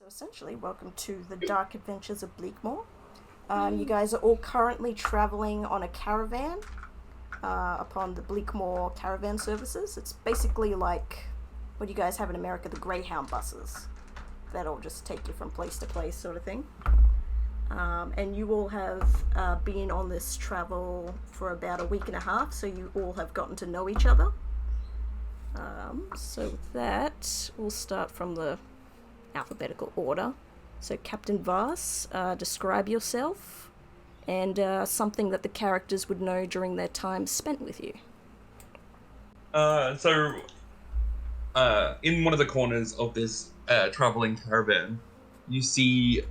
So essentially, welcome to the Dark Adventures of Bleak Moor. You guys are all currently traveling on a caravan upon the Bleak Moor caravan services. It's basically like what you guys have in America, the Greyhound buses. That'll just take you from place to place, sort of thing. And you all have been on this travel for about a week and a half, so you all have gotten to know each other. So with that, we'll start from the alphabetical order. So Captain Voss, describe yourself and something that the characters would know during their time spent with you. In one of the corners of this traveling caravan, you see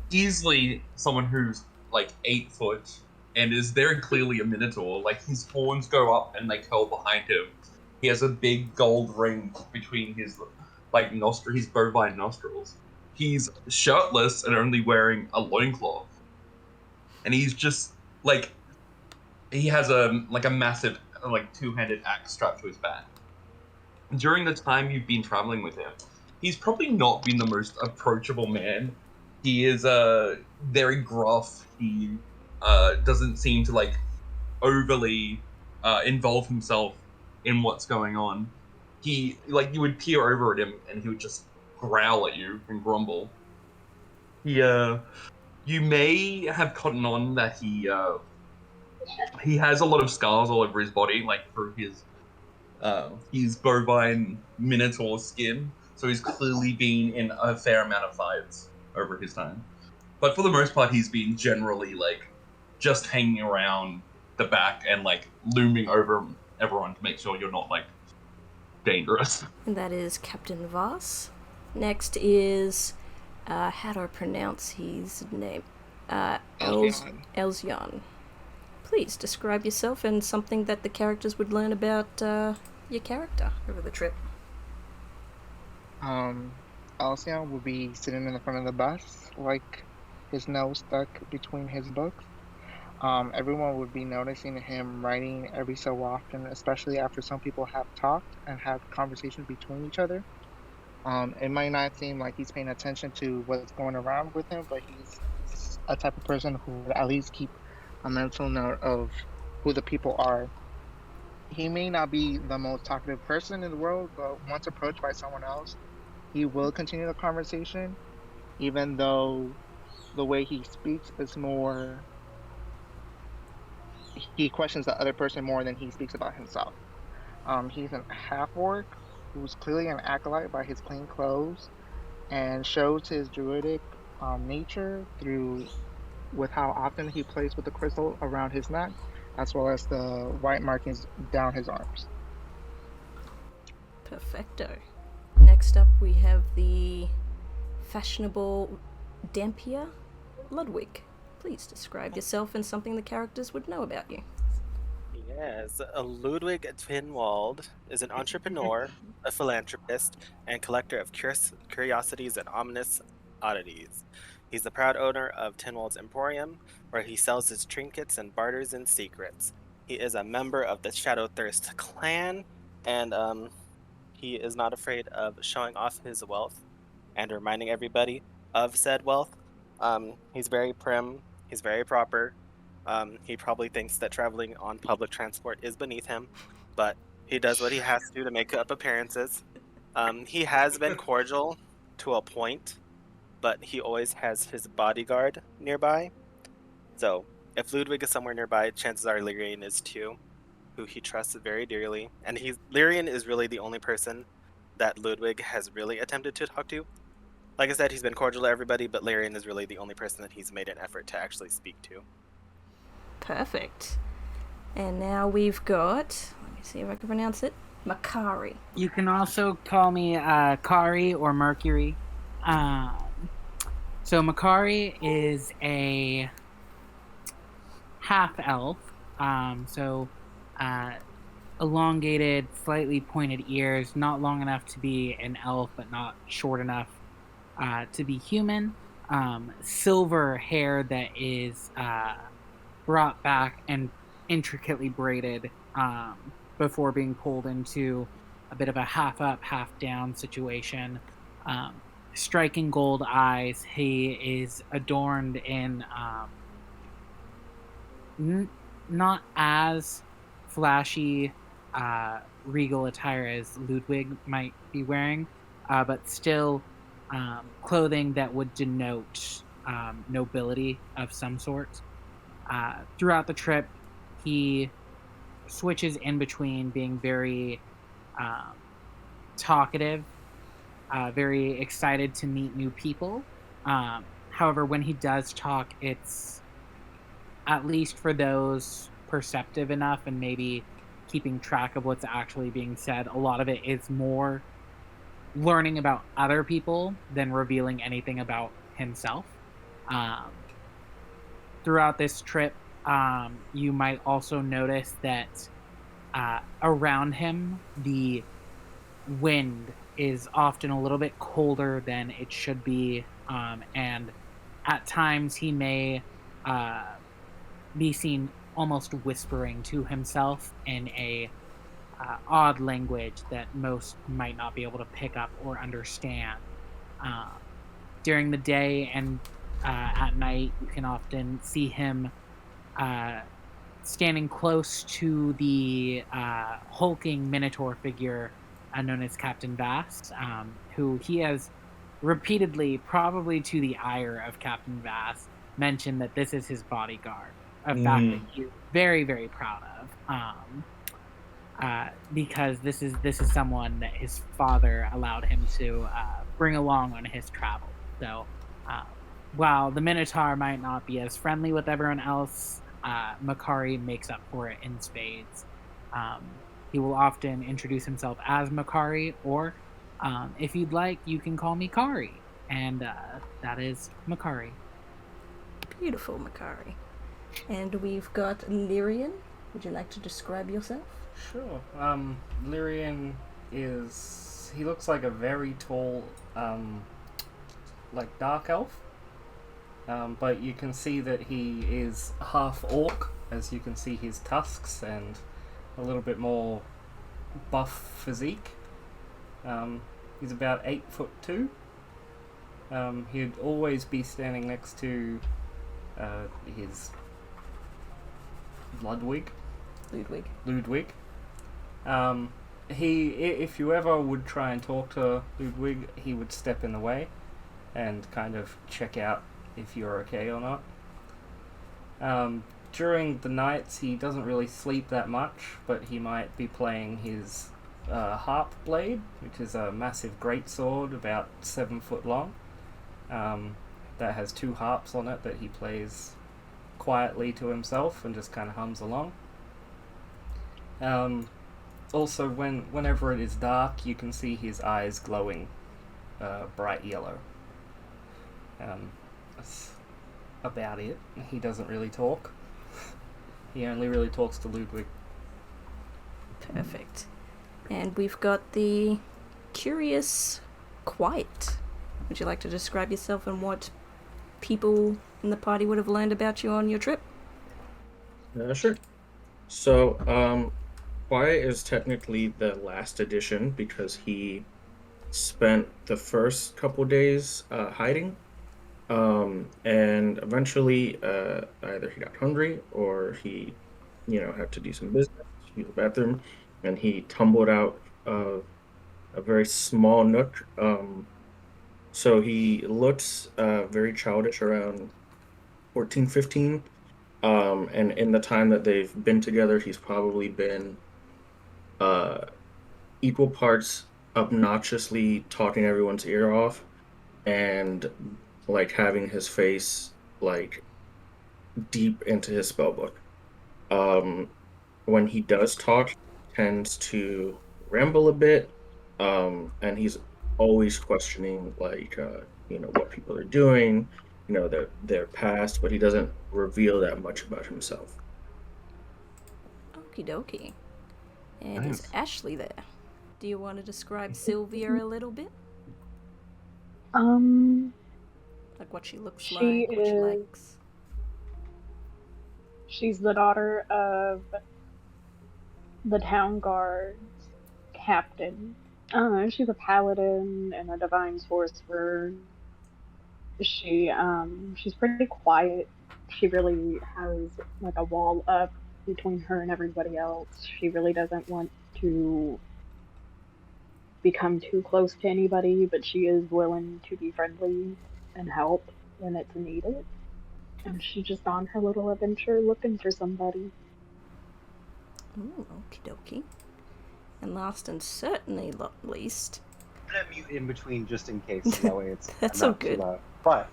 easily someone who's like 8 foot and is very clearly a minotaur. Like, his horns go up and they curl behind him. He has a big gold ring between his his bovine nostrils. He's shirtless and only wearing a loincloth. And he's just he has a massive two-handed axe strapped to his back. During the time you've been traveling with him, he's probably not been the most approachable man. He is very gruff. He doesn't seem to overly involve himself in what's going on. He you would peer over at him and he would just growl at you and grumble. You may have caught on that he has a lot of scars all over his body, through his bovine minotaur skin. So he's clearly been in a fair amount of fights over his time. But for the most part, he's been generally just hanging around the back and looming over everyone to make sure you're not dangerous. And that is Captain Voss. Next is, how do I pronounce his name? Elzion. Please describe yourself and something that the characters would learn about your character over the trip. Elzion would be sitting in the front of the bus, his nose stuck between his books. Everyone would be noticing him writing every so often, especially after some people have talked and had conversations between each other. It might not seem like he's paying attention to what's going around with him, but he's a type of person who would at least keep a mental note of who the people are. He may not be the most talkative person in the world, but once approached by someone else, he will continue the conversation, even though the way he speaks is more... He questions the other person more than he speaks about himself. He's a half-orc who's clearly an acolyte by his clean clothes and shows his druidic nature with how often he plays with the crystal around his neck, as well as the white markings down his arms. Perfecto. Next up we have the fashionable Dampier, Ludwig. Please describe yourself and something the characters would know about you. Yes, Ludwig Twinwald is an entrepreneur, a philanthropist, and collector of curiosities and ominous oddities. He's the proud owner of Tinwald's Emporium, where he sells his trinkets and barters in secrets. He is a member of the Shadowthirst clan, and he is not afraid of showing off his wealth and reminding everybody of said wealth. He's very prim. He's very proper. He probably thinks that traveling on public transport is beneath him, but he does what he has to make up appearances. He has been cordial to a point, but he always has his bodyguard nearby. So if Ludwig is somewhere nearby, chances are Lyrian is too, who he trusts very dearly. And Lyrian is really the only person that Ludwig has really attempted to talk to. Like I said, he's been cordial to everybody, but Lyrian is really the only person that he's made an effort to actually speak to. Perfect. And now we've got, let me see if I can pronounce it, Makari. You can also call me Kari or Mercury. So Makari is a half-elf, elongated, slightly pointed ears, not long enough to be an elf, but not short enough to be human. Silver hair that is brought back and intricately braided before being pulled into a bit of a half up, half down situation. striking gold eyes. He is adorned in not as flashy, regal attire as Ludwig might be wearing, but still clothing that would denote nobility of some sort. Throughout the trip, he switches in between being very talkative, very excited to meet new people. However, when he does talk, it's, at least for those perceptive enough and maybe keeping track of what's actually being said, a lot of it is more learning about other people than revealing anything about himself. Throughout this trip, you might also notice that around him, the wind is often a little bit colder than it should be, and at times he may be seen almost whispering to himself in a odd language that most might not be able to pick up or understand. During the day and at night, you can often see him standing close to the hulking minotaur figure known as Captain Vast, who he has repeatedly, probably to the ire of Captain Vast, mentioned that this is his bodyguard. A fact that he's very, very proud of, because this is someone that his father allowed him to bring along on his travel. So, while the Minotaur might not be as friendly with everyone else, Makari makes up for it in spades. He will often introduce himself as Makari, or if you'd like, you can call me Kari, and that is Makari. Beautiful, Makari. And we've got Lyrian. Would you like to describe yourself? Sure. Lyrian he looks like a very tall, like dark elf. But you can see that he is half orc, as you can see his tusks and a little bit more buff physique. He's about 8'2". He'd always be standing next to his Ludwig. If you ever would try and talk to Ludwig, he would step in the way and kind of check out if you're okay or not. During the nights, he doesn't really sleep that much, but he might be playing his harp blade, which is a massive greatsword about 7 foot long, that has 2 harps on it that he plays quietly to himself and just kind of hums along. Also, whenever it is dark, you can see his eyes glowing bright yellow. That's about it. He doesn't really talk. He only really talks to Ludwig. Perfect. And we've got the curious Quiet. Would you like to describe yourself and what people in the party would have learned about you on your trip? Sure. So, Quiet is technically the last edition because he spent the first couple days hiding. And eventually, either he got hungry or he, had to do some business, use the bathroom, and he tumbled out of a very small nook. So he looks very childish, around 14, 15. And in the time that they've been together, he's probably been equal parts obnoxiously talking everyone's ear off and like having his face like deep into his spellbook. When he does talk, he tends to ramble a bit, and he's always questioning like what people are doing, their past, but he doesn't reveal that much about himself. Okie dokie. And Nice. is Ashley there? Do you want to describe Sylvia a little bit? Like what she looks She like, what she is- likes? She's the daughter of the town guard's captain, She's a paladin and a divine sorcerer. She's pretty quiet. She really has like a wall up between her and everybody else. She really doesn't want to become too close to anybody, but she is willing to be friendly and help when it's needed. And she's just on her little adventure looking for somebody. Ooh, okie dokie. And last and certainly not least, I'm gonna mute in between just in case. So that way it's That's not so good. too loud. But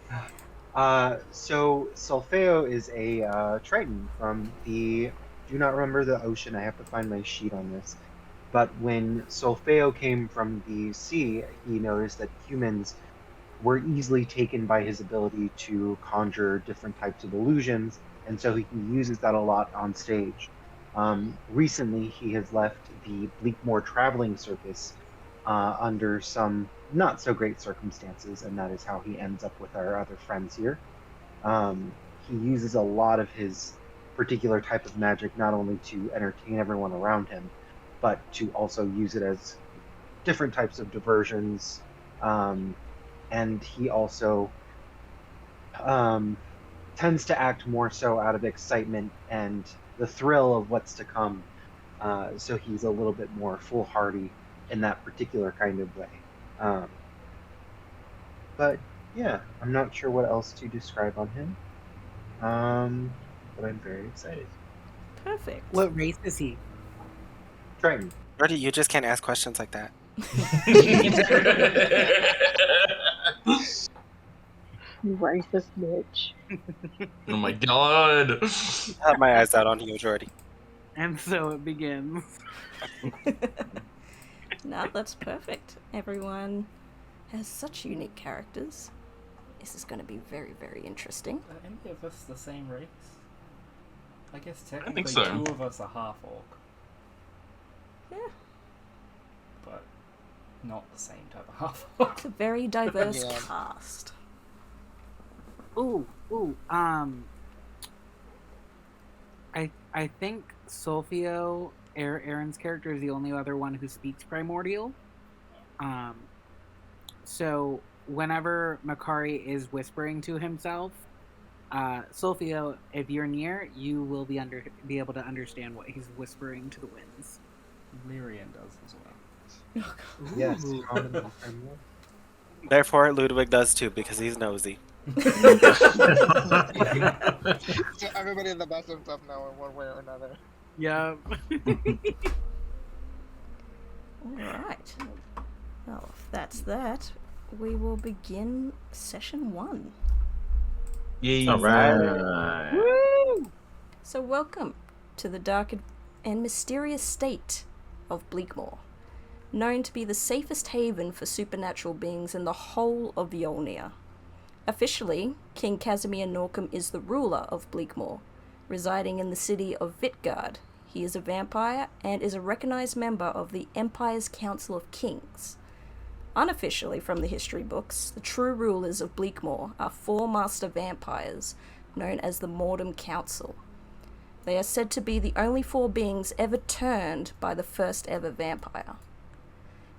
so Solfeo is a Triton from the. Do not remember the ocean. I have to find my sheet on this. But when Solfeo came from the sea, he noticed that humans were easily taken by his ability to conjure different types of illusions, and so he uses that a lot on stage. Recently, he has left the Bleak Moor traveling circus under some not so great circumstances, and that is how he ends up with our other friends here. He uses a lot of his particular type of magic not only to entertain everyone around him, but to also use it as different types of diversions. And he also tends to act more so out of excitement and the thrill of what's to come. So he's a little bit more foolhardy in that particular kind of way. But yeah, I'm not sure what else to describe on him. But I'm very excited. perfect. What race is he? Triton. Brody, you just can't ask questions like that. You racist bitch. Oh my god. I have my eyes out on you, Jordy. And so it begins. No, that's perfect. Everyone has such unique characters. This is going to be very, very interesting. Are any of us the same race? I guess think technically so. 2 of us are half orc, Yeah, but not the same type of half orc. it's a very diverse Yeah. cast. Ooh. I think Solfeo, Aaron's character, is the only other one who speaks Primordial. So whenever Makari is whispering to himself, Solfeo, if you're near, you will be able to understand what he's whispering to the winds. Lyrian does as well. Yes. Ooh. common and friendly. Therefore, Ludwig does too, because he's nosy. So everybody in the bus ends up now in one way or another. Yeah. Alright. Well, if that's that, we will begin session 1. Yay. Alright. So welcome to the dark and mysterious state of Bleak Moor, known to be the safest haven for supernatural beings in the whole of Yolnir. Officially, King Casimir Norcom is the ruler of Bleak Moor, residing in the city of Vitgard. He is a vampire and is a recognized member of the Empire's Council of Kings. Unofficially from the history books, the true rulers of Bleak Moor are 4 master vampires, known as the Mordom Council. They are said to be the only 4 beings ever turned by the first ever vampire.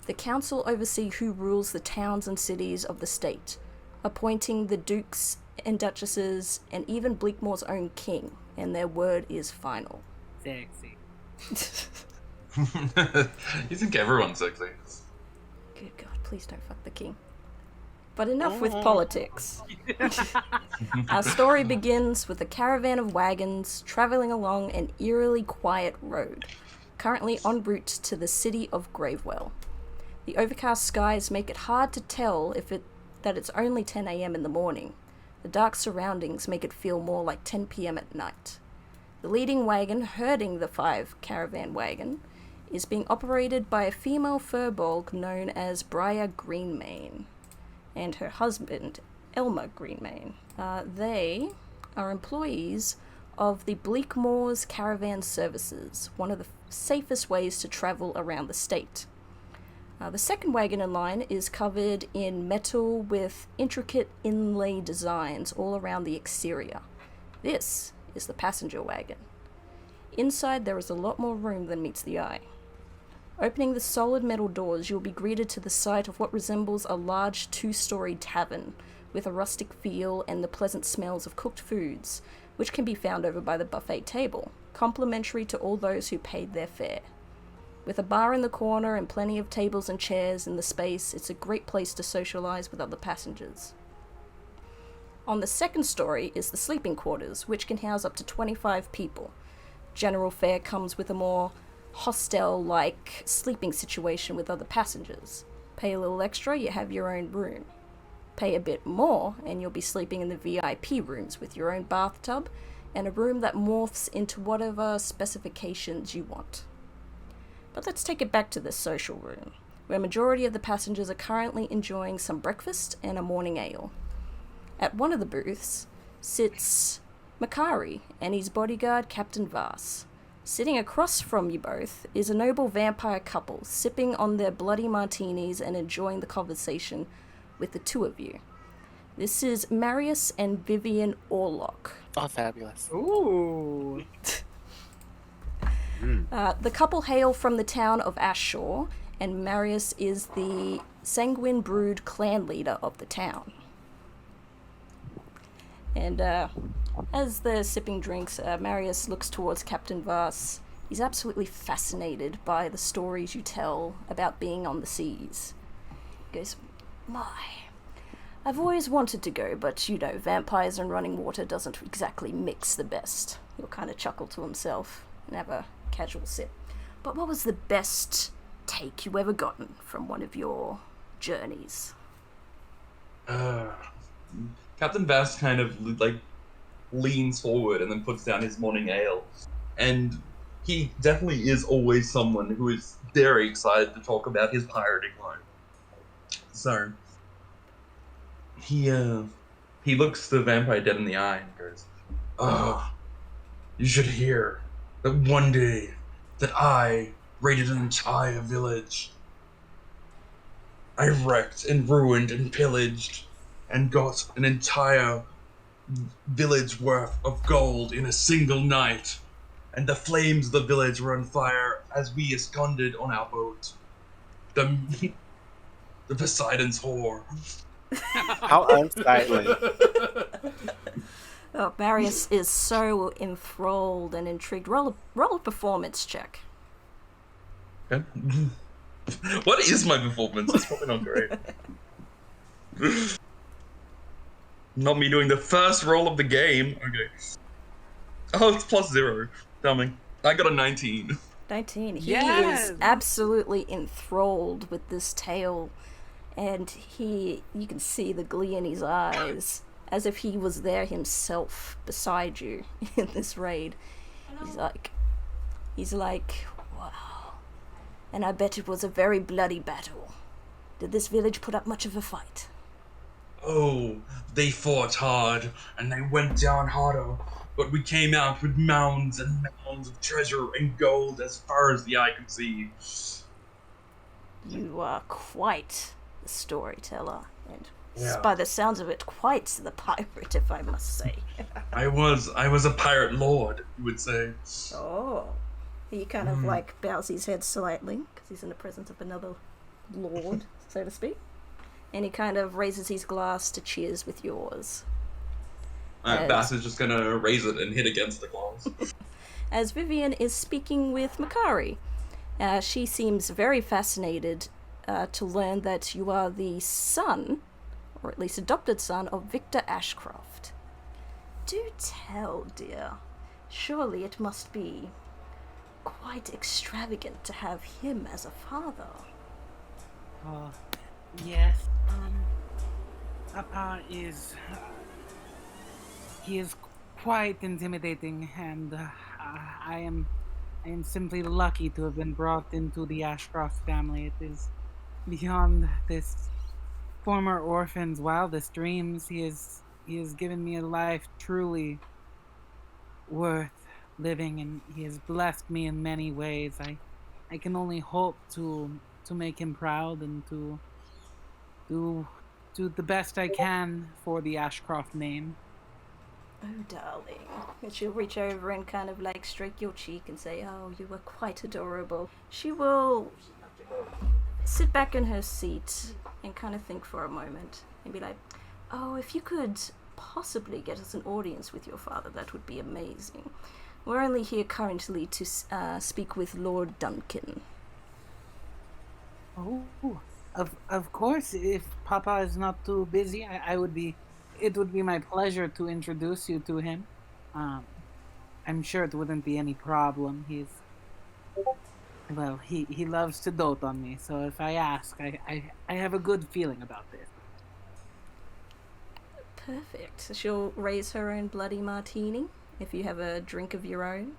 The council oversee who rules the towns and cities of the state, appointing the dukes and duchesses and even Bleakmoor's own king, and their word is final. Sexy. You think everyone's sexy? Good God, please don't fuck the king. But enough with politics. Our story begins with a caravan of wagons traveling along an eerily quiet road, currently en route to the city of Gravewell. The overcast skies make it hard to tell that it's only 10 a.m. in the morning. The dark surroundings make it feel more like 10 p.m. at night. The leading wagon, herding the 5 caravan wagon, is being operated by a female furbolg known as Briar Greenmane, and her husband, Elmer Greenmane. They are employees of the Bleak Moor's Caravan Services, one of the safest ways to travel around the state. The second wagon in line is covered in metal with intricate inlay designs all around the exterior. This is the passenger wagon. Inside there is a lot more room than meets the eye. Opening the solid metal doors, you'll be greeted to the sight of what resembles a large 2-storied tavern, with a rustic feel and the pleasant smells of cooked foods, which can be found over by the buffet table, complimentary to all those who paid their fare. With a bar in the corner and plenty of tables and chairs in the space, it's a great place to socialize with other passengers. On the second story is the sleeping quarters, which can house up to 25 people. General fare comes with a more hostel-like sleeping situation with other passengers. Pay a little extra, you have your own room. Pay a bit more, and you'll be sleeping in the VIP rooms with your own bathtub and a room that morphs into whatever specifications you want. But let's take it back to the social room, where majority of the passengers are currently enjoying some breakfast and a morning ale. At one of the booths sits Makari and his bodyguard Captain Vass. Sitting across from you both is a noble vampire couple, sipping on their bloody martinis and enjoying the conversation with the two of you. This is Marius and Vivian Orlock. Oh, fabulous. Ooh. The couple hail from the town of Ashshore, and Marius is the Sanguine Brood clan leader of the town. And as they're sipping drinks, Marius looks towards Captain Vass. He's absolutely fascinated by the stories you tell about being on the seas. He goes, "My, I've always wanted to go, but vampires and running water doesn't exactly mix the best." He'll kind of chuckle to himself and have a casual sip. "But what was the best take you ever gotten from one of your journeys?" Captain Bass kind of leans forward and then puts down his morning ale. And he definitely is always someone who is very excited to talk about his pirating life. So he looks the vampire dead in the eye and goes, "Oh, you should hear that one day that I raided an entire village. I wrecked and ruined and pillaged and got an entire village worth of gold in a single night. And the flames of the village were on fire as we absconded on our boat. The Poseidon's whore." How unsightly. Oh, Marius is so enthralled and intrigued. Roll a performance check. Okay. What is my performance? It's probably not great. Not me doing the first roll of the game. Okay. Oh, it's +0. Tell me. I got a 19. 19. He Yes! is absolutely enthralled with this tale, and you can see the glee in his eyes, as if he was there himself beside you in this raid. He's like, "Wow. And I bet it was a very bloody battle. Did this village put up much of a fight?" Oh, they fought hard, and they went down harder, but we came out with mounds and mounds of treasure and gold as far as the eye could see. You are quite the storyteller, and Yeah. by the sounds of it, quite the pirate, if I must say. I was a pirate lord, you would say. Oh. He kind of bows his head slightly, because he's in the presence of another lord, so to speak. And he kind of raises his glass to cheers with yours. Bass is just gonna raise it and hit against the glass. As Vivian is speaking with Makari, she seems very fascinated to learn that you are the son, or at least adopted son, of Victor Ashcroft. Do tell, dear. Surely it must be quite extravagant to have him as a father. Yes. Papa is... he is quite intimidating, and I am simply lucky to have been brought into the Ashcroft family. It is beyond this former orphan's wildest dreams. He has given me a life truly worth living, and he has blessed me in many ways. I can only hope to make him proud and to do the best I can for the Ashcroft name. Oh, darling. And she'll reach over and kind of stroke your cheek and say, "Oh, you were quite adorable." She will sit back in her seat and kind of think for a moment and be like, oh, if you could possibly get us an audience with your father, that would be amazing. We're only here currently to speak with Lord Duncan. Oh, of course. If Papa is not too busy, I would be. It would be my pleasure to introduce you to him. I'm sure it wouldn't be any problem. He loves to dote on me. So if I ask, I have a good feeling about this. Perfect. So she'll raise her own bloody martini if you have a drink of your own.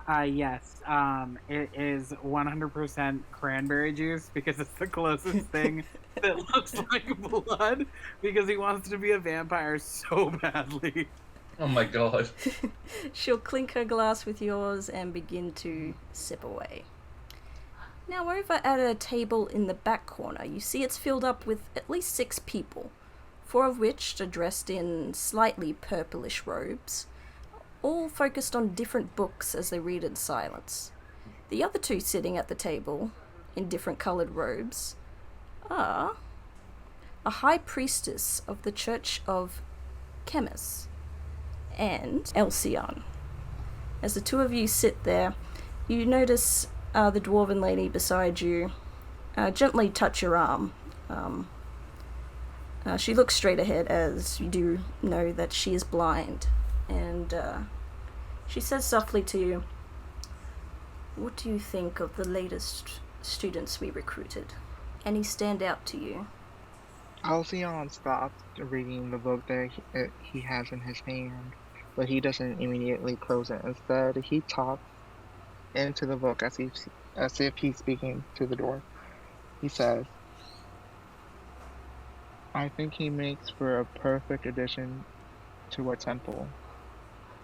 Yes. It is 100% cranberry juice because it's the closest thing that looks like blood because he wants to be a vampire so badly. Oh my god. She'll clink her glass with yours and begin to sip away. Now, over at a table in the back corner, you see it's filled up with at least 6 people, 4 of which are dressed in slightly purplish robes, all focused on different books as they read in silence. The other 2 sitting at the table, in different coloured robes, are a high priestess of the Church of Chemis and Elsion. As the 2 of you sit there, you notice the dwarven lady beside you gently touch your arm. She looks straight ahead, as you do know that she is blind, and she says softly to you, "What do you think of the latest students we recruited? Any stand out to you?" Alcyon stops reading the book that he has in his hand, but he doesn't immediately close it. Instead, he talks into the book as if he's speaking to the door. He says, "I think he makes for a perfect addition to our temple.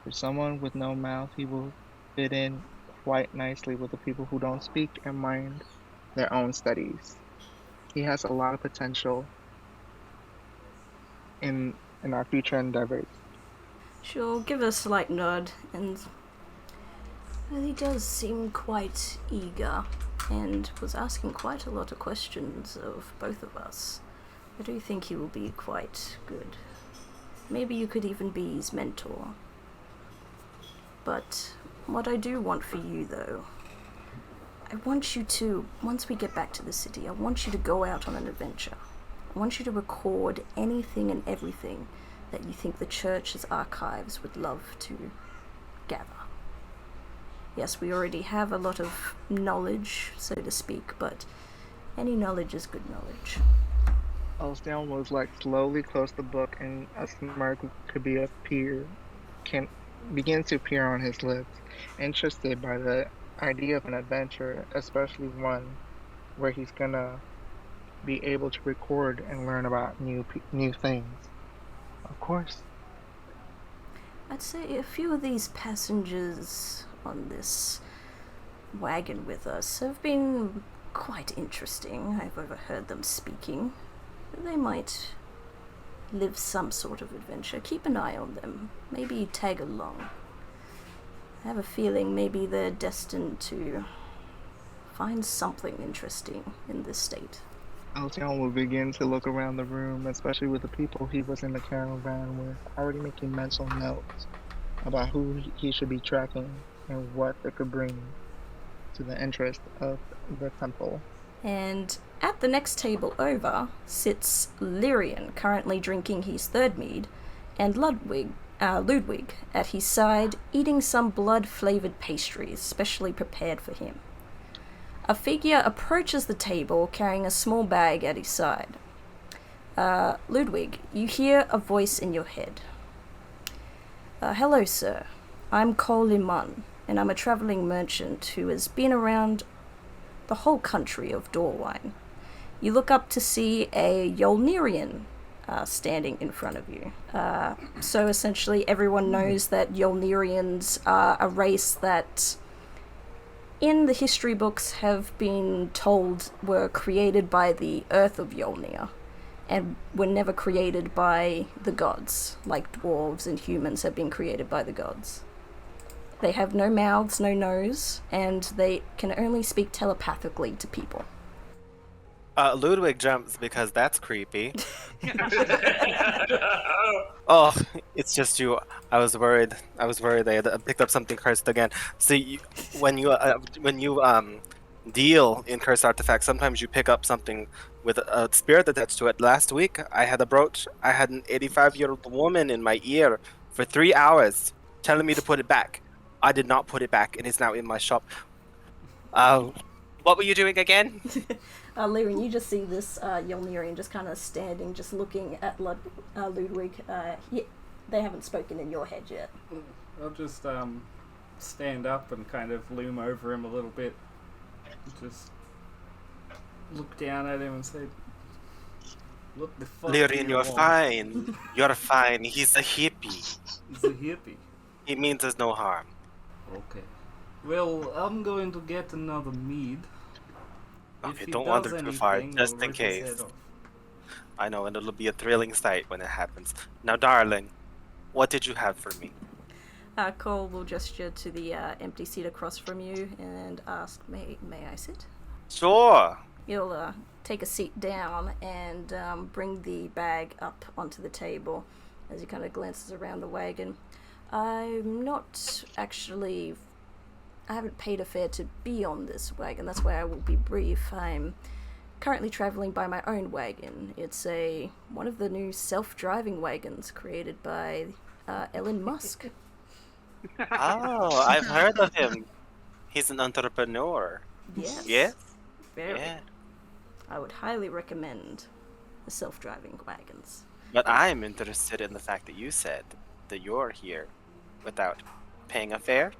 For someone with no mouth, he will fit in quite nicely with the people who don't speak and mind their own studies. He has a lot of potential in our future endeavors." She'll give a slight nod, and well, he does seem quite eager, and was asking quite a lot of questions of both of us. I do think he will be quite good. Maybe you could even be his mentor. But what I do want for you, though, I want you to, once we get back to the city, I want you to go out on an adventure. I want you to record anything and everything that you think the church's archives would love to gather. Yes, we already have a lot of knowledge, so to speak, but any knowledge is good knowledge. Alcyon was slowly close the book, and a smirk begins to appear on his lips, interested by the idea of an adventure, especially one where he's gonna be able to record and learn about new things. Of course. I'd say a few of these passengers on this wagon with us have been quite interesting. I've overheard them speaking. They might live some sort of adventure. Keep an eye on them. Maybe tag along. I have a feeling maybe they're destined to find something interesting in this state. Alcyon will begin to look around the room, especially with the people he was in the caravan with, already making mental notes about who he should be tracking and what it could bring to the interest of the temple. And at the next table over sits Lyrian, currently drinking his 3rd mead, and Ludwig at his side, eating some blood-flavoured pastries specially prepared for him. A figure approaches the table carrying a small bag at his side. Ludwig, you hear a voice in your head. "Hello, sir. I'm Cole Liman, and I'm a travelling merchant who has been around the whole country of Dorwine." You look up to see a Yolnirian standing in front of you. So essentially everyone knows that Yolnirians are a race that in the history books have been told were created by the earth of Yolnir and were never created by the gods, like dwarves and humans have been created by the gods. They have no mouths, no nose, and they can only speak telepathically to people. Ludwig jumps because that's creepy. Oh, it's just you. I was worried I had picked up something cursed again. See, when you deal in cursed artifacts, sometimes you pick up something with a spirit attached to it. Last week, I had a brooch. I had an 85-year-old woman in my ear for 3 hours telling me to put it back. I did not put it back, and it's now in my shop. What were you doing again? Lyrian, you just see this young Lyrian just kind of standing, just looking at Ludwig. They haven't spoken in your head yet. I'll just stand up and kind of loom over him a little bit. Just look down at him and say, "What the fuck? Lyrian, you're fine. You're fine. He's a hippie. He's a hippie. He means us no harm." Okay. Well, I'm going to get another mead. Okay, If he don't wander does too far, anything, just I'll in rip his case. head off. I know, and it'll be a thrilling sight when it happens. Now, darling, what did you have for me? Cole will gesture to the empty seat across from you and ask, may I sit? Sure. He'll take a seat down and bring the bag up onto the table as he kind of glances around the wagon. I'm not actually... I haven't paid a fare to be on this wagon, that's why I will be brief. I'm currently travelling by my own wagon. It's one of the new self-driving wagons created by Elon Musk. Oh, I've heard of him. He's an entrepreneur. Yes. Yes? Very. Yeah. I would highly recommend the self-driving wagons. But I'm interested in the fact that you said that you're here without paying a fare.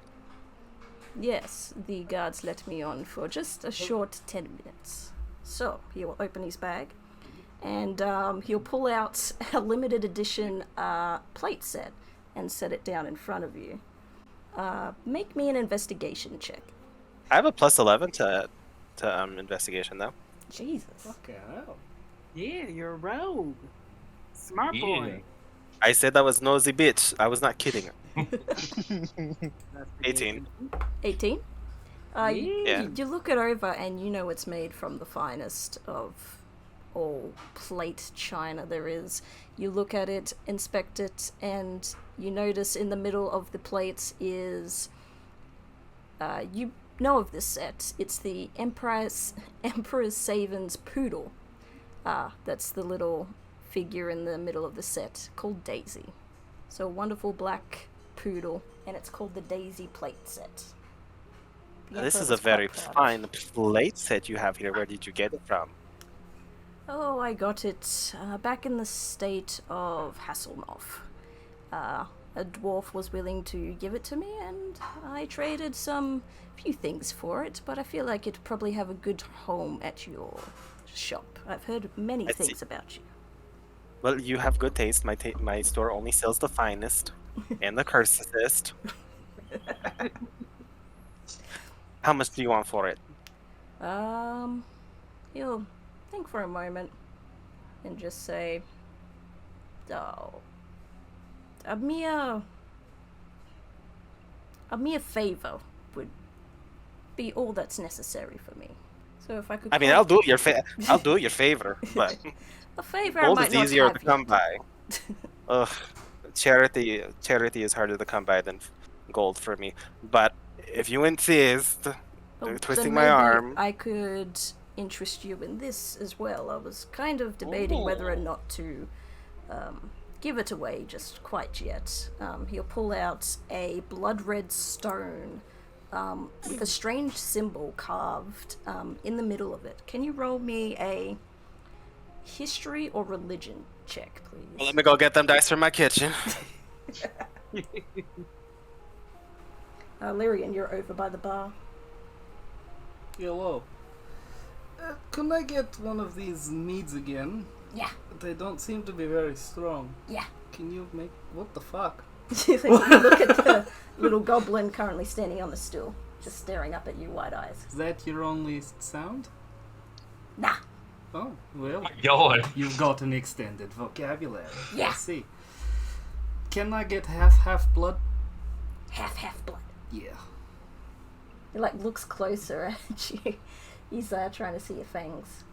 Yes, the guards let me on for just a short 10 minutes. So, he will open his bag, and he'll pull out a limited edition plate set and set it down in front of you. Make me an investigation check. I have a plus 11 to investigation, though. Jesus. Fucking hell. Yeah, you're a rogue. Smart Yeah. boy. I said that was nosy bitch. I was not kidding. That's 18. 18? Yeah. You look it over and you know it's made from the finest of all plate china there is. You look at it, inspect it, and you notice in the middle of the plates is... you know of this set. It's the Emperor's Saven's poodle. That's the little figure in the middle of the set, called Daisy. So a wonderful black poodle, and it's called the Daisy plate set. The This Emperor is a was quite very proud of fine plate set you have here. Where did you get it from? Oh, I got it back in the state of Hasselhoff. A dwarf was willing to give it to me, and I traded few things for it, but I feel like it'd probably have a good home at your shop. I've heard many I see. things about you. Well, you have good taste. My store only sells the finest and the cursed. How much do you want for it? He'll think for a moment and just say, "Oh, a mere favor would be all that's necessary for me. So if I could, I mean, I'll do your favor, but a favor I gold might is not easier have to yet. come by. Ugh, charity is harder to come by than gold for me. But if you insist, Well, twisting then my maybe arm. I could interest you in this as well. I was kind of debating whether or not to give it away just quite yet. He'll pull out a blood red stone with a strange symbol carved in the middle of it. Can you roll me a history or religion check, please? Well, let me go get them dice from my kitchen. Lyrian, you're over by the bar. Hello. Can I get one of these meads again? Yeah. They don't seem to be very strong. Yeah. Can you make... What the fuck? You look at the little goblin currently standing on the stool, just staring up at you, wide eyes. Is that your only sound? Nah. Oh, well. God. You've got an extended vocabulary. Yeah. I see. Can I get half blood? Half blood. Yeah. He like looks closer at you. He's trying to see your fangs.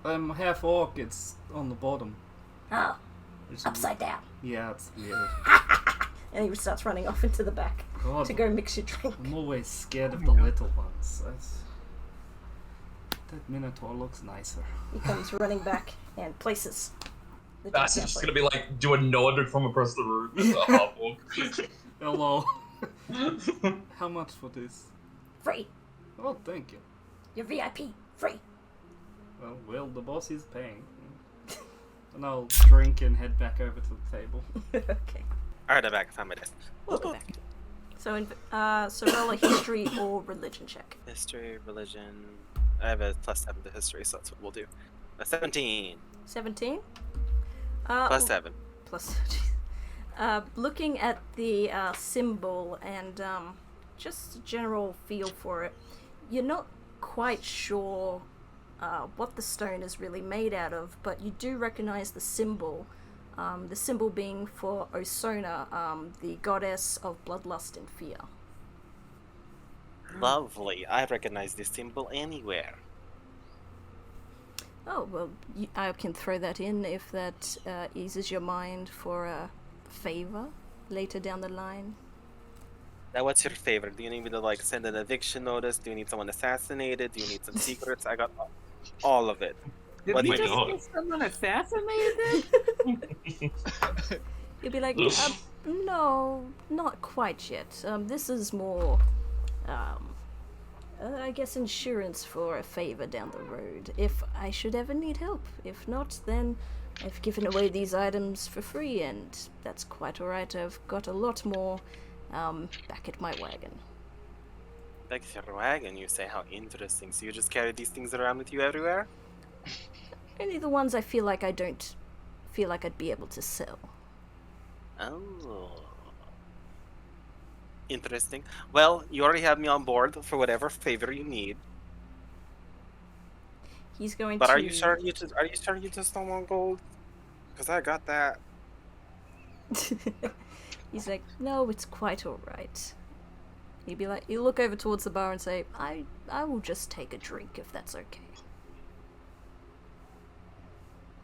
I'm half orc. It's on the bottom. Oh, It's upside down. Yeah, it's weird. And he starts running off into the back God, to go mix your drink. I'm always scared of the little ones. That Minotaur looks nicer. He comes running back and places the That's drink just down gonna be like, do a nod from across the room. It's a half orc. Hello. How much for this? Free. Oh, thank you. Your VIP. Free. Well, the boss is paying. And I'll drink and head back over to the table. Okay. Alright, I'm back. I found my desk. We'll go back. So, so roll a history or religion check. History, religion. I have a +7 to history, so that's what we'll do. 17. 17. +7. Plus. Looking at the symbol and just a general feel for it, you're not quite sure what the stone is really made out of, but you do recognize the symbol being for Osona, the goddess of bloodlust and fear. Lovely. I recognize this symbol anywhere. Oh, well, I can throw that in if that eases your mind for a favor later down the line. Now, what's your favorite? Do you need me to like send an eviction notice? Do you need someone assassinated? Do you need some secrets? I got all of it. Did What we do you just need? get someone assassinated? You'll be like, no, not quite yet. This is more, I guess, insurance for a favor down the road, if I should ever need help. If not, then I've given away these items for free, and that's quite alright. I've got a lot more back at my wagon. Back to your wagon, you say? How interesting. So you just carry these things around with you everywhere? Only the ones I feel like I don't feel like I'd be able to sell. Oh. Interesting. Well, you already have me on board for whatever favor you need. He's going But to... are you sure you just don't want gold? Because I got that. He's like, no, it's quite alright. He'd be like, you look over towards the bar and say, I will just take a drink if that's okay.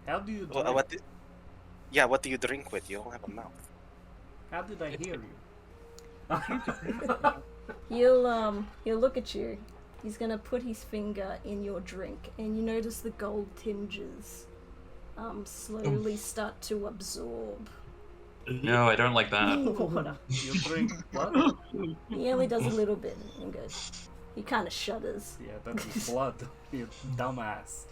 How do you Well, drink? what do you drink with? You don't have a mouth. How did I hear you? He'll look at you. He's gonna put his finger in your drink, and you notice the gold tinges slowly start to absorb No, I don't like that. water. You drink what? He only does a little bit and goes. He kind of shudders. Yeah, that is blood. You dumbass.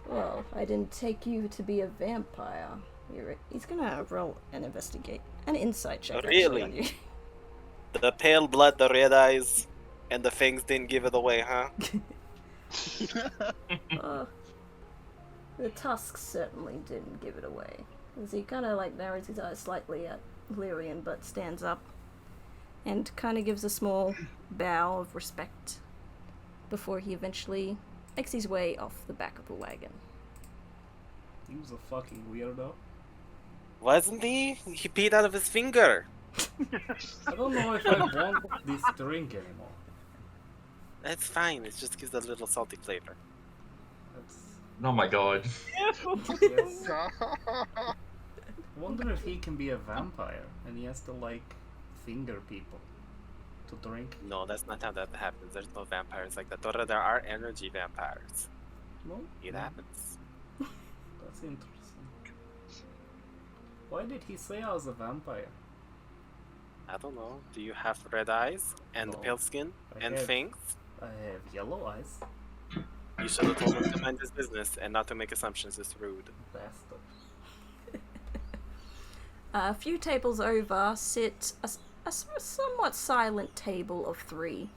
Well, I didn't take you to be a vampire. He's gonna roll an insight check. actually, Really? on you. The pale blood, the red eyes, and the fangs didn't give it away, huh? The tusks certainly didn't give it away. As he kind of like narrows his eyes slightly at Lyrian, but stands up and kind of gives a small bow of respect before he eventually makes his way off the back of the wagon. He was a fucking weirdo. Wasn't he? He peed out of his finger. I don't know if I want this drink anymore. That's fine. It just gives a little salty flavor. That's... Oh my god. Yes. Wonder if he can be a vampire and he has to like finger people to drink. No, that's not how that happens. There's no vampires like that. Though there are energy vampires. No, It happens. that's interesting. Why did he say I was a vampire? I don't know. Do you have red eyes and No. pale skin I and have- fangs? I have yellow eyes. You should have told him to mind his business and not to make assumptions. It's rude. Bastard. A few tables over sit a somewhat silent table of three.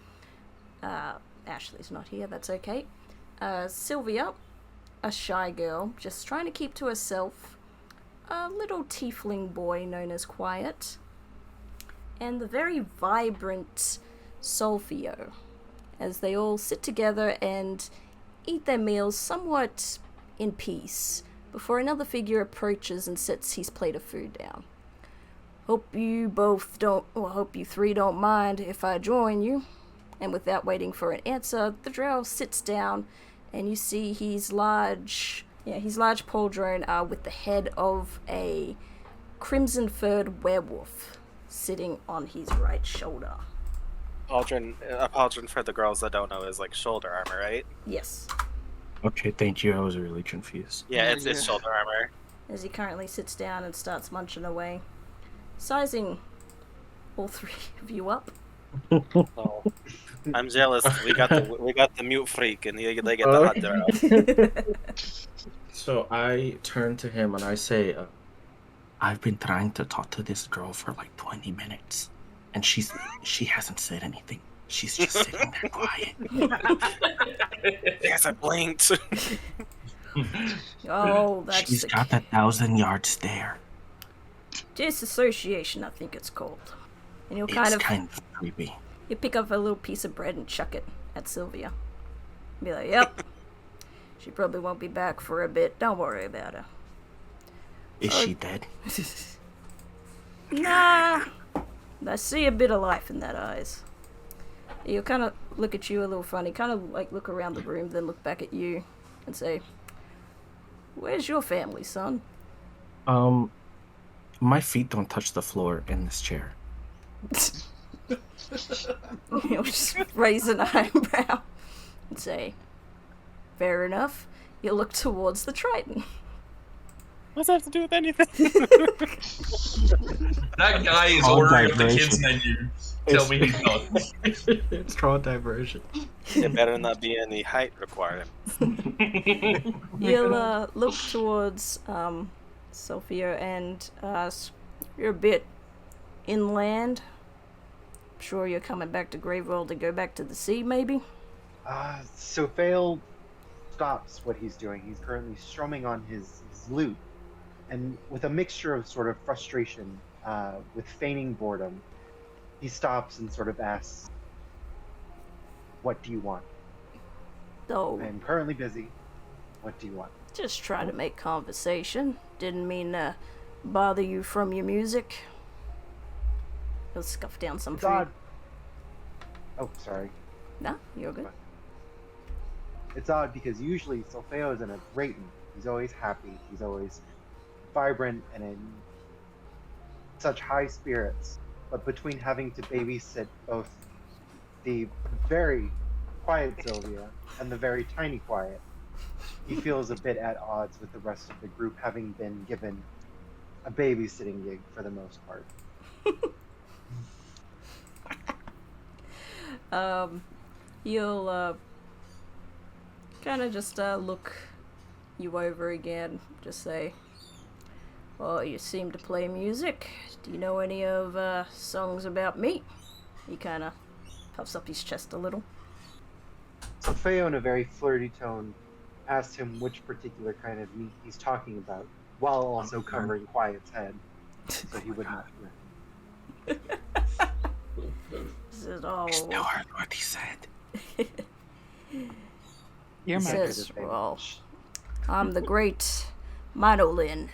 Ashley's not here, that's okay. Sylvia, a shy girl, just trying to keep to herself. A little tiefling boy known as Quiet. And the very vibrant Solfio, as they all sit together and eat their meals somewhat in peace, before another figure approaches and sets his plate of food down. hope you three don't mind if I join you. And without waiting for an answer, the drow sits down, and you see he's large pauldron with the head of a crimson-furred werewolf sitting on his right shoulder. Pauldron for the girls that don't know is like shoulder armor, right? Yes. Okay, thank you. I was really confused. Yeah, it's shoulder armor. As he currently sits down and starts munching away, sizing all three of you up. Oh, I'm jealous. We got the mute freak, and they get the hot drow. So I turn to him and I say, I've been trying to talk to this girl for like 20 minutes, and she hasn't said anything. She's just sitting there quiet. Yes, I blinked. Oh, that's She's got 1,000-yard stare. Disassociation, I think it's called. And you'll It's kind of creepy. You pick up a little piece of bread and chuck it at Sylvia. Be like, yep. She probably won't be back for a bit. Don't worry about her. Is she dead? Nah. I see a bit of life in that eyes. He'll kind of look at you a little funny, kind of like look around the room, then look back at you and say, where's your family, son? My feet don't touch the floor in this chair. He'll just raise an eyebrow and say, fair enough. You'll look towards the Triton. What's that have to do with anything? That guy is All ordering up the diversion. kids' menu. Tell me he's not. It's called diversion. There better not be any height requirement. You'll look towards Sophia and you're a bit inland. Sure you're coming back to Graveworld to go back to the sea, maybe? So Fail stops what he's doing. He's currently strumming on his lute, and with a mixture of sort of frustration, with feigning boredom, he stops and sort of asks, what do you want? Oh, I'm currently busy. What do you want? just try to make conversation. Didn't mean to bother you from your music. He'll scuff down some It's food. odd. Oh, sorry. No, you're good. It's odd because usually Solfeo is in a great mood. He's always happy. He's always vibrant and in such high spirits. But between having to babysit both the very quiet Sylvia and the very tiny quiet, he feels a bit at odds with the rest of the group, having been given a babysitting gig for the most part. You'll kind of just look you over again. Just say, well, you seem to play music. Do you know any of songs about me? He kind of puffs up his chest a little. Solfeo, in a very flirty tone, asks him which particular kind of meat he's talking about, while also covering Quiet's head, so he would not hear. This is all. Still heard what he said. You're He my says, well, I'm the great Minolin,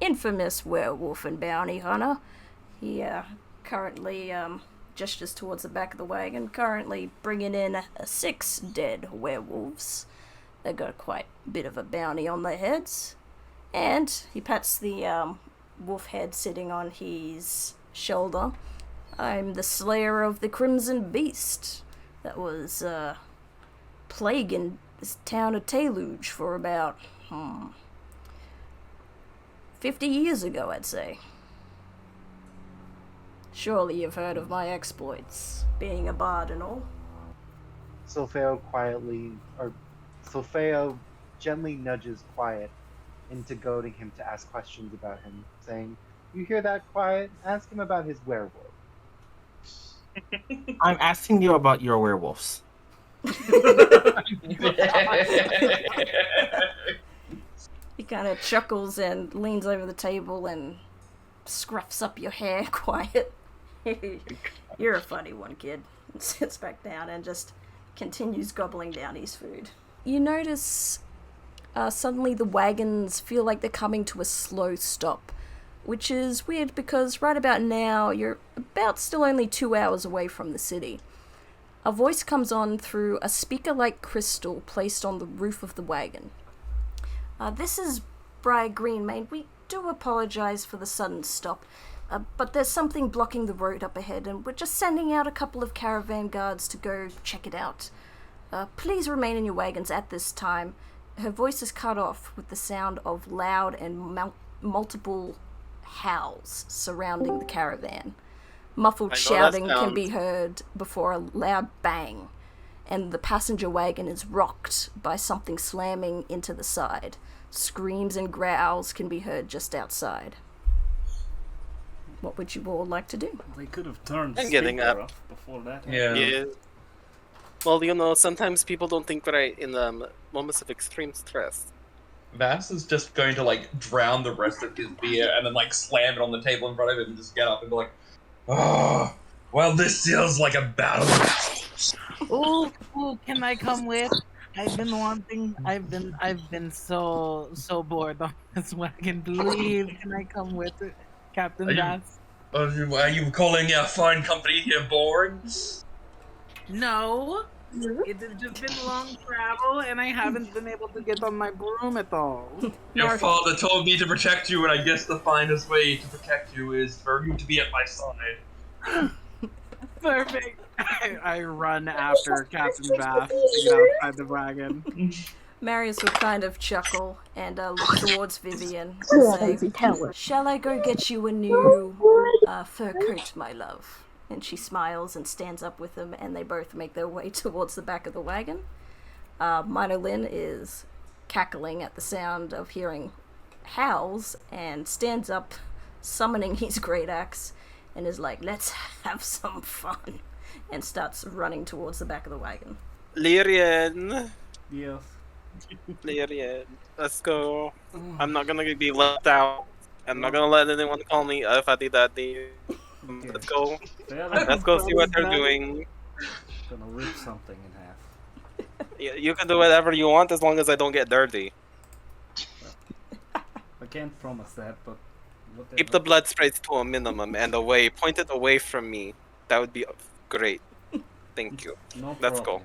infamous werewolf and bounty hunter. He currently gestures towards the back of the wagon, currently bringing in 6 dead werewolves. They got quite a bit of a bounty on their heads. And he pats the wolf head sitting on his shoulder. I'm the slayer of the Crimson Beast that was plaguing this town of Taluge for about 50 years ago, I'd say. Surely you've heard of my exploits, being a bard and all. Solfeo gently nudges Quiet into goading him to ask questions about him, saying, "You hear that, Quiet? Ask him about his werewolf." I'm asking you about your werewolves. He kind of chuckles and leans over the table and scruffs up your hair, Quiet. You're a funny one, kid. And sits back down and just continues gobbling down his food. You notice suddenly the wagons feel like they're coming to a slow stop. which is weird because right about now you're about still only 2 hours away from the city. A voice comes on through a speaker-like crystal placed on the roof of the wagon. This is Briar Greenmane. We do apologize for the sudden stop, but there's something blocking the road up ahead, and we're just sending out a couple of caravan guards to go check it out. Please remain in your wagons at this time. Her voice is cut off with the sound of loud and multiple howls surrounding the caravan. Muffled shouting can be heard before a loud bang, and the passenger wagon is rocked by something slamming into the side. Screams and growls can be heard just outside. What would you all like to do? They could have turned the I'm getting speaker up. off before that. Yeah. Well, sometimes people don't think right in moments of extreme stress. Vass is just going to drown the rest of his beer and then slam it on the table in front of him and just get up and be like, "Oh, well, this feels like a battle." Ooh, can I come with? I've been so bored on this wagon. Please, can I come with Captain Bass? Are you calling our fine company here boring? No. It's just been long travel, and I haven't been able to get on my broom at all. Your father told me to protect you, and I guess the finest way to protect you is for you to be at my side. Perfect. I run after Captain Bath to get outside the wagon. Marius will kind of chuckle and look towards Vivian and say, "Shall I go get you a new fur coat, my love?" And she smiles and stands up with him, and they both make their way towards the back of the wagon. Minolin is cackling at the sound of hearing howls and stands up, summoning his great axe, and is like, "Let's have some fun," and starts running towards the back of the wagon. Lyrian. Yes. Lyrian. Let's go. I'm not gonna be left out. I'm not gonna let anyone call me Fadi Daddy. Let's go. Let's go see what they're doing. Gonna rip something in half. You can do whatever you want as long as I don't get dirty. I can't promise that, but whatever. Keep the blood sprays to a minimum and away. Point it away from me. That would be great. Thank you. No Let's problem.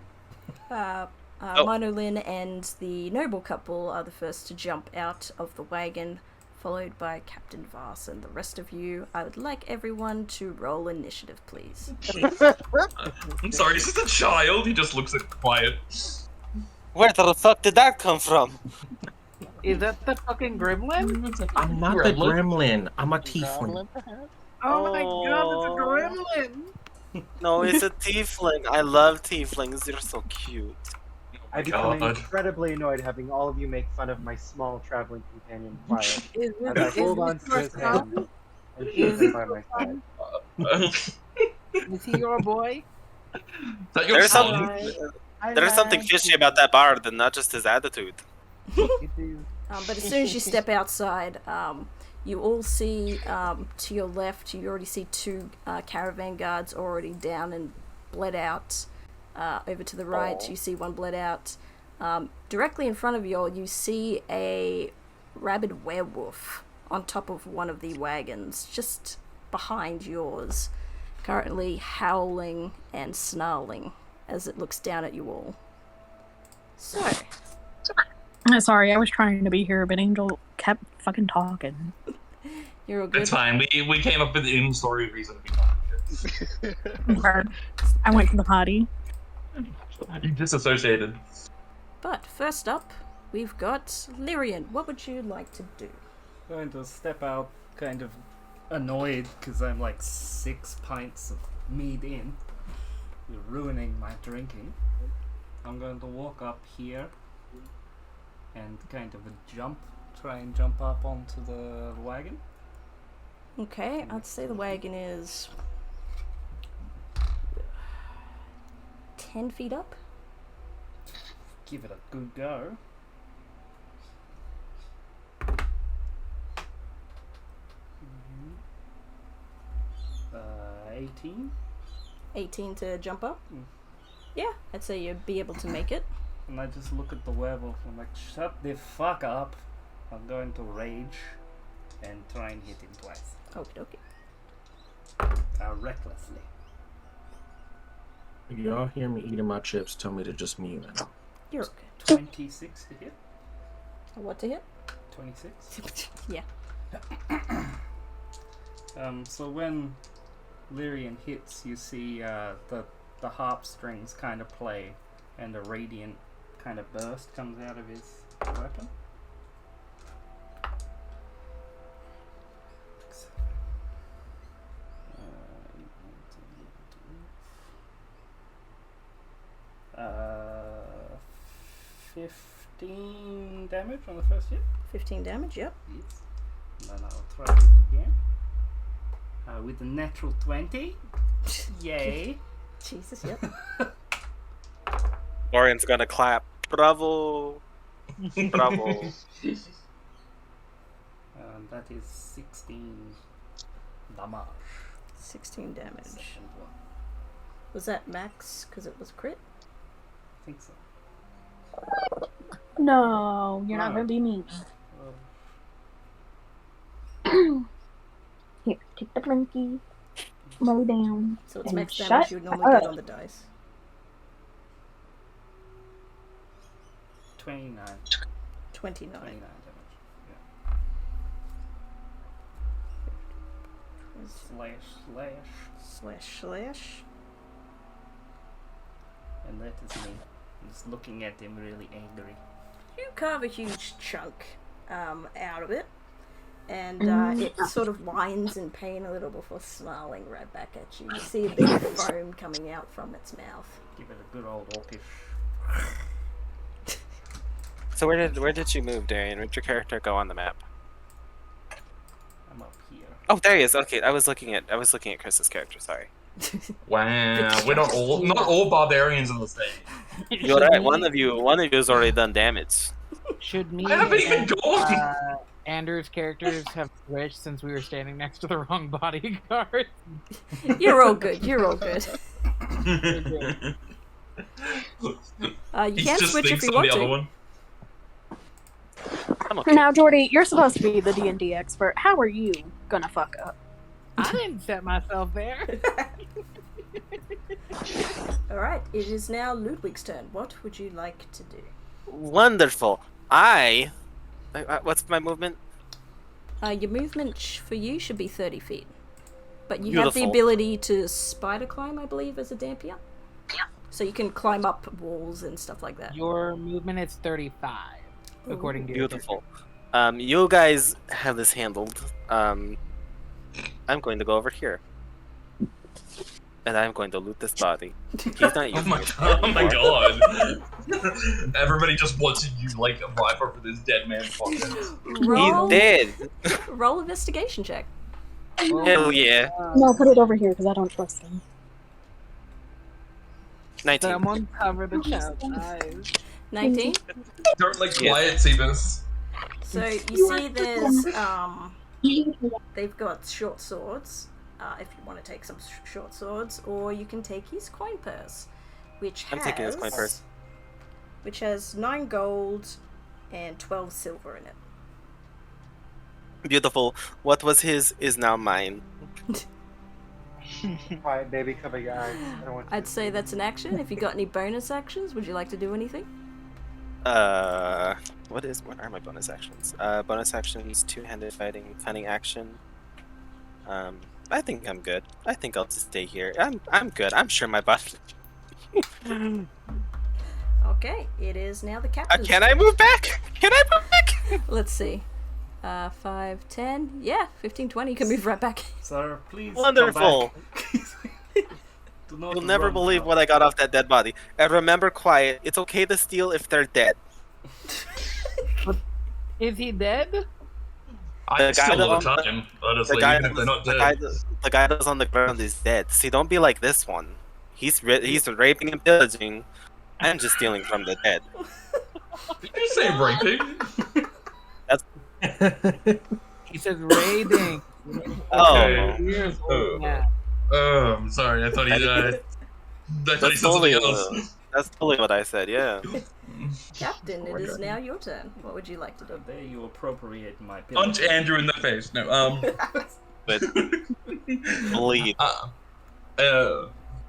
go. Minolin and the noble couple are the first to jump out of the wagon, followed by Captain Voss and the rest of you. I would like everyone to roll initiative, please. I'm sorry, this is a child. He just looks quiet. Where the fuck did that come from? Is that the fucking gremlin? I'm not the gremlin. I'm a tiefling. Oh my god, it's a gremlin! No, it's a tiefling. I love tieflings. They're so cute. I become incredibly annoyed having all of you make fun of my small traveling companion, Quiet. As I hold on to his hand and shake him by my side. Is he your boy? There's something fishy about that bard and not just his attitude. But as soon as you step outside, you all see to your left, you already see two caravan guards already down and bled out. Over to the right, you see one bled out. Directly in front of you all, you see a rabid werewolf on top of one of the wagons, just behind yours, currently howling and snarling as it looks down at you all. So... Sorry, I was trying to be here, but Angel kept fucking talking. You're all good? It's fine. We came up with the in-story reason to be talking. I went to the potty. You disassociated. But first up, we've got Lyrian. What would you like to do? I'm going to step out kind of annoyed because I'm like 6 pints of mead in. You're ruining my drinking. I'm going to walk up here and kind of try and jump up onto the wagon. Okay, I'd say the wagon is 10 feet up. Give it a good go. Mm-hmm. 18? 18 to jump up? Yeah, I'd say you'd be able to make it. And I just look at the werewolf and I'm like, shut the fuck up. I'm going to rage. and try and hit him twice. Okie dokie. Recklessly. If y'all hear me eating my chips, tell me to just mute it. You're okay. 26 to hit. What to hit? 26. Yeah. So when Lyrian hits, you see the harp strings kind of play, and a radiant kind of burst comes out of his weapon. Uh, 15 damage on the first hit. 15 damage, yep. Yes. And then I'll try it again. With a natural 20. Yay. Jesus, yep. Lauren's gonna clap. Bravo. Bravo. That is 16 damage. 16 damage. Second one. Was that max because it was crit? I think so. No, you're not No. gonna be mean. Well, Here, take the blinky. Lay down. So it's And max shut damage you would normally get up. on the dice. 29. 29. 29 damage. Slash. And that is me. Just looking at him really angry. You carve a huge chunk out of it, and it sort of whines in pain a little before snarling right back at you. You see a bit of foam coming out from its mouth. Give it a good old orcish. So where did you move, Darian? Where'd your character go on the map? I'm up here. Oh, there he is. Okay, I was looking at Chris's character. Sorry. Wow, we're not all barbarians are the same. You're right. One of you has already done damage. Should me I haven't even and gone. Andrew's characters have switched since we were standing next to the wrong bodyguard? You're all good. You're all good. You He can just switch if thinks you on want the other to. one. I'm okay. Now, Jordy, you're supposed to be the D&D expert. How are you gonna fuck up? I didn't set myself there. All right, it is now Ludwig's turn. What would you like to do? Wonderful. What's my movement? Your movement for you should be 30 feet, but you have the Beautiful. ability to spider climb, I believe, as a dampier. So you can climb up walls and stuff like that. Your movement is 35, according to your Beautiful. You guys have this handled. I'm going to go over here. And I'm going to loot this body. He's not Oh using my his god! Oh my anymore. god! Everybody just wants to use like a rifle for this dead man's pocket. Roll, He's dead. roll investigation check. Hell yeah. No, put it over here because I don't trust him. 19. Someone cover the chest. Eyes. 19. Don't like Yeah. quiet, Seabus. So you see there's they've got short swords. If you want to take some short swords, or you can take his coin purse, which I'm taking his coin purse. which has 9 gold and 12 silver in it. Beautiful. What was his is now mine. Quiet, baby, cover your eyes. I don't want you I'd to say see. that's an action. If you got any bonus actions, would you like to do anything? What are my bonus actions? Bonus actions, two-handed fighting, cunning action. I think I'm good. I think I'll just stay here. I'm good. I'm sure my body. Okay, it is now the captain's. Can I move back? Can I move back? Let's see. 5, 10. Yeah, 15, 20. You can move right back. Sir, please. Wonderful. Come back. Do not You'll never run believe now. what I got off that dead body. And remember, quiet. It's okay to steal if they're dead. Is he dead? I The guy steal all that- the time, honestly, The guy, even if they're not the, dead. guy, the guy that's on the ground is dead. See, don't be like this one. He's raping and pillaging. I'm just stealing from the dead. Did you say raping? He says raiding. Oh. Years Oh. old now. Oh, I'm sorry. I thought he died. I thought he That's said something only else. That's totally what I said. Yeah. Captain, it is now your turn. What would you like to do? There you appropriate my Punch ability. Andrew in the face. No. But bleed.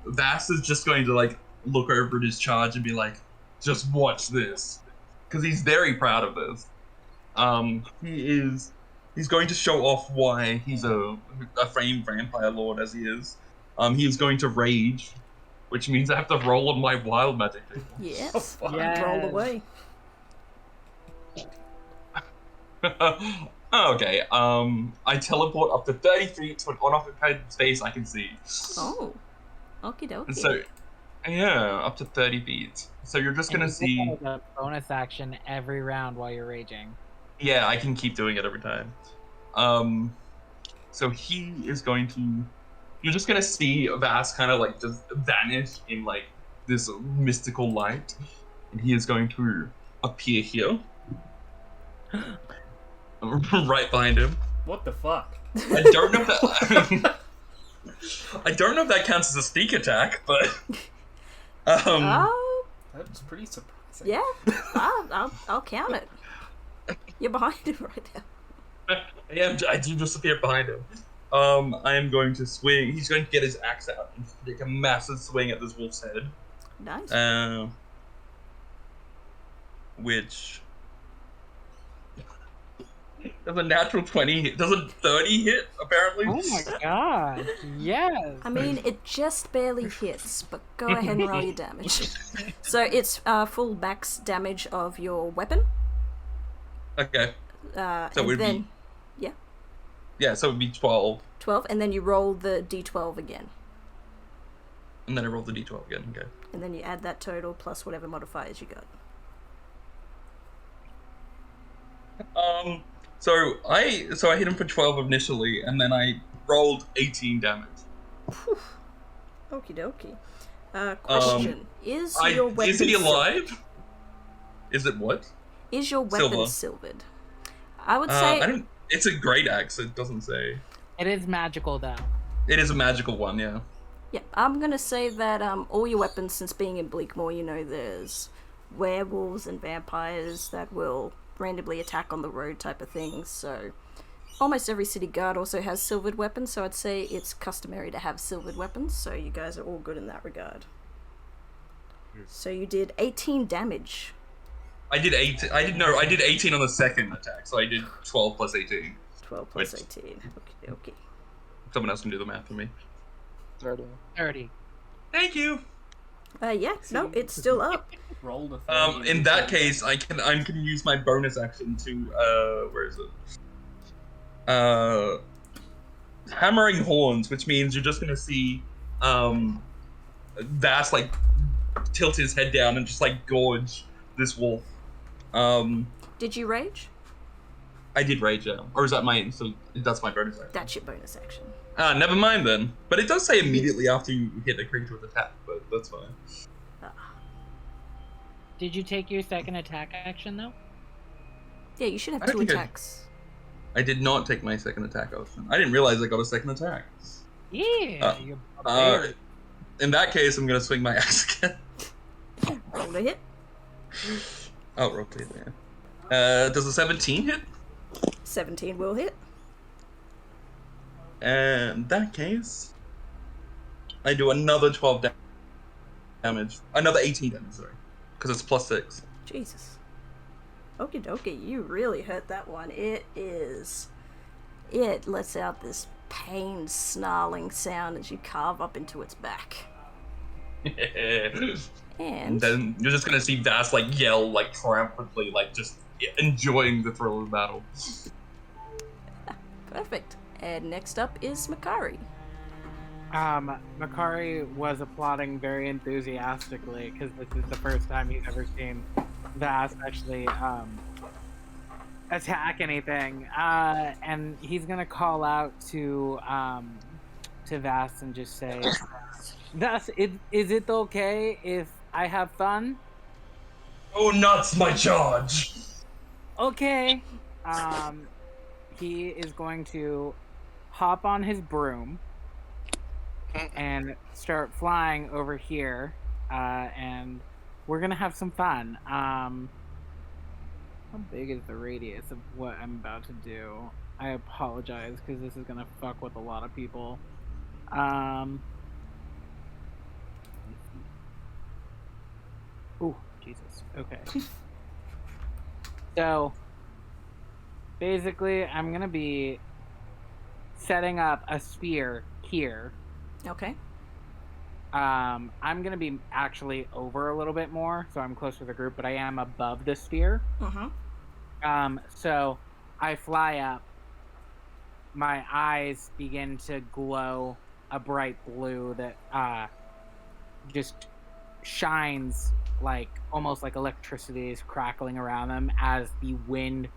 Vass is just going to like look over at his charge and be like, "Just watch this," because he's very proud of this. He's going to show off why he's a famed vampire lord as he is. He is going to rage, which means I have to roll on my wild magic. Yes. Yes. Roll away. Okay. I teleport up to 30 feet to an unoccupied space I can see. Oh. Okie dokie. And so, yeah, up to 30 feet. So you're just And gonna you see. get that as a bonus action every round while you're raging. Yeah, I can keep doing it every time. So he is going to. You're just gonna see Vass kind of like just vanish in like this mystical light, and he is going to appear here, right behind him. What the fuck? I don't know if that. I don't know if that counts as a sneak attack, but. Oh, That's pretty surprising. yeah. I'll count it. You're behind him right now. I do just appear behind him. I am going to swing. He's going to get his axe out and take a massive swing at this wolf's head. Nice. Which does a natural 20 hit? Does a 30 hit? Apparently. Oh my god! Yes. I mean, it just barely hits, but go ahead and roll your damage. So it's full max damage of your weapon. Okay. So it and would then be. Yeah, so it would be 12, 12, and then you roll the d12 again. and then I roll the d12 again. Okay. And then you add that total plus whatever modifiers you got. So I hit him for 12 initially, and then I rolled 18 damage. Okie dokie. Question. Is your weapon Is he silvered? alive? Is it what? Is your weapon Silver. silvered? I would say... I don't. It's a great axe. It doesn't say. It is magical though. It is a magical one, yeah. Yeah, I'm gonna say that all your weapons, since being in Bleak Moor, you know, there's werewolves and vampires that will randomly attack on the road type of things, so almost every city guard also has silvered weapons, so I'd say it's customary to have silvered weapons, so you guys are all good in that regard. So you did 18 damage. I did 8. I did 18 on the second attack, so I did 12 plus 18. 12 plus Wait. 18. Okay. Someone else can do the math for me. 30. Thank you. Yeah, no, it's still up. Roll the 30 In that case, I can use my bonus action to where is it? Hammering horns, which means you're just gonna see Vass like tilt his head down and just like gorge this wolf. Did you rage? I did rage out, or is that my? So that's my bonus action. That's your bonus action. Never mind then. But it does say immediately after you hit the creature with attack, but that's fine. Did you take your second attack action though? Yeah, you should I have two think I- attacks. I did not take my second attack option. I didn't realize I got a second attack. Yeah. You're Uh, barbarian. in that case, I'm gonna swing my axe again. Roll to hit. Oh, rotate there. Does a 17 hit? 17 will hit. And in that case, I do another 12 damage. Another 18 damage, sorry. Because it's plus 6. Jesus. Okie dokie, you really hurt that one. It lets out this pain snarling sound as you carve up into its back. And And then you're just gonna see Vass like yell like triumphantly, like just enjoying the thrill of the battle. perfect. And next up is Makari. Makari was applauding very enthusiastically because this is the first time he's ever seen Vass actually attack anything. And he's gonna call out to Vass and just say, "Vass, is it okay if I have fun?" Oh, nuts, my charge! Okay. He is going to hop on his broom and start flying over here and we're gonna have some fun. How big is the radius of what I'm about to do? I apologize because this is gonna fuck with a lot of people. Oh, Jesus. Okay. So, basically, I'm gonna be setting up a sphere here. Okay. I'm gonna be actually over a little bit more, so I'm close to the group, but I am above the sphere. So I fly up. My eyes begin to glow a bright blue that just shines like almost like electricity is crackling around them as the wind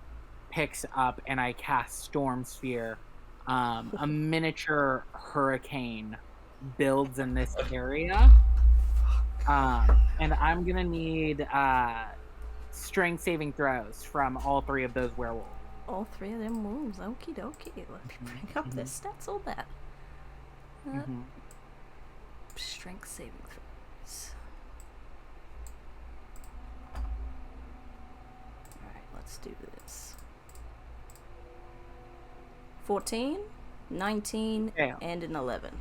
picks up, and I cast Storm Sphere. A miniature hurricane builds in this area, and I'm gonna need strength saving throws from all three of those werewolves. All three of them wolves. Okie dokie. Let me bring up their stats. All that. Strength saving throws. Alright, let's do this. 14, 19, Yeah. and an 11.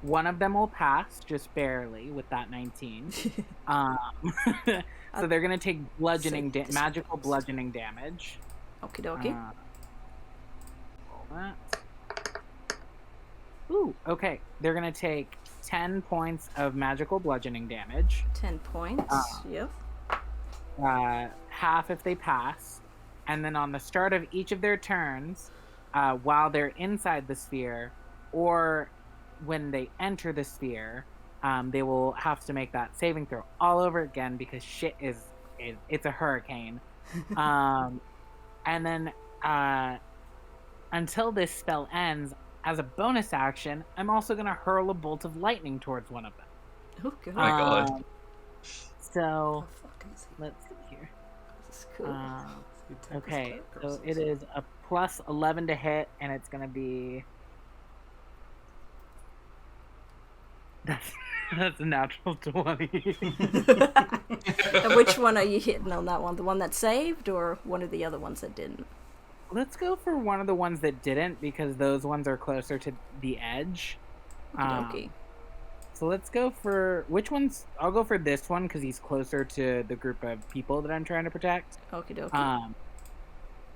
One of them will pass, just barely, with that 19. So they're gonna take bludgeoning, magical bludgeoning damage. Okie dokie. Roll that. Ooh, okay. They're gonna take 10 points of magical bludgeoning damage. 10 points. Yep. Half if they pass, and then on the start of each of their turns, while they're inside the sphere, or when they enter the sphere, they will have to make that saving throw all over again because shit it's a hurricane. And then until this spell ends, as a bonus action, I'm also going to hurl a bolt of lightning towards one of them. Oh, God. My God. So, let's see here. This is cool. Okay, so it is a plus 11 to hit, and it's going to be... That's a natural 20. And which one are you hitting on that one? The one that saved, or one of the other ones that didn't? Let's go for one of the ones that didn't, because those ones are closer to the edge. Okey-dokey. So let's go for... Which one's... I'll go for this one, because he's closer to the group of people that I'm trying to protect. Okie dokie.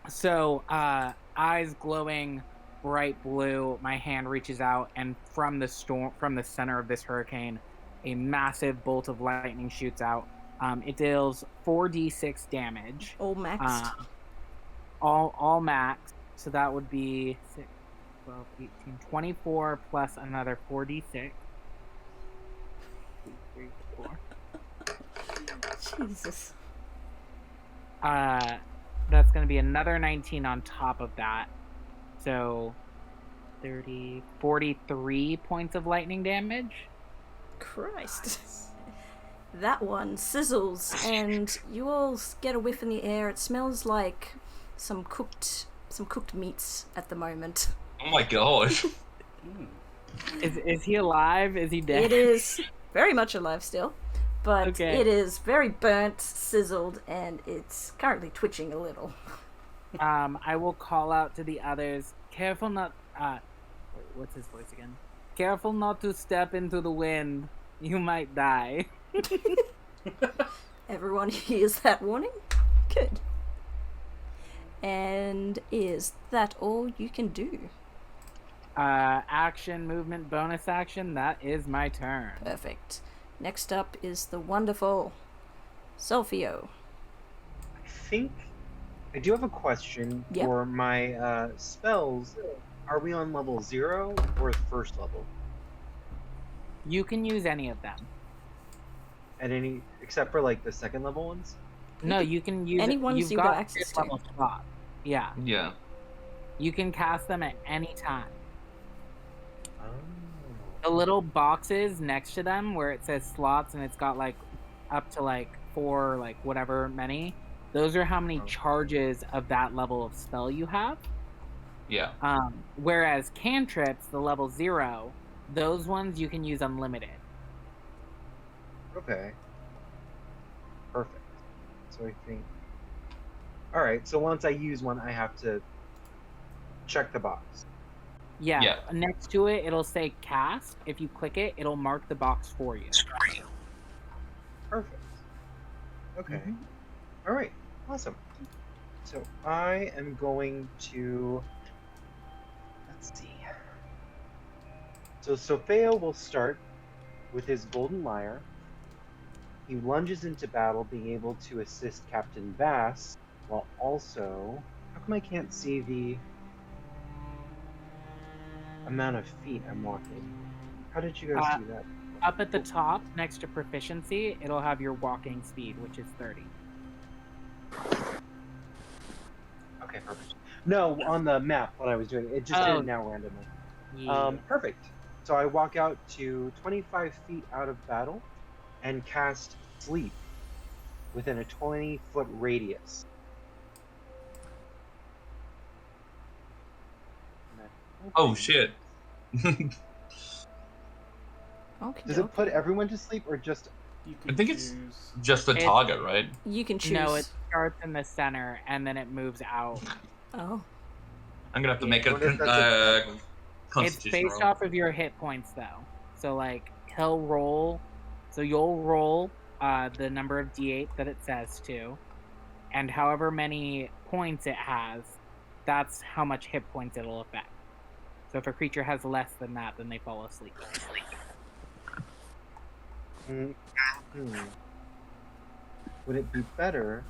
So, eyes glowing bright blue, my hand reaches out, and from the center of this hurricane, a massive bolt of lightning shoots out. It deals 4d6 damage. All maxed. All max. So that would be 6, 12, 18, 24 plus another 4d6. 2, 3, 4. Jesus. That's going to be another 19 on top of that. So 43 points of lightning damage. Christ. That one sizzles, and you all get a whiff in the air. It smells like some cooked meats at the moment. Oh my God. Is he alive? Is he dead? It is very much alive still, but Okay. it is very burnt, sizzled, and it's currently twitching a little. I will call out to the others. Careful not... what's his voice again? Careful not to step into the wind. You might die. Everyone hears that warning? Good. And is that all you can do? Action, movement, bonus action. That is my turn. Perfect. Next up is the wonderful Solfio. I think I do have a question Yep. for my spells. Are we on level 0 or first level? You can use any of them. At any, except for like the second level ones? No, you can use Any ones you've you got got access first to. level slot. Yeah, Yeah. you can cast them at any time. Oh. The little boxes next to them where it says slots and it's got like up to like 4, like whatever many. Those are how many Oh. charges of that level of spell you have. Yeah. Whereas cantrips, the level 0, those ones you can use unlimited. Okay. Perfect. So I think. All right. So once I use one, I have to check the box. Yeah. Next to it, it'll say cast. If you click it, it'll mark the box for you. Perfect. Okay. All right. Awesome. So I am going to. Let's see. So Sofeo will start with his golden lyre. He lunges into battle, being able to assist Captain Bass, while also. How come I can't see the amount of feet I'm walking? How did you guys do that? Up at the top, next to proficiency, it'll have your walking speed, which is 30. Okay, perfect. No, on the map when I was doing it, it just did it now randomly. Yeah. Perfect. So I walk out to 25 feet out of battle and cast Sleep within a 20-foot radius. Oh shit. Okay. Does it put everyone to sleep or just? I think it's just the target, right? You can choose. No, it starts in the center and then it moves out. Oh. I'm gonna have to make wonder if that's a It's constitution based roll. off of your hit points, though. So, like, he'll roll. So you'll roll the number of d8 that it says to, and however many points it has, that's how much hit points it'll affect. So if a creature has less than that, then they fall asleep. Would it be better?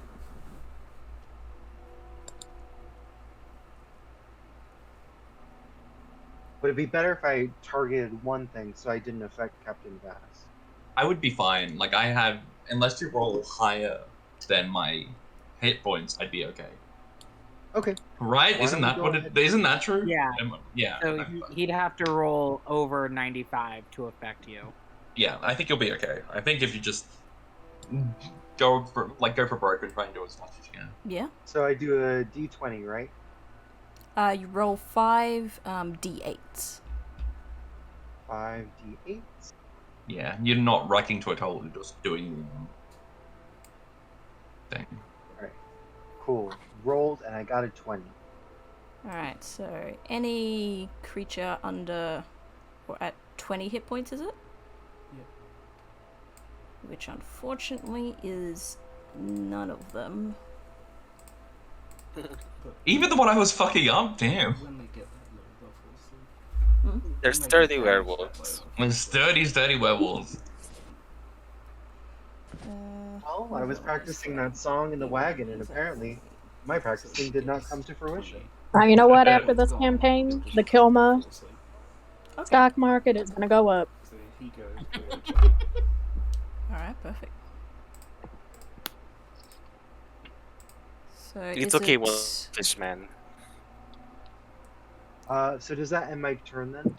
Would it be better if I targeted one thing so I didn't affect Captain Bass? I would be fine. Like I have, unless you roll higher than my hit points, I'd be okay. Okay. Right? Why Isn't don't we that go what ahead? isn't that true? Yeah. Yeah. So he'd have to roll over 95 to affect you. Yeah, I think you'll be okay. I think if you just go for broke and try and do as much as you can. Yeah. So I do a d20, right? You roll 5 d8s. 5 d8s. Yeah, you're not wrecking to a total, you're just doing thing. Alright. Cool. Rolled and I got a 20. Alright, so any creature under or at 20 hit points, is it? Yep. Which unfortunately is none of them. Even the one I was fucking up, damn. When they get that little buff, They're sturdy werewolves. Sturdy werewolves. Well, I was practicing that song in the wagon, and apparently my practicing did not come to fruition. You know what? After this campaign, the Kilma stock market is gonna go up. so he goes. Alright, perfect. So It's is okay, it- well, Fishman. So does that end my turn then?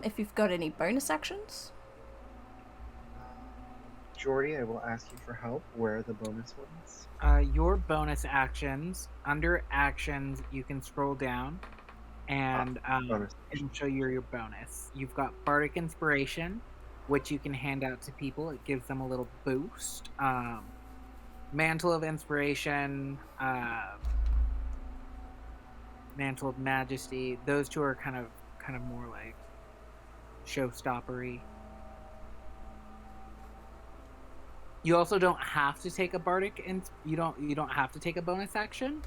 if you've got any bonus actions? Jordy, I will ask you for help. Where are the bonus ones? Your bonus actions, under actions, you can scroll down and Bonus. it'll show you your bonus. You've got Bardic Inspiration, which you can hand out to people. It gives them a little boost. Mantle of Inspiration, Mantle of Majesty. Those two are kind of more like showstoppery. You also don't have to take a bardic, and you don't have to take a bonus action.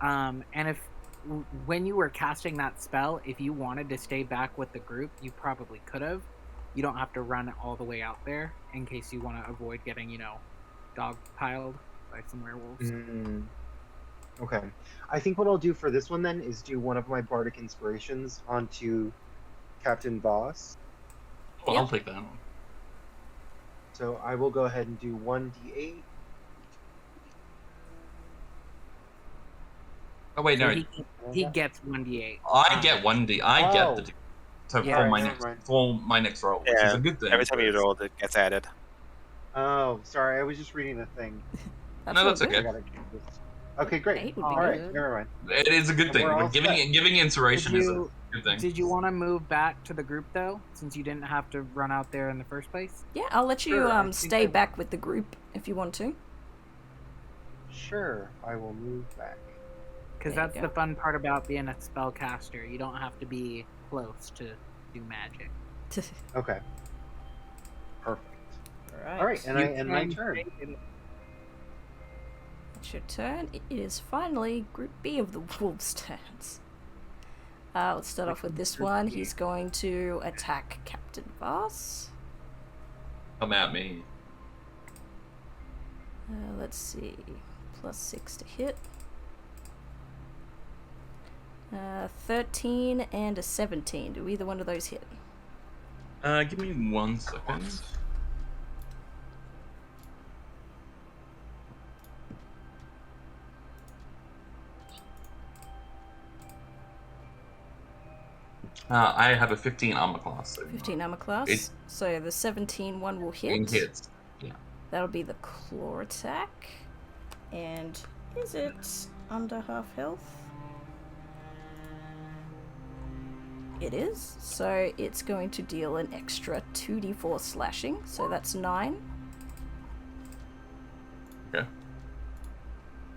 And when you were casting that spell, if you wanted to stay back with the group, you probably could have. You don't have to run all the way out there in case you want to avoid getting, dog-piled by some werewolves. Okay. I think what I'll do for this one then is do one of my bardic inspirations onto Captain Voss. Oh, I'll take that one. So I will go ahead and do 1d8. Oh wait, So no. he gets 1d8. I get 1d. I get the Yeah, for my next roll, which is a good thing. Every time you roll, it gets added. Oh, sorry. I was just reading a thing. No, that's okay. Okay, great. Eight would be All right, good. never mind. It is a good thing. We're all But giving inspiration is Good thing. Did you want to move back to the group though, since you didn't have to run out there in the first place? Yeah, I'll let you Sure, I think stay I- back with the group if you want to. Sure, I will move back. Because There you that's go. the fun part about being a spellcaster. You don't have to be close to do magic. Okay. Perfect. Alright. All right, and You my can turn. take it- It's your turn. It is finally Group B of the Wolves' turns. Let's start off with this one. He's going to attack Captain Voss. Come at me. Let's see. +6 to hit. 13 and a 17. Do either one of those hit? Give me 1 second. I have a 15 armor class. So 15 armor class. It- So the 17 one will hit. it hits. Yeah. That'll be the claw attack. And is it under half health? It is. So it's going to deal an extra 2d4 slashing. So that's 9. Okay.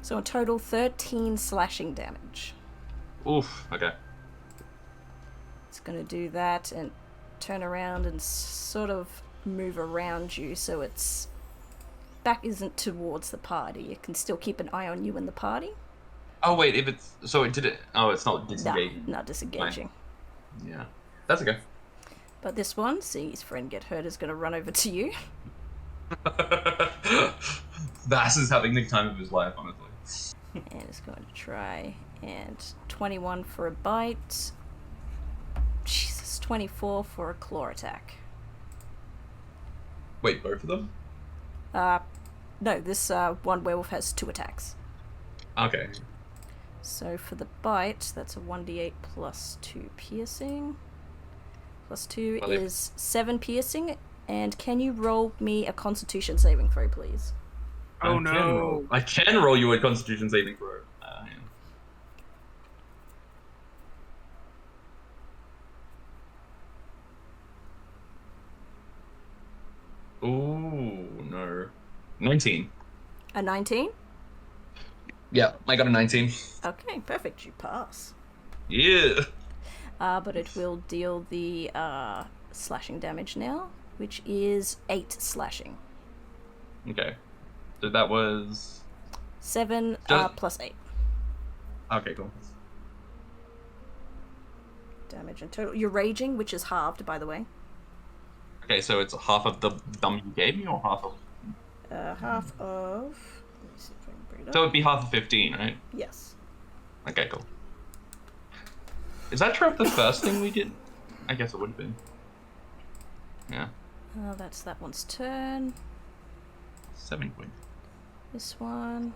So in total, 13 slashing damage. Oof. Okay. It's going to do that and turn around and sort of move around you so its back isn't towards the party. It can still keep an eye on you and the party. Oh wait, if it's so it did it. Oh, it's not Nah, disengaging. not disengaging. Yeah, that's okay. But this one, seeing his friend get hurt, is going to run over to you. Vass is having the time of his life, honestly. And is going to try and 21 for a bite. Jesus, 24 for a claw attack. Wait, both of them? No, this one werewolf has 2 attacks. Okay. So for the bite, that's a 1d8 plus 2 piercing. Plus 2 Well, if- is 7 piercing. And can you roll me a constitution saving throw, please? Oh, I can no. roll- I can roll you a Constitution saving throw. Yeah. Ooh, no. 19. A 19? Yeah, I got a 19. Okay, perfect. You pass. Yeah. But it will deal the slashing damage now, which is 8 slashing. Okay. So that was... 7 Does- plus 8 Okay, cool. damage in total. You're raging, which is halved, by the way. Okay, so it's half of the dumb you gave me, or half of... Half of... Let me see if I can bring it up. So it'd be half of 15, right? Yes. Okay, cool. Is that true of the first thing we did? I guess it would have been. Yeah. That's that one's turn. 7 points. This one.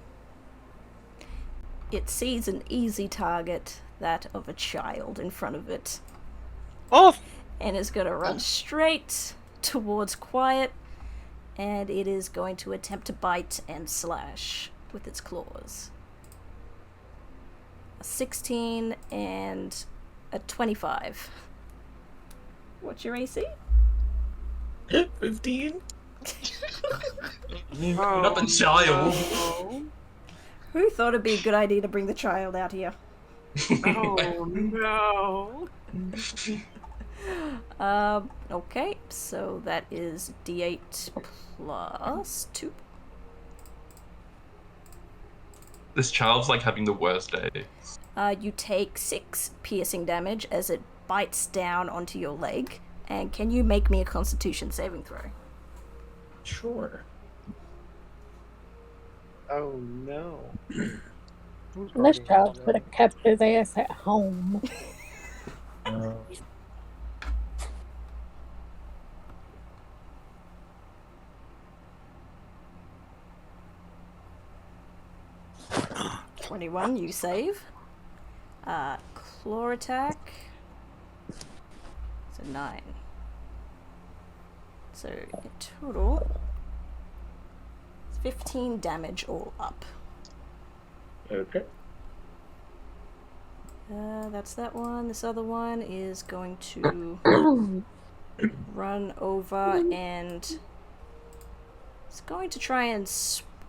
It sees an easy target, that of a child, in front of it. Oh! And is going to run straight towards Quiet. And it is going to attempt to bite and slash with its claws. A 16 and a 25. What's your AC? 15? Not the child. Who thought it'd be a good idea to bring the child out here? Oh no! Okay, so that is D8 plus 2. This child's like having the worst day. You take 6 piercing damage as it bites down onto your leg. And can you make me a Constitution saving throw? Sure. Oh no. This child could have kept his ass at home. Uh, 21, you save. Claw attack. So 9. So in total, it's 15 damage all up. okay. That's that one. This other one is going to run over and it's going to try and...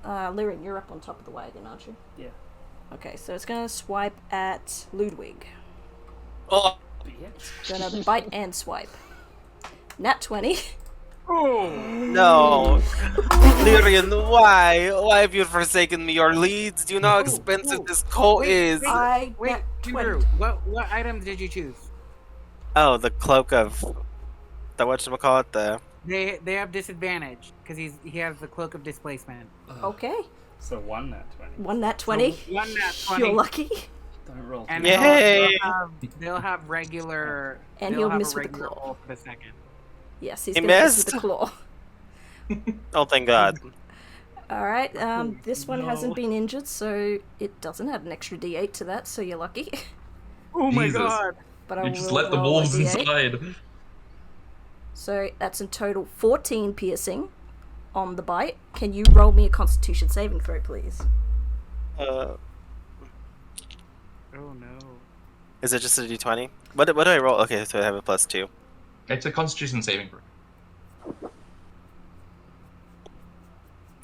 Lyrian, you're up on top of the wagon, aren't you? Yeah. Okay, so it's going to swipe at Ludwig. Oh, It's going to bite and swipe. Nat 20. no. Lyrian, why? Why have you forsaken me? Your leads? Do you know how expensive this coat is? Wait, Andrew, what items did you choose? Oh, the cloak of the whatchamacallit, the... They have disadvantage because he has the cloak of displacement. Okay. So 1 nat 20. 1 nat 20. So 1 nat 20. You're lucky. Don't roll. And Yay! they'll have regular. And they'll he'll have miss a with the regular claw. roll for the second. Yes, he's He going to miss with missed? the claw. Oh, thank God. Alright, this one hasn't been injured, so it doesn't add an extra d8 to that, so you're lucky. Oh my Jesus. God! But I You will just let the roll a wolves d8. inside. So that's in total 14 piercing on the bite. Can you roll me a Constitution saving throw, please? Oh no. Is it just a d20? What do I roll? Okay, so I have a +2. It's a Constitution saving throw.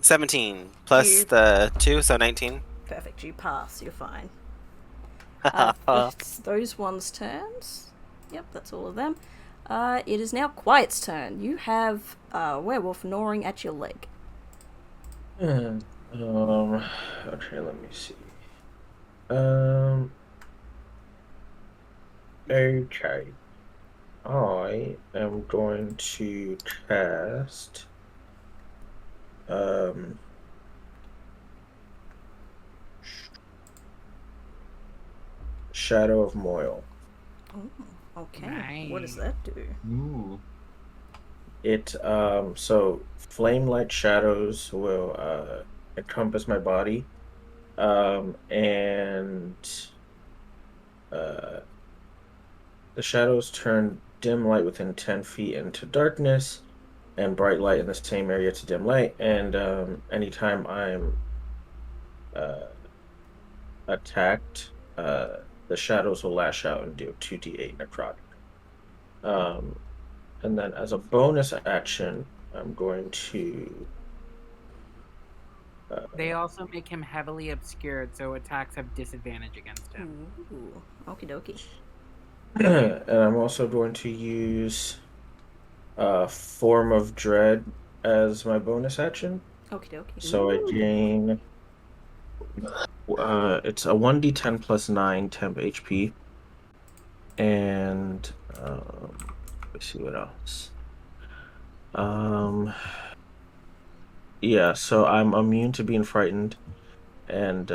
17 plus You- the 2, so 19. Perfect, you pass, you're fine. It's those ones' turns. Yep, that's all of them. It is now Quiet's turn. You have a werewolf gnawing at your leg. Okay, let me see. Okay. I am going to cast Shadow of Moil. Oh, okay. Nice. What does that do? Ooh. It so flame light shadows will encompass my body, and the shadows turn dim light within 10 feet into darkness, and bright light in the same area to dim light. And anytime I'm attacked, the shadows will lash out and do 2d8 necrotic. And then as a bonus action, I'm going to... They also make him heavily obscured, so attacks have disadvantage against him. Ooh, okie dokie. and I'm also going to use Form of Dread as my bonus action. Okie dokie. So I gain... it's a 1d10 plus 9 temp HP. And... let's see what else. Yeah, so I'm immune to being frightened, and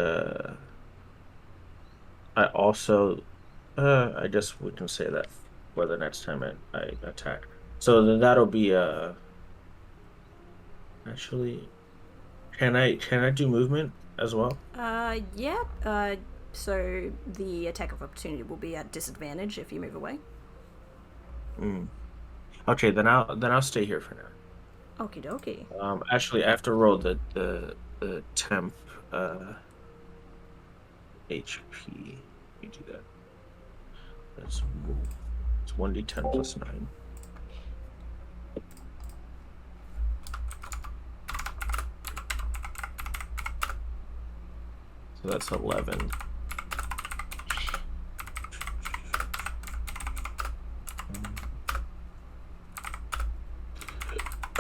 I also, I guess we can say that for the next time I attack. So then that'll be actually, can I do movement as well? Yeah. So the attack of opportunity will be at disadvantage if you move away. Okay, then I'll stay here for now. Okie dokie. Actually, I have to roll the temp HP. Let me do that. It's 1d10 plus 9. So that's 11.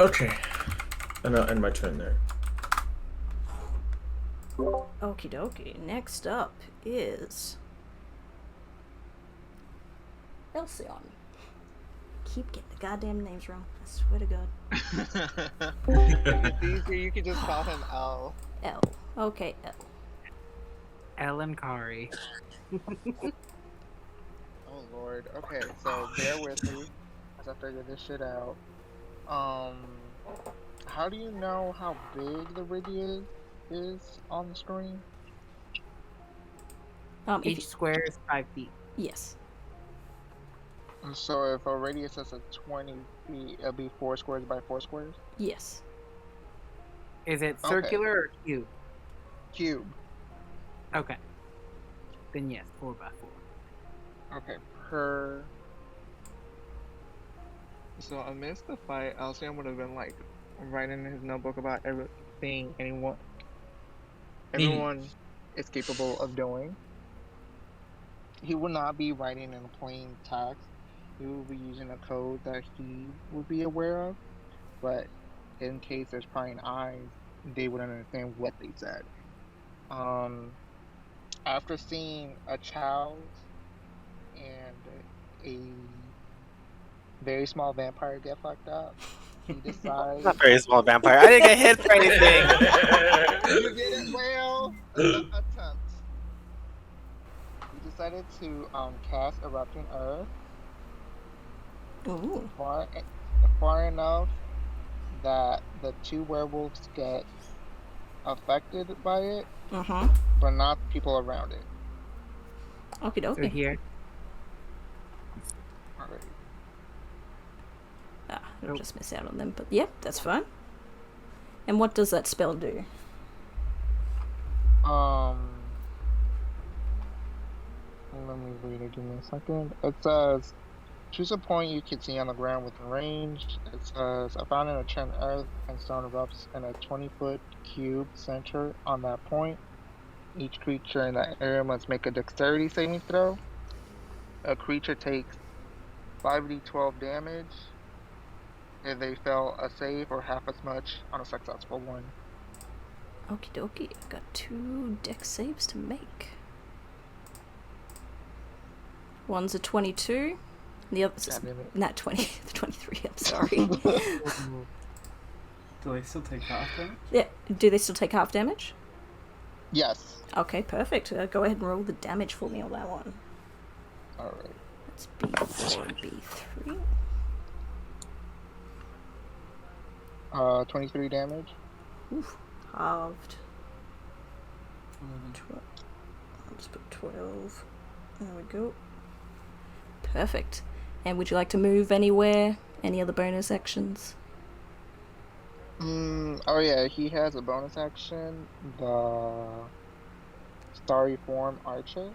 Okay. And I'll end my turn there. Okie dokie. Next up is Elsion. Keep getting the goddamn names wrong. I swear to God. It's easier, you could just call him L. L. Okay, L. Ellen Kari. Oh lord. Okay, so bear with me as I figure this shit out. How do you know how big the radius is on the screen? Each square is 5 feet. Yes. So if a radius is a 20 feet, it'll be 4 squares by 4 squares? Yes. Is it Okay. circular or cube? Cube. Okay. Then yes, 4 by 4. Okay, So amidst the fight, Alcyon would have been like writing in his notebook about everything everyone is capable of doing. He would not be writing in plain text. He would be using a code that he would be aware of, but in case there's prying eyes, they would understand what they said. After seeing a child and a very small vampire get fucked up, he decides. Not very small vampire. I didn't get hit for anything. You did it well. Attempt. He decided to cast Erupting Earth. Ooh. Far enough that the two werewolves get affected by it, but not people around it. Okie dokie. So here. Alright. I'll just miss out on them, but yep, that's fine. And what does that spell do? Let me read it. Give me a second. It says, choose a point you can see on the ground within range. It says, a fountain of churned earth and stone erupts in a 20-foot cube center on that point. Each creature in that area must make a dexterity saving throw. A creature takes 5d12 damage if they fail a save, or half as much on a successful one. Okie dokie. I've got 2 dex saves to make. One's a 22. The other's not 20. 23. I'm sorry. Do they still take half damage? Yeah. Do they still take half damage? Yes. Okay, perfect. Go ahead and roll the damage for me on that one. Alright. That's B4, B3. 23 damage. Oof. Halved. 11. 12. I'll just put 12. There we go. Perfect. And would you like to move anywhere? Any other bonus actions? Oh yeah, he has a bonus action. The Starry Form Archer.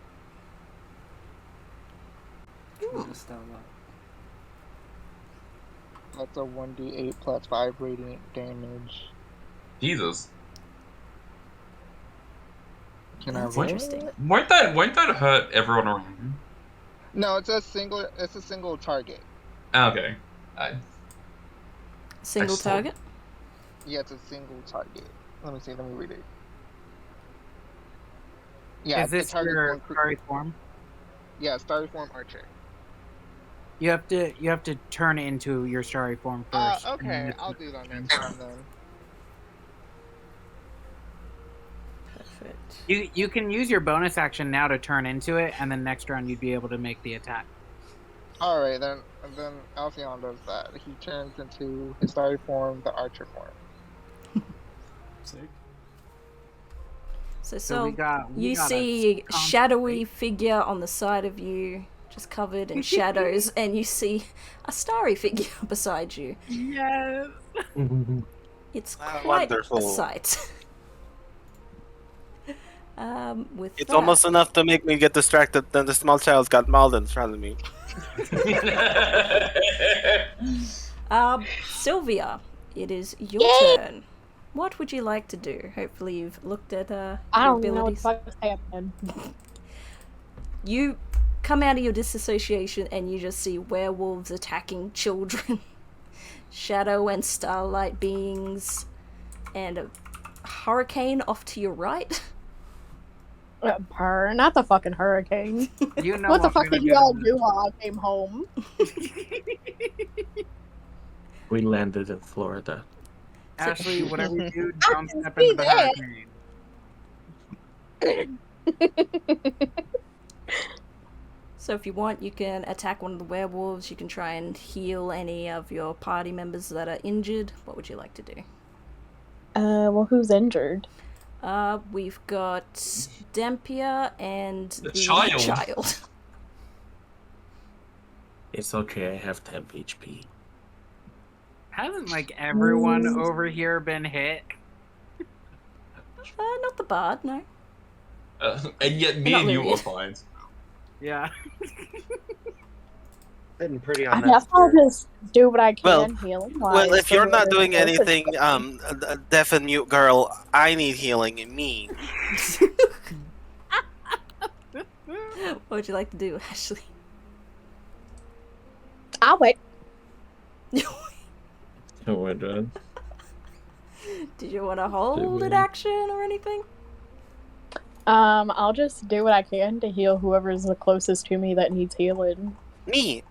Just down that. That's a 1d8 plus 5 radiant damage. Jesus. Can That's I roll interesting. it? Won't that hurt everyone around him? No, it's a single target. Okay. Single Excellent. target? Yeah, it's a single target. Let me read it. Yeah, Is this it targets your one Starry form? Yeah, Starry Form Archer. You have to turn into your Starry form first. Okay, I'll do that next time then. Perfect. You can use your bonus action now to turn into it, and then next round you'd be able to make the attack. Alright, then Alcyon does that. He turns into his Starry Form, the Archer form. Sick. So we got you a see a constant shadowy figure on the side of you, just covered in shadows, and you see a starry figure beside you. Yes. It's Ah, quite wonderful. a sight. With It's that, almost enough to make me get distracted. Then the small child's got mauled in front of me. Sylvia, it is your turn. What would you like to do? Hopefully you've looked at I your don't know what abilities. the fuck is happening. You come out of your disassociation and you just see werewolves attacking children, shadow and starlight beings, and a hurricane off to your right. Purr, not the fucking hurricane. You know What the I'm fuck gonna did you get all on do while I came home? We landed in Florida. Ashley, whatever you do, I don't can step see into the that. hurricane. So if you want, you can attack one of the werewolves. You can try and heal any of your party members that are injured. What would you like to do? Well, who's injured? We've got Dampier and the child. It's okay, I have 10 HP. Hasn't everyone over here been hit? Not the bard, no. And yet me Not and you Lyrian. were fine. Yeah. Sitting pretty I on guess that. I'll just do what I Well, can healing Well, wise if for you're not whoever's doing closest to anything, me. deaf and mute girl, I need healing. Me. What would you like to do, Ashley? I'll wait. Oh my god. Did you want to hold an action or anything? I'll just do what I can to heal whoever's the closest to me that needs healing. Me.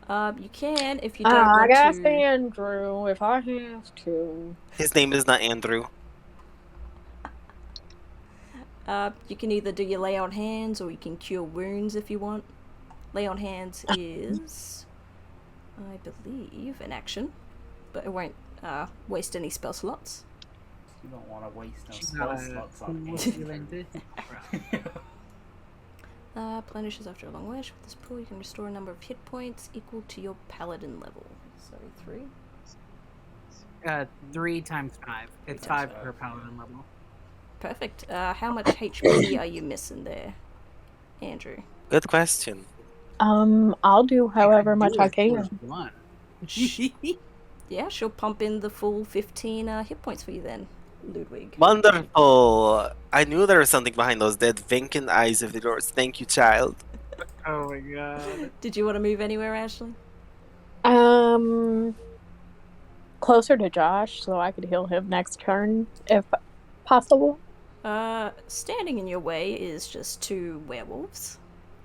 You can if you don't I want guess to. Andrew, if I have to. His name is not Andrew. You can either do your lay on hands or you can cure wounds if you want. Lay on hands is, I believe, an action, but it won't waste any spell slots. You don't want to waste no She's spell not slots on a me. healing. Plenishes after a long rest. With this pool, you can restore a number of hit points equal to your paladin level. So 3. 3 times 5. It's 5 per paladin level. Perfect. How much HP are you missing there, Andrew? Good question. I'll do however much I can. One. Yeah, she'll pump in the full 15 hit points for you then, Ludwig. Wonderful. I knew there was something behind those dead vacant eyes of yours. Thank you, child. Oh my god. Did you want to move anywhere, Ashley? Closer to Josh so I could heal him next turn if possible. Standing in your way is just 2 werewolves.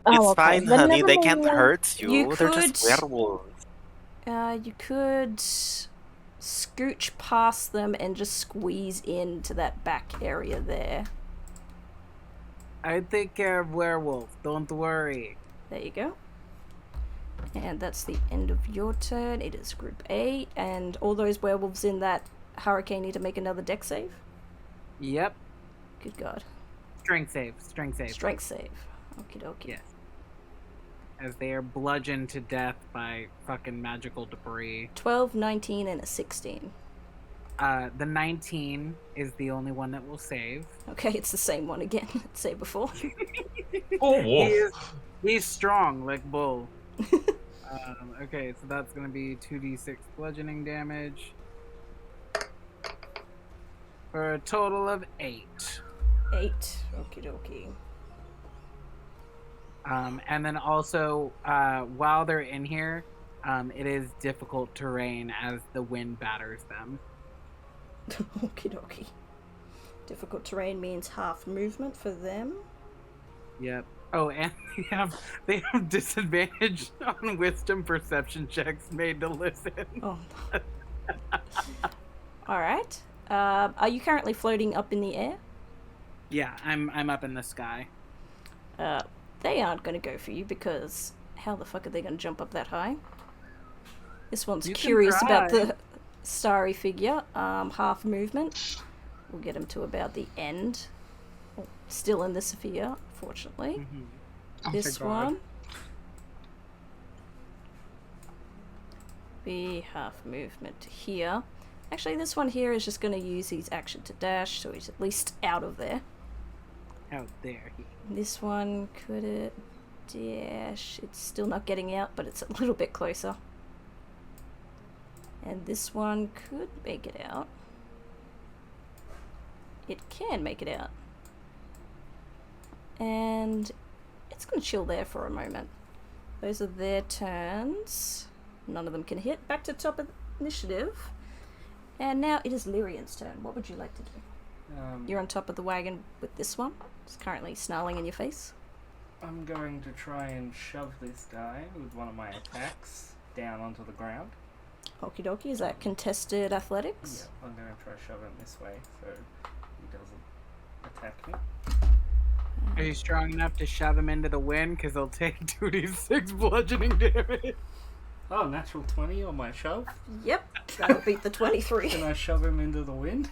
Oh, It's okay. fine, Then honey. never They can't mind. hurt you. You They're just could- werewolves. You could scooch past them and just squeeze into that back area there. I'd take care of werewolf. Don't worry. There you go. And that's the end of your turn. It is Group A, and all those werewolves in that hurricane need to make another dex save. Yep. Good God. Strength save. Strength save. Strength save. Okie dokie. Yes. As they are bludgeoned to death by fucking magical debris. 12, 19, and a 16. The 19 is the only one that will save. Okay, it's the same one again. Say before. Oh, He's strong like bull. Okay, so that's gonna be 2d6 bludgeoning damage. For a total of 8. 8. Okie dokie. And then also, while they're in here, it is difficult terrain as the wind batters them. Okie dokie. Difficult terrain means half movement for them. Yep. Oh, and they have disadvantage on wisdom perception checks made to listen. Oh. Alright. Are you currently floating up in the air? Yeah, I'm up in the sky. They aren't going to go for you because how the fuck are they going to jump up that high? This one's You can curious about try. the starry figure. Half movement. We'll get him to about the end. Oh, still in the sphere, fortunately. Mm-hmm. Oh, This thank God. one. Be half movement here. Actually, this one here is just going to use his action to dash, so he's at least out of there. How dare he? This one, could it dash? It's still not getting out, but it's a little bit closer. And this one could make it out. It can make it out. And it's going to chill there for a moment. Those are their turns. None of them can hit. Back to top of initiative. And now it is Lyrian's turn. What would you like to do? You're on top of the wagon with this one. It's currently snarling in your face. I'm going to try and shove this guy with one of my attacks down onto the ground. Okie dokie. Is that contested athletics? Yeah, I'm going to try to shove him this way so he doesn't attack me. Are you strong enough to shove him into the wind? Because he'll take 2d6 bludgeoning damage. Oh, natural 20 on my shove. Yep. That'll beat the 23. Can I shove him into the wind?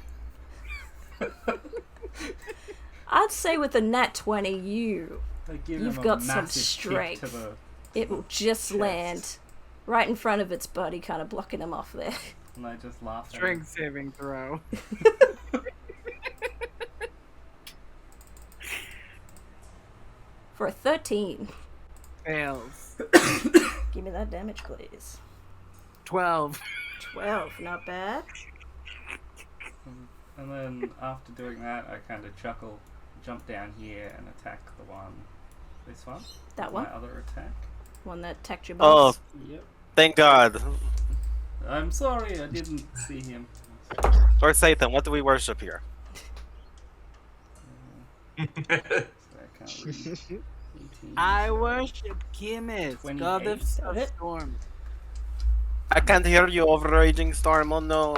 I'd say with a nat 20, I give you've him a got some massive kick strength. to the It will just chest. land right in front of its buddy, kind of blocking him off there. And I just laugh at him. Strength saving throw. For a 13. Fails. Give me that damage, please. 12. 12, not bad. And then after doing that, I kind of chuckle, jump down here, and attack the one. This one. That with one? My other attack. One that attacked your Oh, boss. Yep. thank God. I'm sorry, I didn't see him. Or Satan, what do we worship here? So I can't read. 18, I so- worship Chemist, god 28. of storms. I can't hear you over raging storm. Oh no.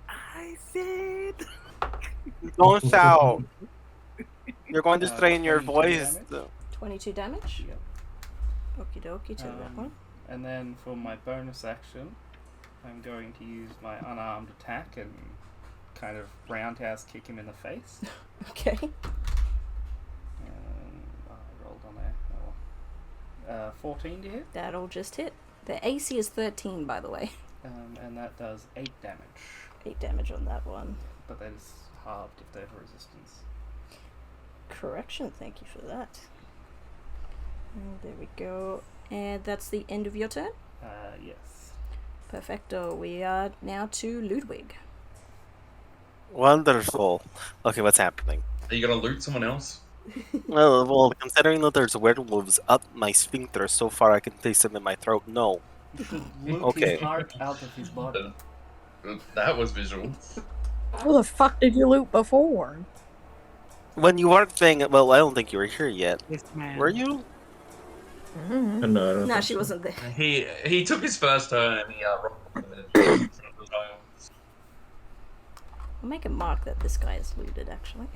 I said. Don't shout. You're going to strain your 22 voice. damage. 22 damage. Yep. Okie dokie to that one. And then for my bonus action, I'm going to use my unarmed attack and kind of roundhouse kick him in the face. Okay. I rolled on there. Oh. 14 to hit, That'll just hit. The AC is 13, by the way. and that does 8 damage. 8 damage on that one. But that is halved if they have resistance. Correction, thank you for that. And there we go. And that's the end of your turn? Yes. Perfecto. We are now to Ludwig. Wonderful. Okay, what's happening? Are you gonna loot someone else? Well, considering that there's werewolves up my sphincter so far I can taste them in my throat, no. You should loot Okay. his heart out of his body. That was visual. Who the fuck did you loot before? When you weren't paying, well, I don't think you were here yet. This man. Were you? Mm-hmm. No, I don't Nah, think she so. wasn't there. He took his first turn and he rolled. I'll make a mark that this guy is looted, actually.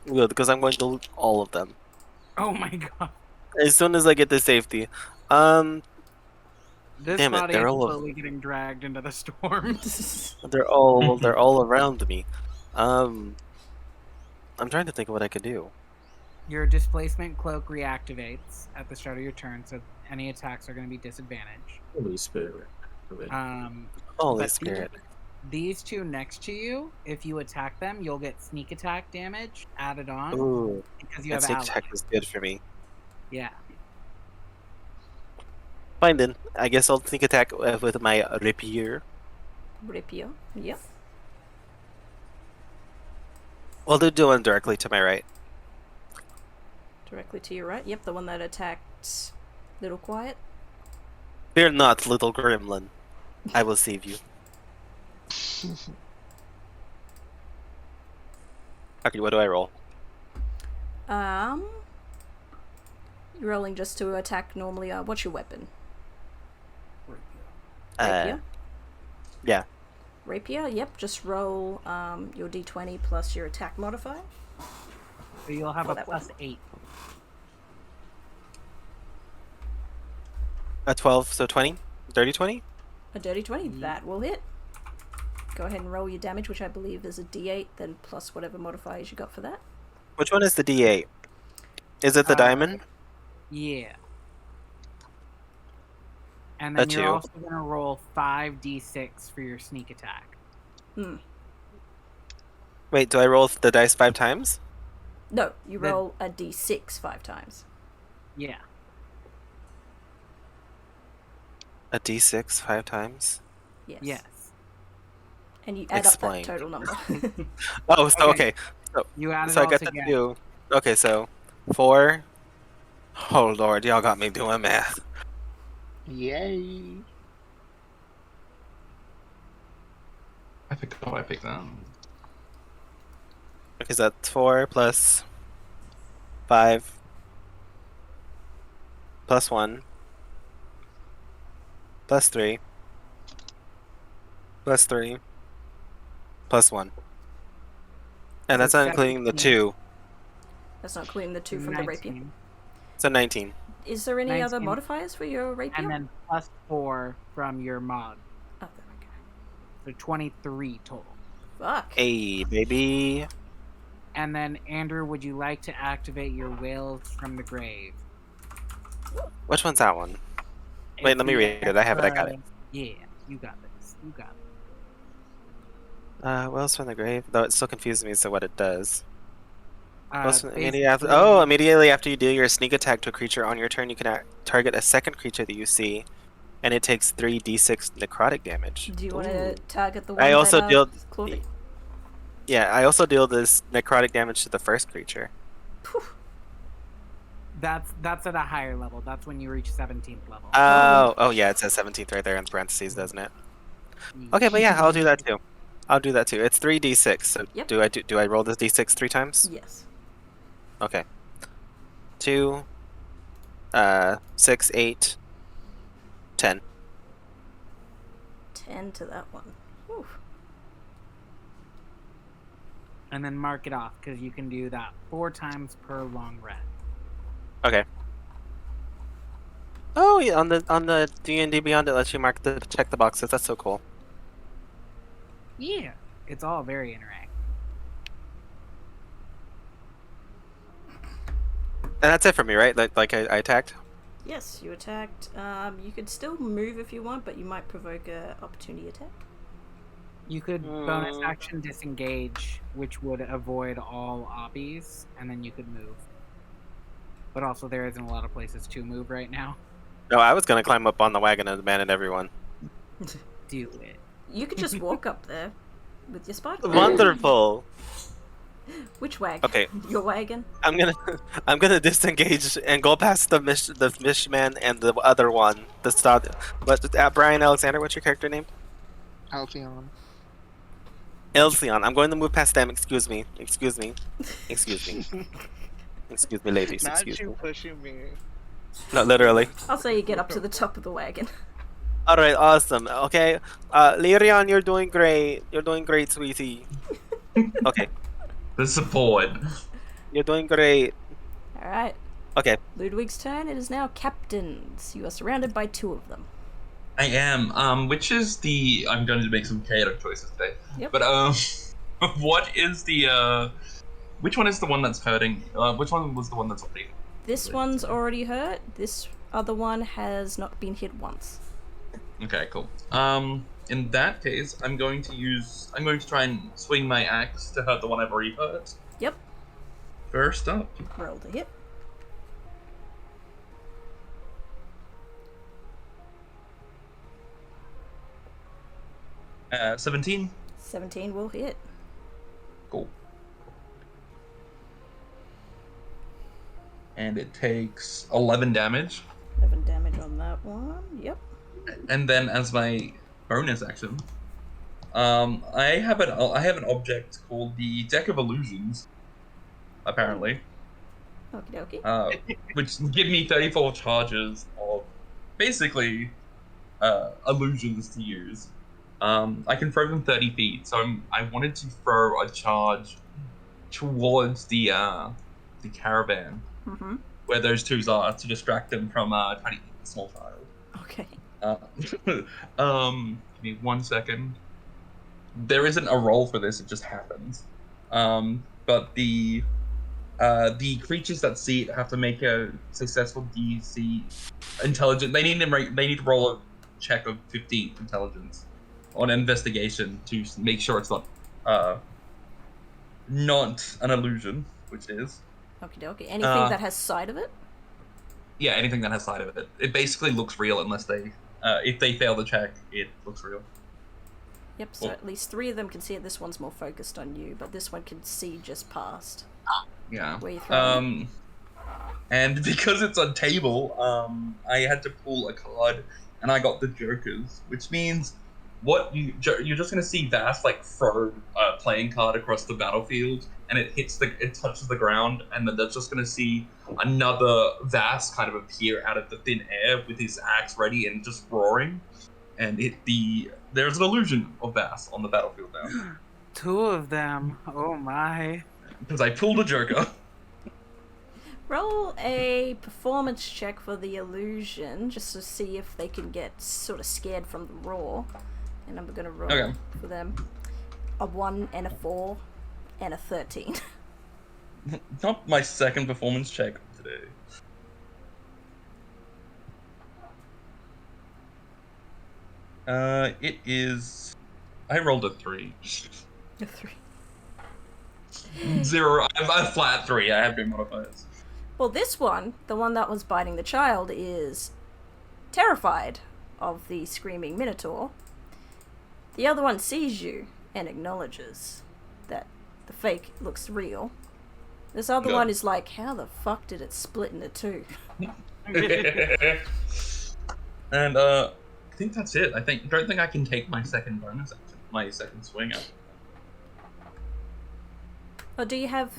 Good, because I'm going to loot all of them. Oh my god. As soon as I get to safety. This Damn it, body they're is all slowly getting dragged into the storm. They're all around me. I'm trying to think of what I could do. Your displacement cloak reactivates at the start of your turn, so any attacks are going to be disadvantaged. Holy Spirit. Holy But Spirit. These two next to you, if you attack them, you'll get sneak attack damage added on Ooh, because you that have sneak allies. attack is good for me. Yeah. Fine then. I guess I'll sneak attack with my rapier. Rapier. Yep. Well, they're doing directly to my right. Directly to your right. Yep, the one that attacked Little Quiet. Fear not, little gremlin. I will save you. Okay, what do I roll? You're rolling just to attack normally. What's your weapon? Rapier? Yeah. Rapier? Yep, just roll your d20 plus your attack modifier. So you'll have For a that plus one. 8. A 12, so 20? Dirty 20? A dirty 20, that will hit. Go ahead and roll your damage, which I believe is a d8, then plus whatever modifiers you got for that. Which one is the D8? Is it the diamond? Yeah. And then A you're 2. also going to roll 5d6 for your sneak attack. Wait, do I roll the dice 5 times? No, you Then- roll a d6 5 times. Yeah. A D6 5 times? Yes. Yes. And you add Explain. up that total number. Oh, so Okay. okay. So, You add it so I all got together. the 2. Okay, so 4. Oh lord, y'all got me doing math. Yay! I forgot I picked that. Okay, so that's 4 plus 5 plus 1 plus 3 plus 3 plus 1. And that's So not including the 17. 2. That's not including the 2 from the rapier. 19. So 19. Is there any other 19. modifiers for your rapier? And then plus 4 from your mod. Oh, there we go. So 23 total. Fuck. Hey, baby. And then, Andrew, would you like to activate your Whales from the Grave? Which one's that one? Wait, let me read it. I have it. I got it. Yeah, you got this. You got it. Wells from the Grave. Though it still confuses me as to what it does. Immediately after you deal your sneak attack to a creature on your turn, you can target a second creature that you see, and it takes 3d6 necrotic damage. Do you want to target the one I also that, deal. Claudia? Yeah, I also deal this necrotic damage to the first creature. That's at a higher level. That's when you reach 17th level. Oh yeah, it says 17th right there in parentheses, doesn't it? Okay, but yeah, I'll do that too. It's 3d6. So Yep. do I roll this d6 3 times? Yes. Okay. 2, 6, 8, 10. 10 to that one. Whew. And then mark it off, because you can do that 4 times per long rest. Okay. Oh yeah, on the D&D Beyond, it lets you check the boxes. That's so cool. Yeah, it's all very interactive. And that's it for me, right? Like I attacked? Yes, you attacked. You could still move if you want, but you might provoke a opportunity attack. You could bonus action disengage, which would avoid all oppies, and then you could move. But also, there isn't a lot of places to move right now. No, I was gonna climb up on the wagon and abandon everyone. Do it. You could just walk up there with your spider. Wonderful. Which wagon? Okay. Your wagon? I'm gonna disengage and go past the Mishman and the other one. The start. But Brian Alexander, what's your character name? Alcyon. Elsion. I'm going to move past them. Excuse me, ladies. Not Excuse you me. pushing me. No, literally. I'll say you get up to the top of the wagon. All right, awesome. Okay, Lyrian, you're doing great. You're doing great, sweetie. Okay, The support. you're doing great. Alright. Okay. Ludwig's turn. It is now captains. You are surrounded by 2 of them. I am. Which is the? I'm going to make some chaotic choices today. Yep. But what is the? Which one is the one that's hurting? Which one was the one that's already? This one's already hurt. This other one has not been hit once. Okay, cool. In that case, I'm going to try and swing my axe to hurt the one I've already hurt. Yep. First up. Roll to hit. Uh, 17. 17 will hit. Cool. And it takes 11 damage. 11 damage on that one. Yep. And then as my bonus action, I have an object called the Deck of Illusions, apparently. Okie dokie. Which give me 34 charges of basically illusions to use. I can throw them 30 feet, so I wanted to throw a charge towards the caravan, where those 2s are, to distract them from trying to eat the small child. Okay. Give me 1 second. There isn't a roll for this; it just happens. But the creatures that see it have to make a successful DC intelligence. They need to roll a check of 15 intelligence on investigation to make sure it's not an illusion, which it is. Okie dokie. Anything that has sight of it? Yeah, anything that has sight of it. It basically looks real unless they, if they fail the check, it looks real. Yep, so at least 3 of them can see it. This one's more focused on you, but this one can see just past. Yeah. Where you throwing it. And because it's a table, I had to pull a card, and I got the Jokers, which means you're just gonna see Vass throw a playing card across the battlefield, and it touches the ground, and then they're just gonna see another Vass kind of appear out of the thin air with his axe ready and just roaring, and there's an illusion of Vass on the battlefield now. 2 of them. Oh my. Because I pulled a Joker. Roll a performance check for the illusion, just to see if they can get sort of scared from the roar. And I'm gonna roll for them a 1 and a 4 and a 13. Not my second performance check today. It is. I rolled a 3. A 3. 0. I'm a flat 3. I have no modifiers. Well, this one, the one that was biting the child, is terrified of the screaming minotaur. The other one sees you and acknowledges that the fake looks real. This other one is like, how the fuck did it split into two? And I think that's it. Don't think I can take my second bonus action, my second swing up. Oh, do you have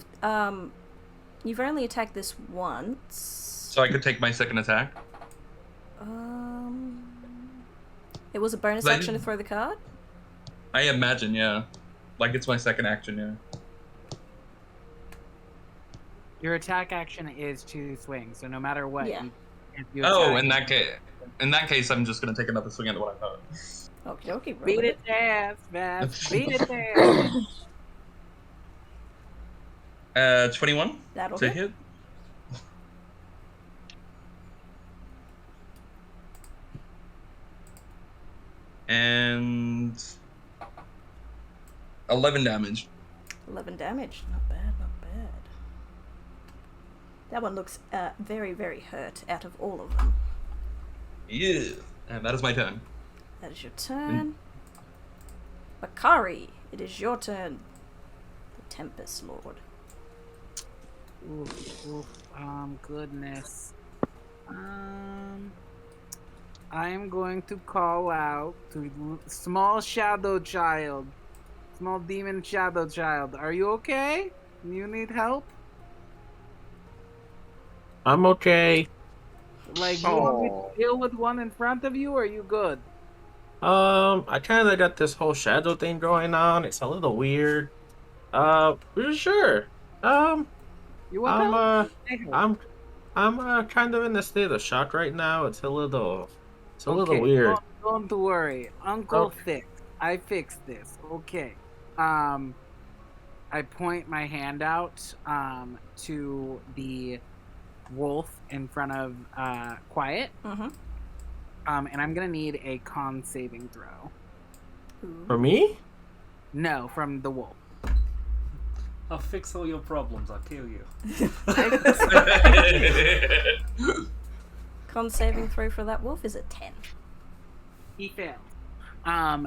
you've only attacked this once. So I could take my second attack? It was a bonus action to throw the card? I imagine, yeah. Like it's my second action, yeah. Your attack action is to swing, so no matter what. Yeah. If you Oh, attack, in that case, I'm just gonna take another swing at what I heard. Okay, okay, roll beat it. it ass, man. Beat it ass. 21 That'll to hit. hit. And 11 damage. 11 damage. Not bad, not bad. That one looks very, very hurt out of all of them. Yeah. And that is my turn. That is your turn. Makari, it is your turn. The Tempest Lord. Goodness. I'm going to call out to small shadow child. Small demon shadow child. Are you okay? You need help? I'm okay. Like, you want me to deal with one in front of you, or are you good? I kind of got this whole shadow thing going on. It's a little weird. Sure. You want help? I'm kind of in a state of shock right now. It's a little weird. Don't worry. Uncle I fixed this. Okay. I point my hand out to the wolf in front of Quiet. Mm-hmm. And I'm gonna need a con saving throw. For me? No, from the wolf. I'll fix all your problems. I'll kill you. Con saving throw for that wolf is a 10. He failed.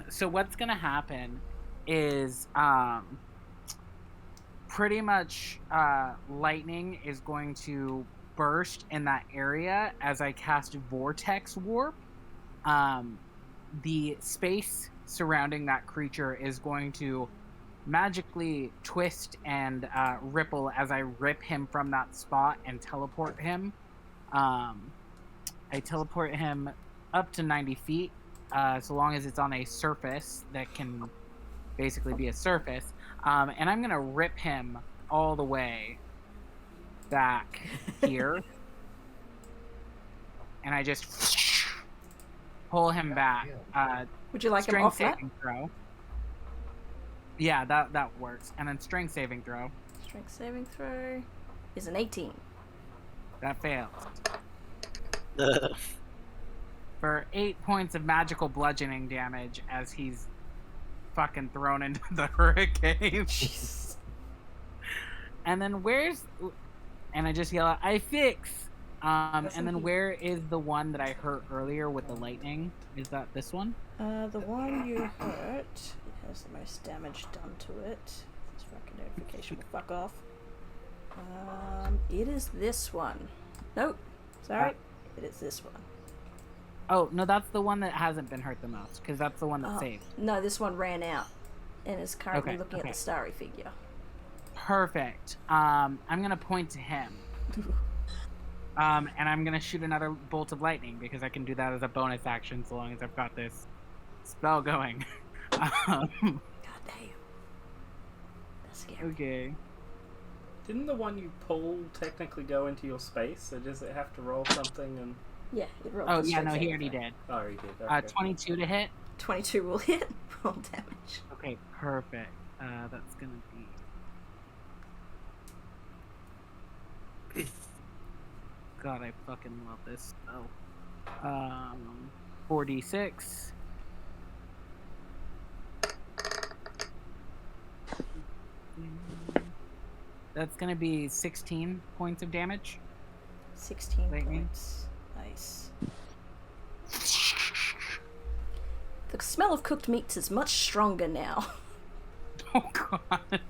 So what's gonna happen is pretty much lightning is going to burst in that area as I cast Vortex Warp. The space surrounding that creature is going to magically twist and ripple as I rip him from that spot and teleport him. I teleport him up to 90 feet, so long as it's on a surface that can basically be a surface. And I'm going to rip him all the way back here. And I just pull him back. Would you like him strength off that? saving throw. Yeah, that works. And then strength saving throw. Strength saving throw is an 18. That fails. For 8 points of magical bludgeoning damage as he's fucking thrown into the hurricane. And then and I just yell out, I fix! And then where is the one that I hurt earlier with the lightning? Is that this one? The one you hurt, it has the most damage done to it. This fucking notification will fuck off. It is this one. Nope. Sorry. It is this one. Oh, no, that's the one that hasn't been hurt the most, because that's the one that saved. No, this one ran out and is currently looking at okay. the Starry figure. Perfect. I'm going to point to him. And I'm going to shoot another bolt of lightning, because I can do that as a bonus action so long as I've got this spell going. God damn. That's scary. Okay. Didn't the one you pull technically go into your space? Or does it have to roll something and... Yeah, it rolled. Oh, the yeah, strength no, he saving already throw. did. Oh, he did. Okay. 22 to hit. 22 will hit. Roll damage. Okay, perfect. That's going to be... God, I fucking love this spell. 4d6. That's gonna be 16 points of damage. 16 Lightning. points. Nice. The smell of cooked meats is much stronger now, Oh god.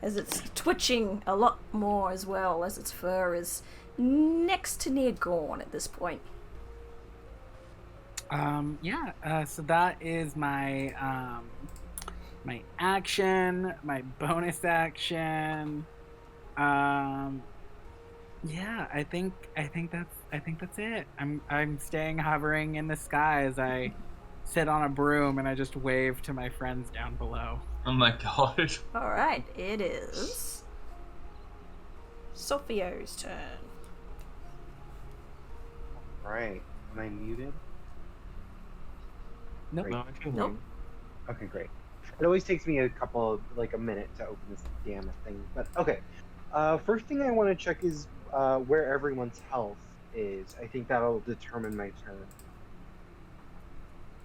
as it's twitching a lot more as well, as its fur is next to near gone at this point. So that is my my action, my bonus action. I think that's it. I'm staying hovering in the sky as I sit on a broom and I just wave to my friends down below. Oh my god. Alright, it is Sophio's turn. Right. Am I muted? Nope. Great. No, I can Nope. Okay, great. It always takes me a minute to open this damn thing. But okay. First thing I want to check is where everyone's health is. I think that'll determine my turn.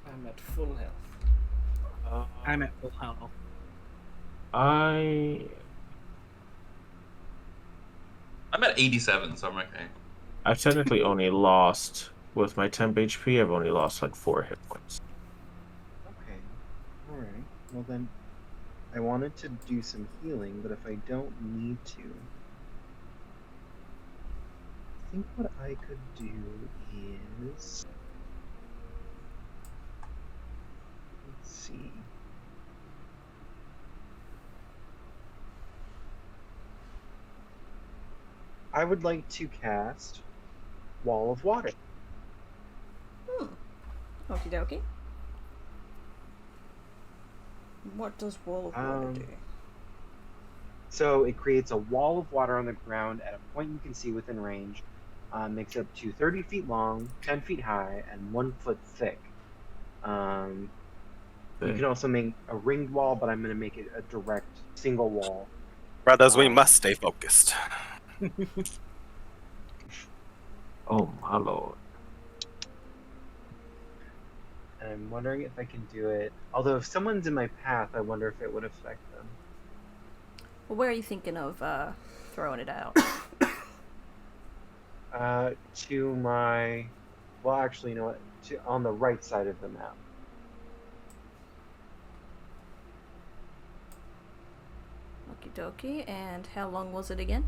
I'm at full health. I'm at full health. I'm at 87, so I'm okay. I've technically only lost, with my temp HP, I've only lost like 4 hit points. Okay. Alright. Well then, I wanted to do some healing, but if I don't need to, I think what I could do is... Let's see. I would like to cast Wall of Water. Okie dokie. What does Wall of Water do? So it creates a wall of water on the ground at a point you can see within range. Makes it up to 30 feet long, 10 feet high, and 1 foot thick. You can also make a ringed wall, but I'm going to make it a direct single wall. Brothers, we must stay focused. Oh my lord. And I'm wondering if I can do it. Although if someone's in my path, I wonder if it would affect them. Well, where are you thinking of throwing it out? To my... Well, actually, you know what? On the right side of the map. Okie dokie. And how long was it again?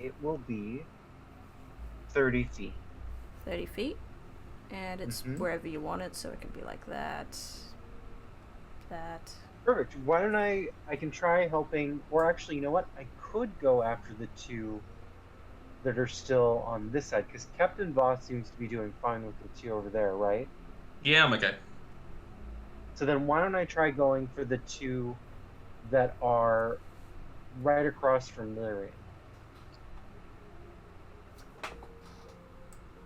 It will be 30 feet. 30 feet. And it's wherever you want it, so it can be like that. That. Perfect. Why don't I can try helping, or actually, you know what? I could go after the two that are still on this side, because Captain Voss seems to be doing fine with the two over there, right? Yeah, I'm okay. So then why don't I try going for the two that are right across from Lyrian?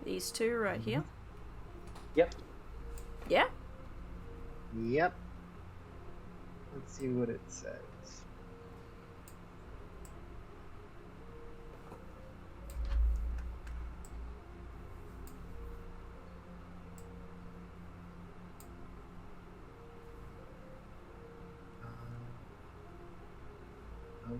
These two right here? Yep. Yeah? Yep. Let's see what it says. Okay.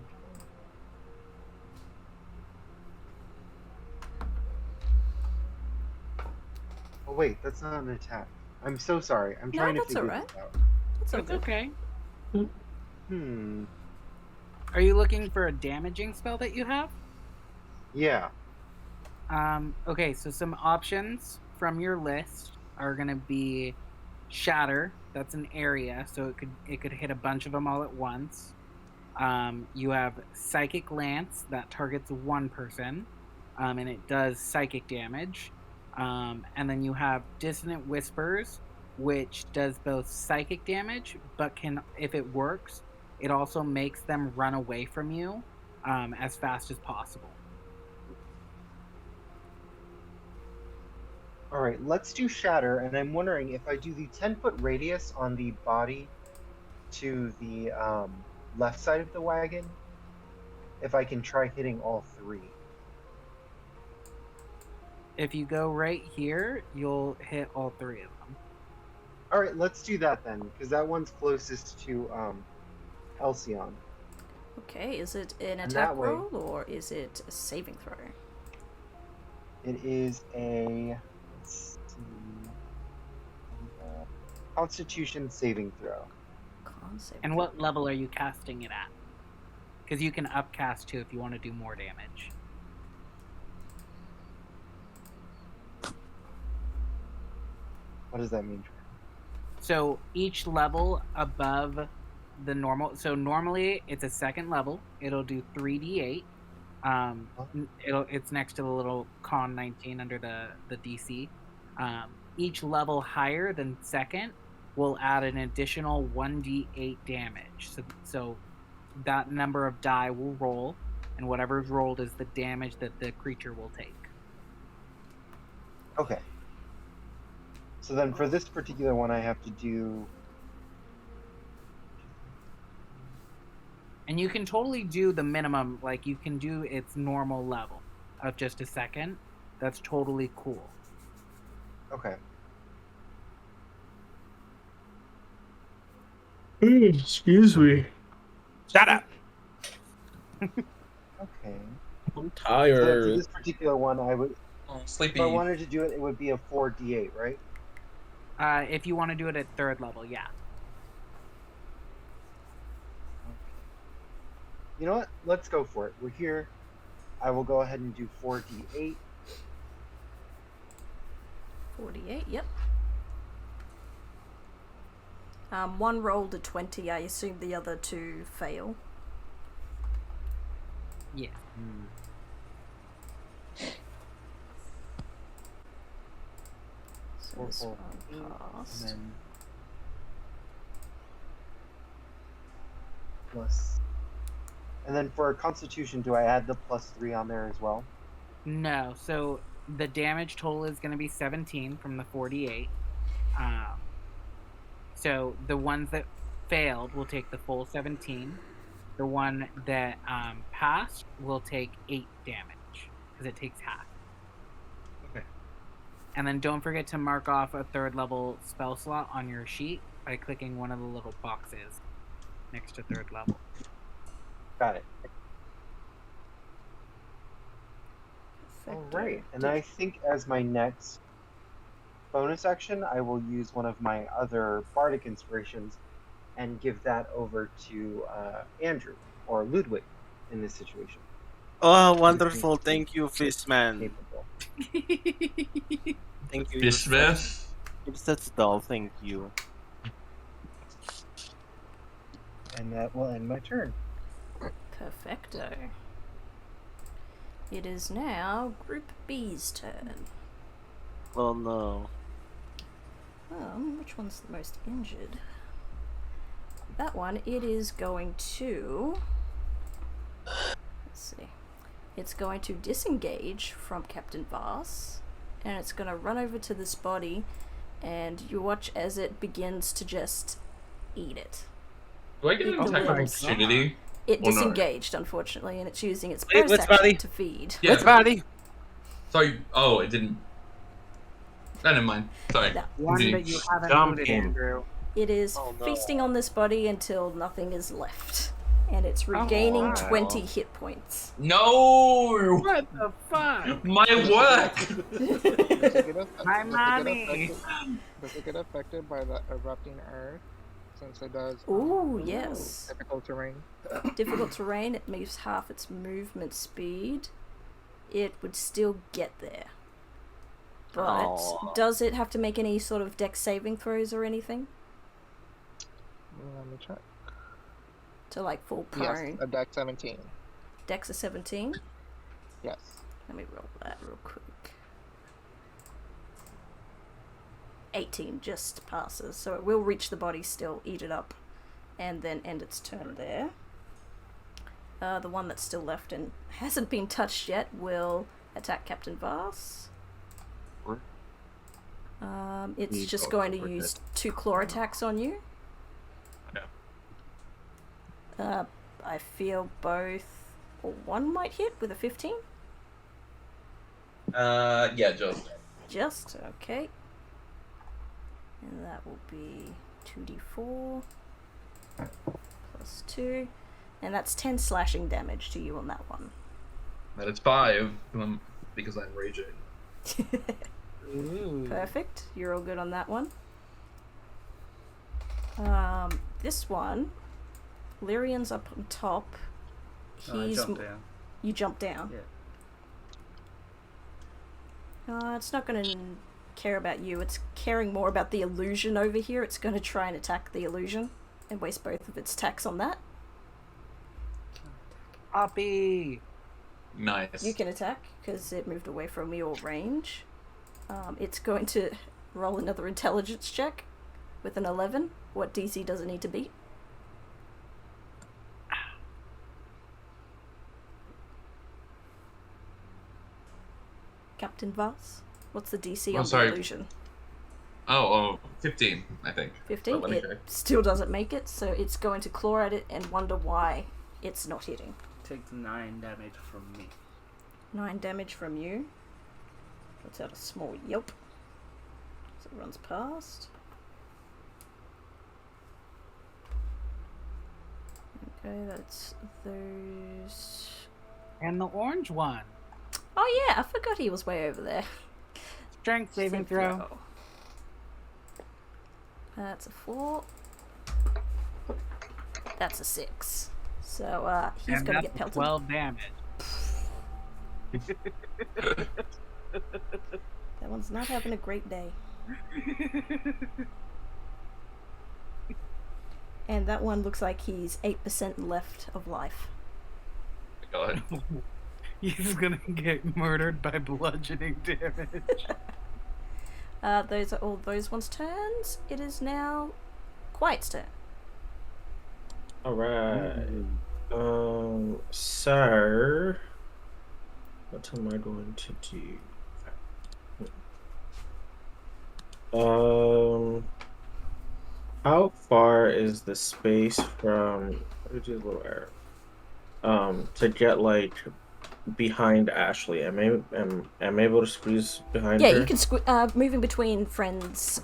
Oh wait, that's not an attack. I'm so sorry. I'm trying to figure this out. That's It's okay. Mm-hmm. Are you looking for a damaging spell that you have? Yeah. Okay, so some options from your list are gonna be Shatter. That's an area, so it could hit a bunch of them all at once. You have Psychic Lance that targets one person, and it does psychic damage. And then you have Dissonant Whispers, which does both psychic damage, but can, if it works, it also makes them run away from you as fast as possible. Alright, let's do Shatter, and I'm wondering if I do the 10-foot radius on the body to the left side of the wagon, if I can try hitting all three. If you go right here, you'll hit all three of them. Alright, let's do that then, because that one's closest to Halcyon. Okay, is it an And attack that way- roll or is it a saving throw? It is a let's see, Constitution saving throw. Con saving And throw. what level are you casting it at? Because you can upcast too if you want to do more damage. What does that mean? So each level above the normal. So normally it's a second level. It'll do 3d8. It's next to the little con 19 under the DC. Each level higher than second will add an additional 1d8 damage. So that number of die will roll, and whatever's rolled is the damage that the creature will take. Okay. So then for this particular one, I have to do. And you can totally do the minimum, like you can do its normal level of just a second. That's totally cool. Okay. Excuse me. Shut up. Okay. I'm So then for tired. this particular one, I would. Oh, If sleepy. I wanted to do it, it would be a 4d8, right? If you want to do it at third level, yeah. You know what? Let's go for it. We're here. I will go ahead and do 4d8. 48, yep. One rolled a 20, I assume the other two fail. Yeah. So Four, this four, one And passed. then plus. And then for Constitution, do I add the +3 on there as well? No, so the damage total is going to be 17 from the 48. So the ones that failed will take the full 17. The one that passed will take 8 damage because it takes half. Okay. And then don't forget to mark off a third level spell slot on your sheet by clicking one of the little boxes next to third level. Got it. Perfecto. Alright, and I think as my next bonus action, I will use one of my other Bardic Inspirations and give that over to Andrew, or Ludwig, in this situation. Oh, wonderful. Thank you, Fishman. Capable. Thank you. Fishman. You're such dull. Thank you. And that will end my turn. Perfecto. It is now Group B's turn. Oh no. Which one's the most injured? That one, it is going to... Let's see. It's going to disengage from Captain Voss, and it's going to run over to this body, and you watch as it begins to just eat it. Do I get an Oh attack of my opportunity? It Or no? disengaged, unfortunately, and it's using its Wait, bonus which action body? to feed. Yeah. Which body? Sorry. Oh, it didn't. No, never mind. Sorry. No. One Continue. that you haven't Dump looted, him. Andrew. It is Oh, no. feasting on this body until nothing is left. And it's regaining wow. 20 hit points. No! What the fuck? My work! My mommy. Does it get affected by the erupting earth? Since it does Ooh, yes. difficult terrain. Difficult terrain, it moves half its movement speed. It would still get there. But Aw. does it have to make any sort of dex saving throws or anything? Let me check. To like fall Yes, prone? a deck 17. Dex of 17? Yes. Let me roll that real quick. 18 just passes, so it will reach the body still, eat it up, and then end its turn there. The one that's still left and hasn't been touched yet will attack Captain Voss. It's Need just to going to avoid use that. 2 claw attacks on you. Yeah. I feel both, or one might hit with a 15. Yeah, just. Just, okay. And that will be 2d4 plus 2. And that's 10 slashing damage to you on that one. That it's 5 because I'm raging. Perfect. You're all good on that one. This one, Lyrian's up on top. I jumped down. You jump down? Yeah. It's not going to care about you. It's caring more about the illusion over here. It's going to try and attack the illusion and waste both of its attacks on that. Poppy! Nice. You can attack because it moved away from your range. It's going to roll another intelligence check with an 11. What DC does it need to beat? Captain Voss? What's the DC on the illusion? 15, I think. 15? It still doesn't make it, so it's going to claw at it and wonder why it's not hitting. Takes 9 damage from me. 9 damage from you. Puts out a small yelp. So it runs past. Okay, that's those. And the orange one. Oh yeah, I forgot he was way over there. Strength saving throw. That's a 4. That's a 6. So he's gonna get pelted. 12 damage. That one's not having a great day. And that one looks like he's 8% left of life. God. He's gonna get murdered by bludgeoning damage. Those are all those ones' turns. It is now Quiet's turn. Alright. Sir. What am I going to do? How far is the space from to get like behind Ashley? Am I able to squeeze behind her? Yeah, you can moving between friends,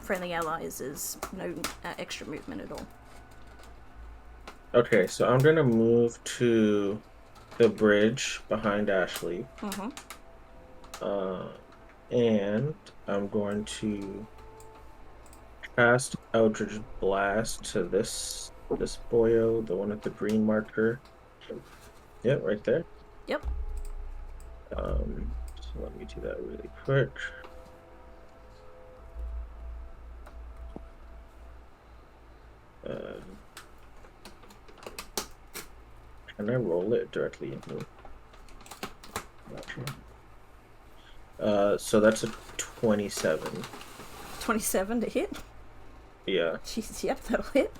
friendly allies is no extra movement at all. Okay, so I'm gonna move to the bridge behind Ashley. And I'm going to cast Eldritch Blast to this boyo, the one with the green marker. Yep, right there. Yep. So let me do that really quick. Can I roll it directly into? So that's a 27. 27 to hit? Yeah. Jesus, yep, that'll hit.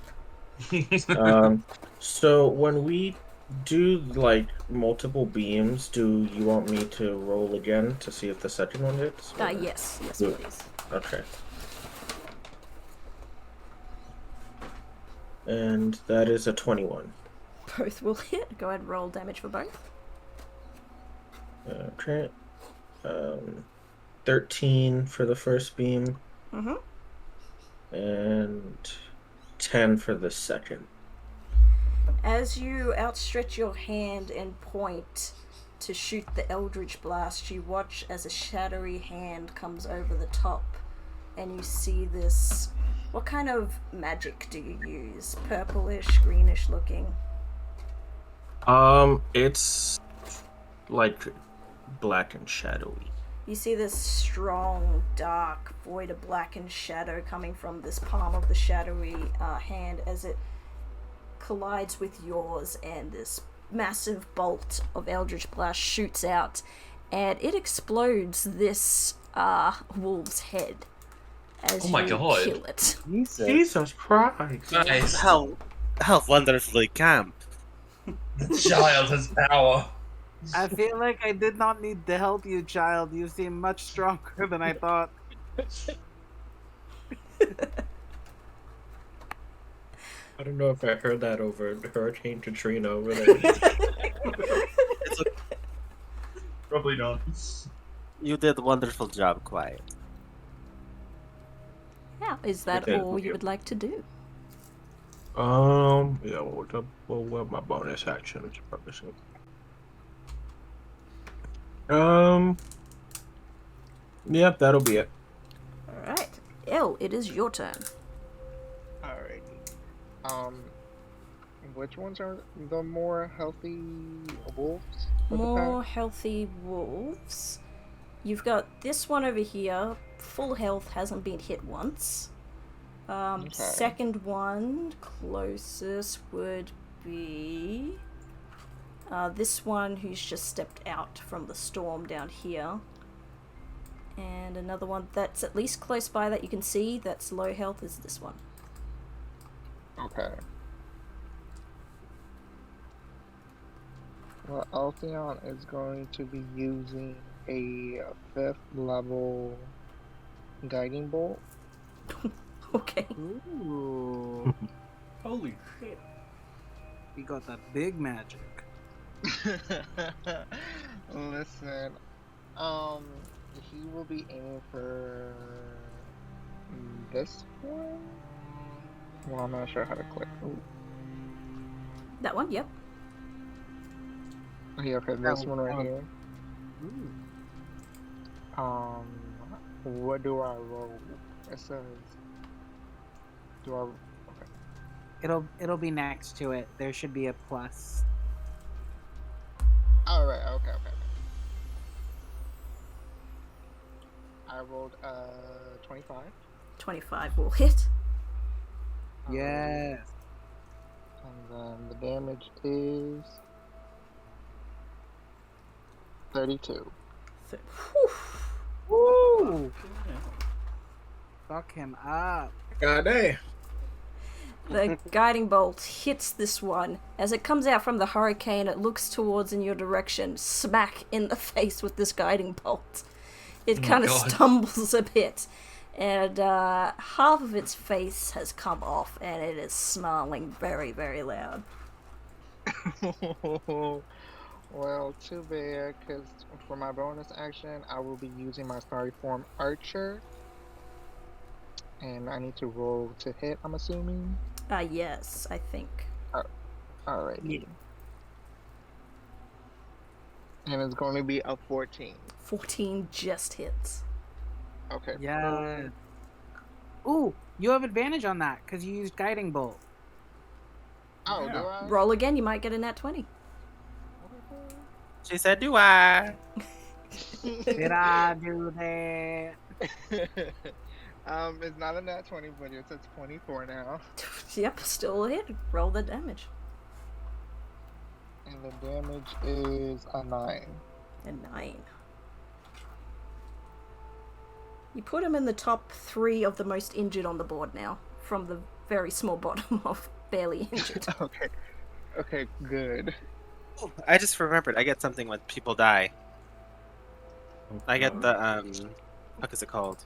So when we do like multiple beams, do you want me to roll again to see if the second one hits? Yes, please. Okay. And that is a 21. Both will hit. Go ahead and roll damage for both. Okay. 13 for the first beam. And 10 for the second. As you outstretch your hand and point to shoot the Eldritch Blast, you watch as a shadowy hand comes over the top, and you see this. What kind of magic do you use? Purplish, greenish looking? It's like black and shadowy. You see this strong, dark void of black and shadow coming from this palm of the shadowy hand as it collides with yours, and this massive bolt of Eldritch Blast shoots out, and it explodes this wolf's head as you kill it. Jesus Christ! Nice. How wonderfully camp. The child has power. I feel like I did not need to help you, child. You seem much stronger than I thought. I don't know if I heard that over Hurricane Katrina over there. Probably not. You did a wonderful job, Quiet. Yeah, is that Okay. all you would like to do? Yeah, what my bonus action is purposing. Yep, that'll be it. Alright. Elle, it is your turn. Alrighty. Which ones are the more healthy wolves of the More pack? healthy wolves. You've got this one over here, full health, hasn't been hit once. Okay. Second one, closest would be this one who's just stepped out from the storm down here. And another one that's at least close by that you can see that's low health is this one. Okay. Well, Altheon is going to be using a 5th level guiding bolt. Okay. Ooh. Holy shit. We got that big magic. Listen, he will be aiming for this one. Well, I'm not sure how to click. Ooh. That one, yep. Yeah, okay, this one right here. Ooh. What do I roll? It says, do I? Okay. It'll be next to it. There should be a plus. All right. Okay. I rolled 25. 25 will hit. Yes. And then the damage is 32. Woo! Fuck him up. God damn. The guiding bolt hits this one. As it comes out from the hurricane, it looks towards in your direction, smack in the face with this guiding bolt. It kind of God. stumbles a bit, and half of its face has come off, and it is snarling very, very loud. Well, too bad, because for my bonus action, I will be using my Starry form Archer. And I need to roll to hit, I'm assuming. Yes, I think. Alright. Yeah. And it's going to be a 14. 14 just hits. Okay. Yeah. Ooh, you have advantage on that because you used guiding bolt. Oh, Yeah. do I? Roll again, you might get a nat 20. She said, "Do I?" Did I do that? It's not a nat 20, but it's a 24 now. Yep, still a hit. Roll the damage. And the damage is a 9. A 9. You put him in the top 3 of the most injured on the board now, from the very small bottom of barely injured. Okay. Okay, good. Oh, I just remembered. I get something when people die. I get the what is it called?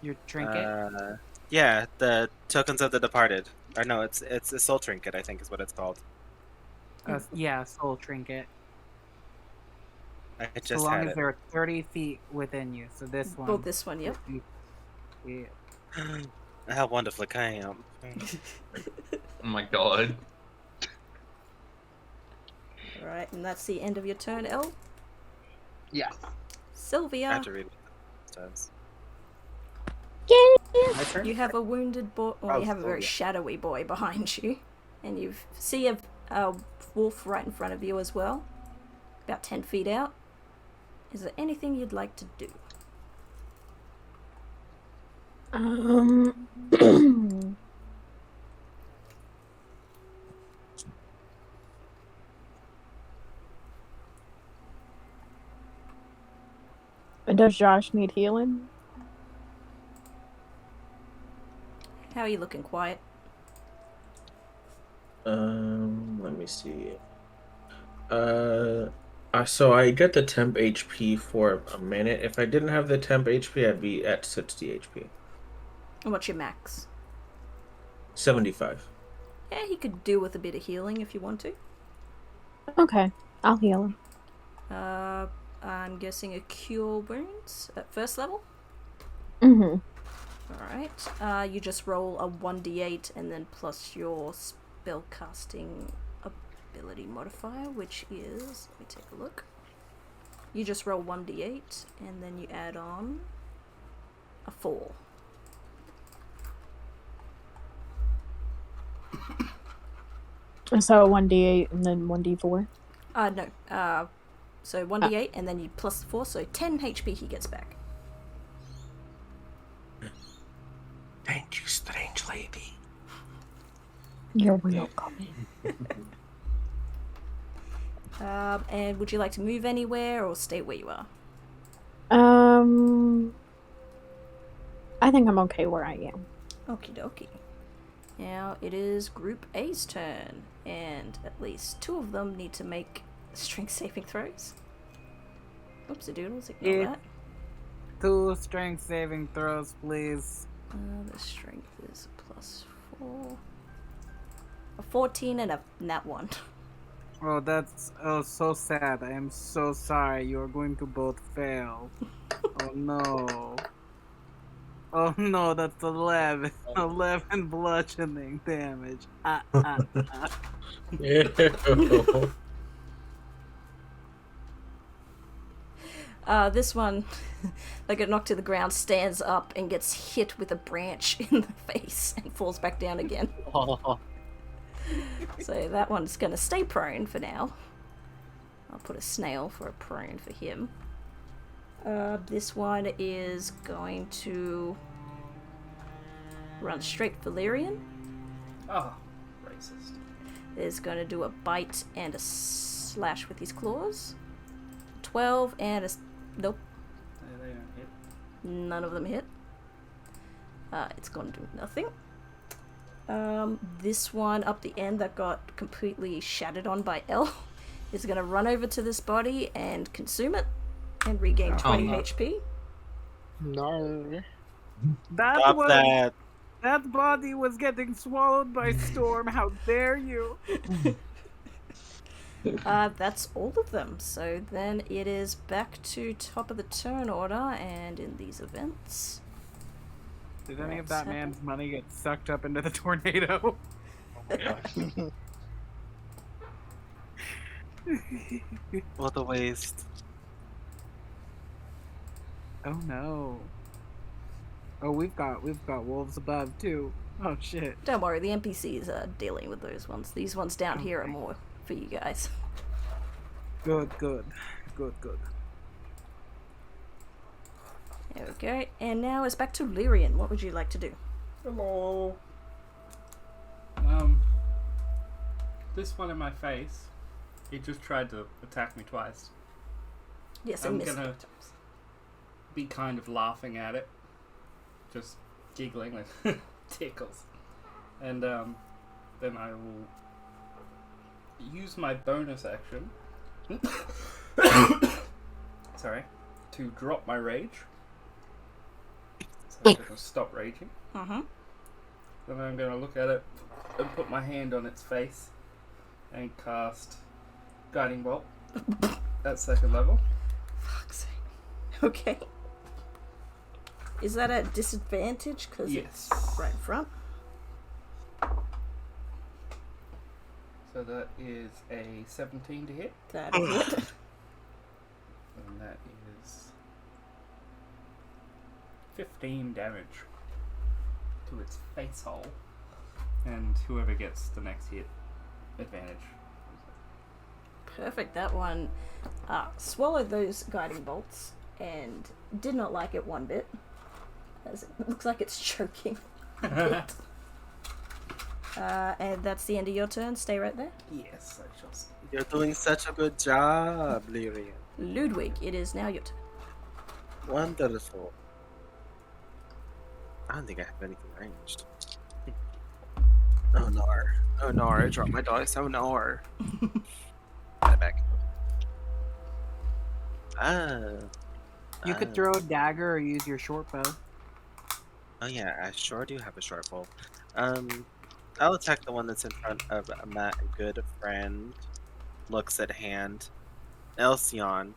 Your trinket? Yeah, the tokens of the departed. Or no, it's a soul trinket. I think is what it's called. Yeah, soul trinket. I So just long had as it. they're 30 feet within you. So this one. Well, this one, yep. Yeah. How wonderful I am. Oh my god. Alright, and that's the end of your turn, Elle. Yes. I Sylvia, have to read what it says. Yeah. My turn? you have a wounded boy, or Oh, you have a very Sylvia. shadowy boy behind you, and you see a wolf right in front of you as well, about 10 feet out. Is there anything you'd like to do? Does Josh need healing? How are you looking? Quiet? Let me see. So I get the temp HP for a minute. If I didn't have the temp HP, I'd be at 60 HP. And what's your max? 75. Yeah, he could do with a bit of healing if you want to. Okay, I'll heal him. I'm guessing a cure wounds at first level? Mm-hmm. Alright, you just roll a 1d8 and then plus your spellcasting ability modifier, which is, let me take a look. You just roll 1d8 and then you add on a 4. So 1d8 and then 1d4? No. So 1d8 and then you plus 4, so 10 HP he gets back. Thank you, strange lady. You're welcome. And would you like to move anywhere or stay where you are? I think I'm okay where I am. Okie dokie. Now it is Group A's turn, and at least 2 of them need to make strength saving throws. Oopsie doodles, ignore that. 2 strength saving throws, please. The strength is +4. A 14 and a nat 1. Oh, that's so sad. I am so sorry. You are going to both fail. Oh no. Oh no, that's 11. 11 bludgeoning damage. Ew. This one, like get knocked to the ground, stands up and gets hit with a branch in the face and falls back down again. So that one's gonna stay prone for now. I'll put a snail for a prone for him. This one is going to run straight for Lyrian. Oh, racist. Is going to do a bite and a slash with his claws. 12 and a... Nope. They don't hit. None of them hit. It's going to do nothing. This one up the end that got completely shattered on by L is going to run over to this body and consume it and regain 20 HP. No. That body was getting swallowed by storm. How dare you? That's all of them. So then it is back to top of the turn order, and in these events... Did any of that man's money get sucked up into the tornado? What a waste. Oh no. Oh, we've got wolves above too. Oh shit. Don't worry, the NPCs are dealing with those ones. These ones down here are more for you guys. Good. There we go. And now it's back to Lyrian. What would you like to do? Hello. This one in my face, he just tried to attack me twice. Yes, I I'm missed gonna it. be kind of laughing at it, just giggling with tickles, and then I will use my bonus action. Sorry, to drop my rage. So I'm gonna stop raging. Mm-hmm. Then I'm gonna look at it and put my hand on its face and cast Guiding Bolt at 2nd level. Fuck's sake. Okay. Is that at disadvantage? Because Yes. it's right in front. So that is a 17 to hit, That'll hit. and that is 15 damage to its face hole. And whoever gets the next hit, advantage. Perfect. That one swallowed those guiding bolts and did not like it one bit. As it looks like it's choking a bit. And that's the end of your turn. Stay right there. Yes, I shall see. You're doing such a good job, Lyrian. Ludwig, it is now your turn. Wonderful. I don't think I have anything ranged. Oh no, I dropped my dice. Oh no. Put it back. You could throw a dagger or use your short bow. Oh yeah, I sure do have a short bow. I'll attack the one that's in front of my good friend. Looks at hand. Elsion.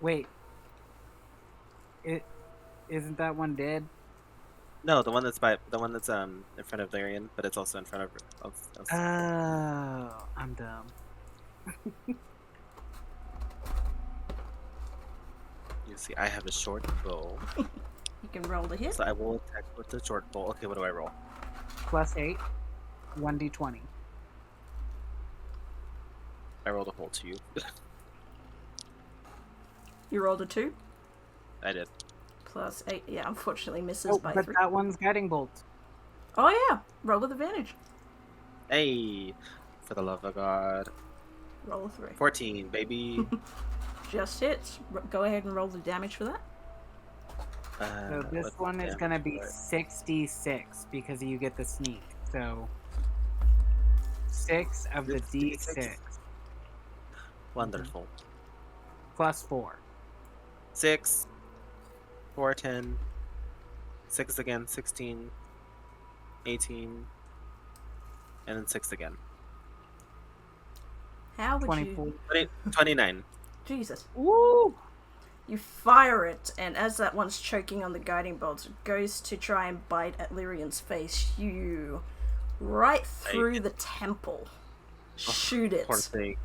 Wait. Isn't that one dead? No, the one that's in front of Lyrian, but it's also in front of Oh, I'm dumb. You see, I have a short bow, You can roll the hit. so I will attack with the short bow. Okay, what do I roll? +8, 1d20. I rolled a whole 2. You rolled a 2 I did. plus 8. Yeah, unfortunately misses Oh, by but 3. that one's guiding bolt. Oh yeah, roll with advantage. Hey, for the love of God. Roll a 3. 14, baby. Just hits. Go ahead and roll the damage for that. So this what's one the is damage gonna be for it? 66 because you get the sneak. So 6 of the 66. d6 Wonderful. plus 4. 6, 4, 10, 6 again, 16, 18, and then 6 again. How would 24. you... 29. Jesus. Woo! You fire it, and as that one's choking on the guiding bolts, it goes to try and bite at Lyrian's face. You right through the temple. Shoot it. Poor thing.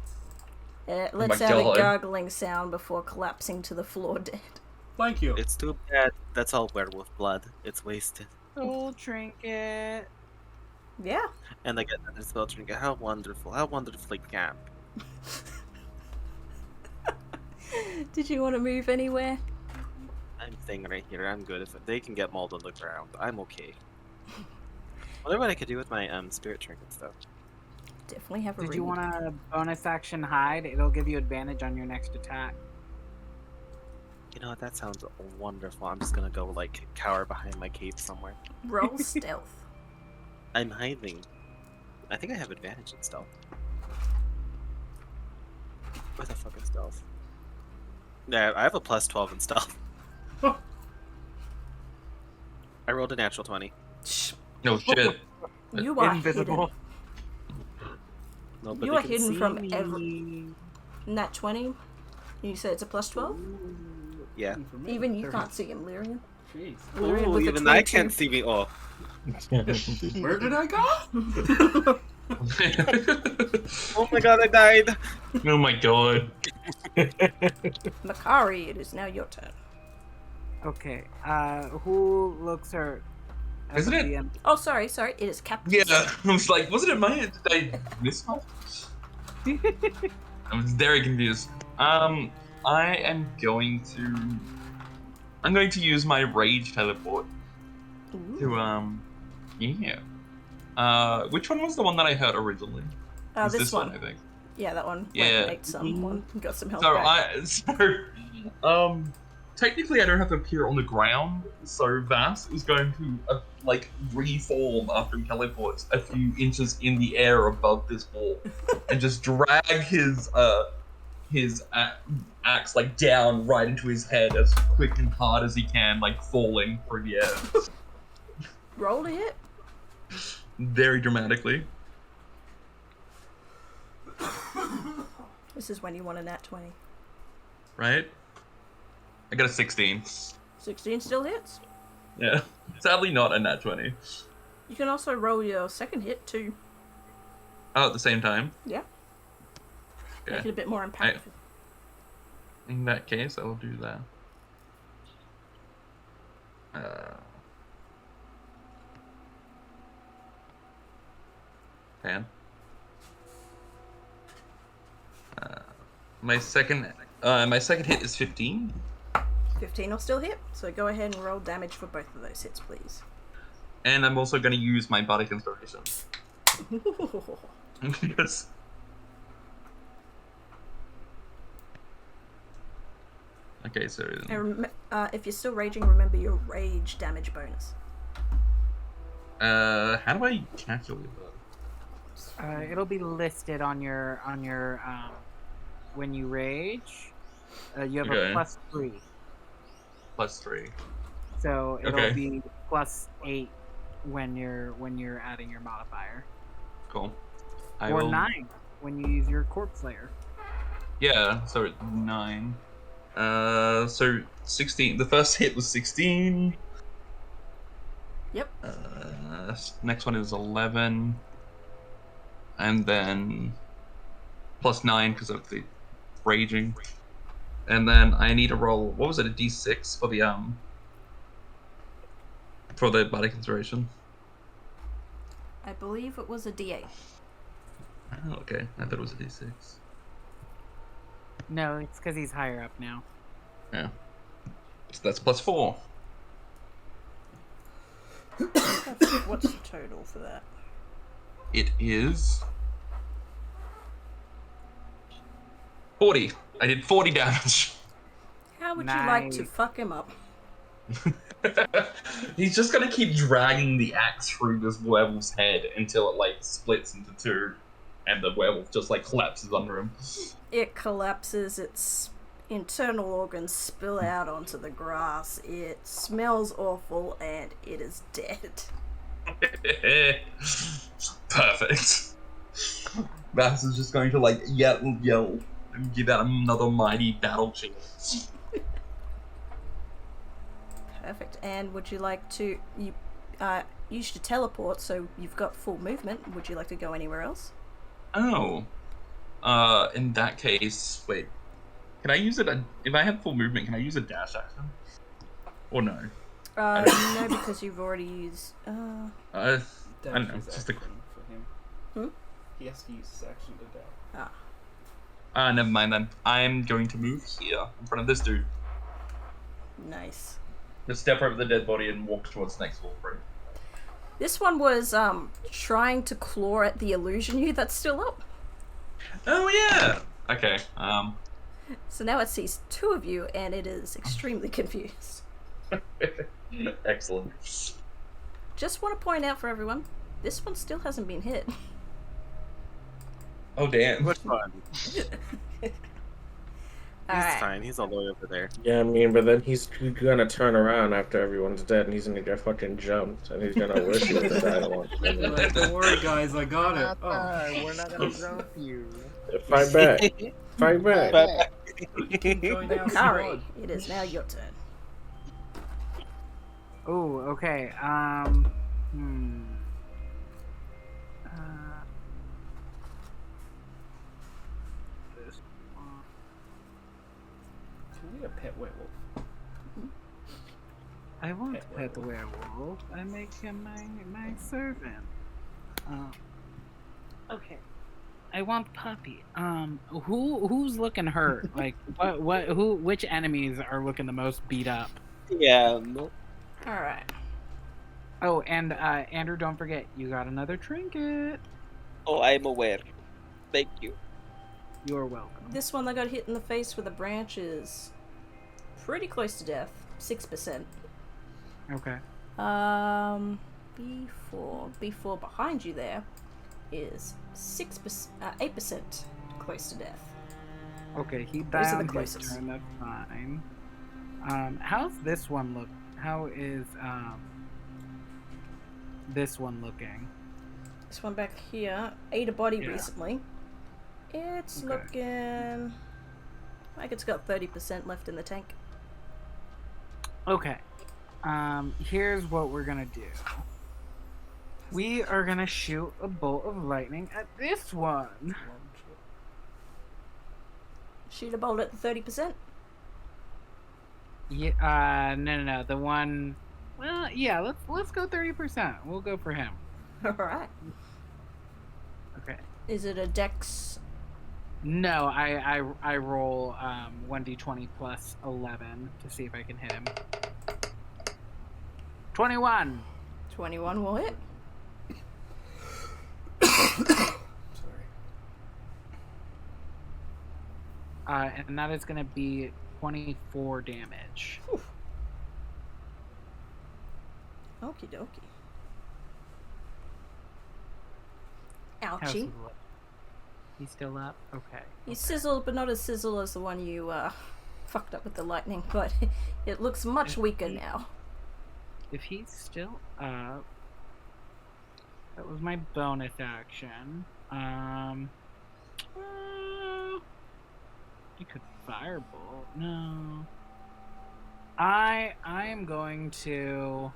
It Oh lets my out a God. gargling sound before collapsing to the floor dead. Thank you. It's too bad. That's all werewolf blood. It's wasted. Soul trinket. Yeah. And I get another spell trinket. How wonderful. How wonderfully camp. Did you want to move anywhere? I'm staying right here. I'm good. If they can get mauled on the ground, I'm okay. Wonder what I could do with my spirit trinkets though. Definitely have a Did read. you want a bonus action hide? It'll give you advantage on your next attack. You know what? That sounds wonderful. I'm just gonna go like cower behind my cape somewhere. Roll stealth. I'm hiding. I think I have advantage in stealth. What the fuck is stealth? Yeah, I have a plus 12 in stealth. I rolled a natural 20. Shh. No shit. You are Invisible. Nobody You are can hidden see from me. every... Nat 20? You said it's a plus 12? Yeah. Even you can't see him, Lyrian. Jeez. Lyrian Ooh, with a even I 22. can't see me. Oh. Where did I go? Oh my god, I died. Oh my god. Makari, it is now your turn. Okay. Who looks hurt? as Isn't a it- DM? Oh, sorry. It is Captain. Yeah, I was like, wasn't it my hand? Did I miss one? I was very confused. I'm going to use my rage teleport Ooh. to yeah. Which one was the one that I heard originally? It was This one. I think. Yeah, that one. Yeah. Ate someone. Got some health So back. technically I don't have to appear on the ground, so Vass is going to reform after he teleports a few inches in the air above this wall and just drag his axe like down right into his head as quick and hard as he can, like falling through the air. Roll a hit. Very dramatically. This is when you want a nat 20. Right? I got a 16. 16 still hits. Yeah. Sadly not a nat 20. You can also roll your second hit too. Oh, at the same time? Yeah. Okay. Make it a bit more impactful. In that case, I will do that. Pan. My second hit is 15. 15 will still hit, so go ahead and roll damage for both of those hits, please. And I'm also going to use my Bardic Inspiration. Because... Okay, so... And if you're still raging, remember your rage damage bonus. how do I calculate that? It'll be listed on your when you rage. You have Okay. a +3, +3. so it'll Okay. be +8 when you're adding your modifier, Cool. or 9 when you use your corpse layer. Yeah, so it's 9. So 16. The first hit was 16. Yep. Next one is 11. And then plus 9 because of the raging. And then I need to roll, what was it, a d6 for the Bardic Inspiration? I believe it was a D8. Oh, okay. I thought it was a d6. No, it's because he's higher up now. Yeah. So that's plus 4. What's the total for that? It is 40. I did 40 damage. How would you like to Nice. fuck him up? He's just gonna keep dragging the axe through this werewolf's head until it like splits into two, and the werewolf just like collapses under him. It collapses, its internal organs spill out onto the grass, it smells awful, and it is dead. Perfect. Max is just going to like yell, and give out another mighty battle cheer. Perfect. And would you like to... You used to teleport, so you've got full movement. Would you like to go anywhere else? Oh. In that case, wait. Can I use it? If I have full movement, can I use a dash action? Or no? No, because you've already used... I don't know. Dash is Just a... action for him. Hmm? He has to use his action to dash. Never mind then. I'm going to move here in front of this dude. Nice. Just step over the dead body and walk towards the next wall, right? This one was trying to claw at the illusion you that's still up. Oh yeah. Okay. So now it sees two of you, and it is extremely confused. Excellent. Just want to point out for everyone, this one still hasn't been hit. Oh damn. Which one? He's Alright. fine. He's all the way over there. Yeah, I mean, but then he's gonna turn around after everyone's dead, and he's gonna get fucking jumped, and he's gonna wish he would have died a long time ago. Like, don't worry, guys, I got it. Oh, We're not gonna jump you. Fight back! Fight back! join our Makari, squad. it is now your turn. Oh, okay. This one. Can we get a pet werewolf? I won't Pet pet the werewolf. I make him my servant. Okay. I want puppy. Who's looking hurt? Like which enemies are looking the most beat up? Yeah. Alright. Oh, and Andrew, don't forget, you got another trinket. Oh, I'm aware. Thank you. You're welcome. This one that got hit in the face with a branch is pretty close to death. 6%. Okay. B4 behind you there is 6%, 8% close to death. Okay, he Those are the died his closest. turn, that's fine. How's this one look? How is this one looking? This one back here ate a body Yeah. recently. It's Okay. looking like it's got 30% left in the tank. Okay. Here's what we're gonna do. We are gonna shoot a bolt of lightning at this one. Shoot a bolt at the 30%. Yeah. No. The one. Well, yeah. Let's go 30%. We'll go for him. Alright. Okay. Is it a dex? No, I roll 1d20 plus 11 to see if I can hit him. 21. 21 will hit. Sorry. And that is gonna be 24 damage. Okie dokie. How's Ouchie. he look? He's still up? Okay. He's sizzled, but not as sizzle as the one you fucked up with the lightning, but it looks much weaker now. If he's still up, that was my bonus action. You could firebolt No. I am going to.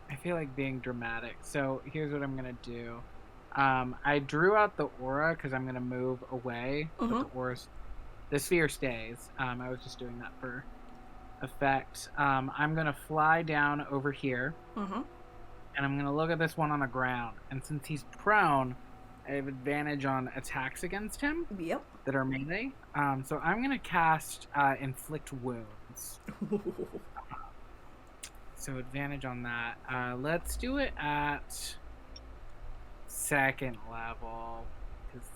I feel like being dramatic, so here's what I'm gonna do. I drew out the aura because I'm gonna move away, but the sphere stays. I was just doing that for effect. I'm gonna fly down over here, and I'm gonna look at this one on the ground. And since he's prone, I have advantage on attacks against him. Yep. That are melee. So I'm gonna cast inflict wounds. So advantage on that. Let's do it at 2nd level, because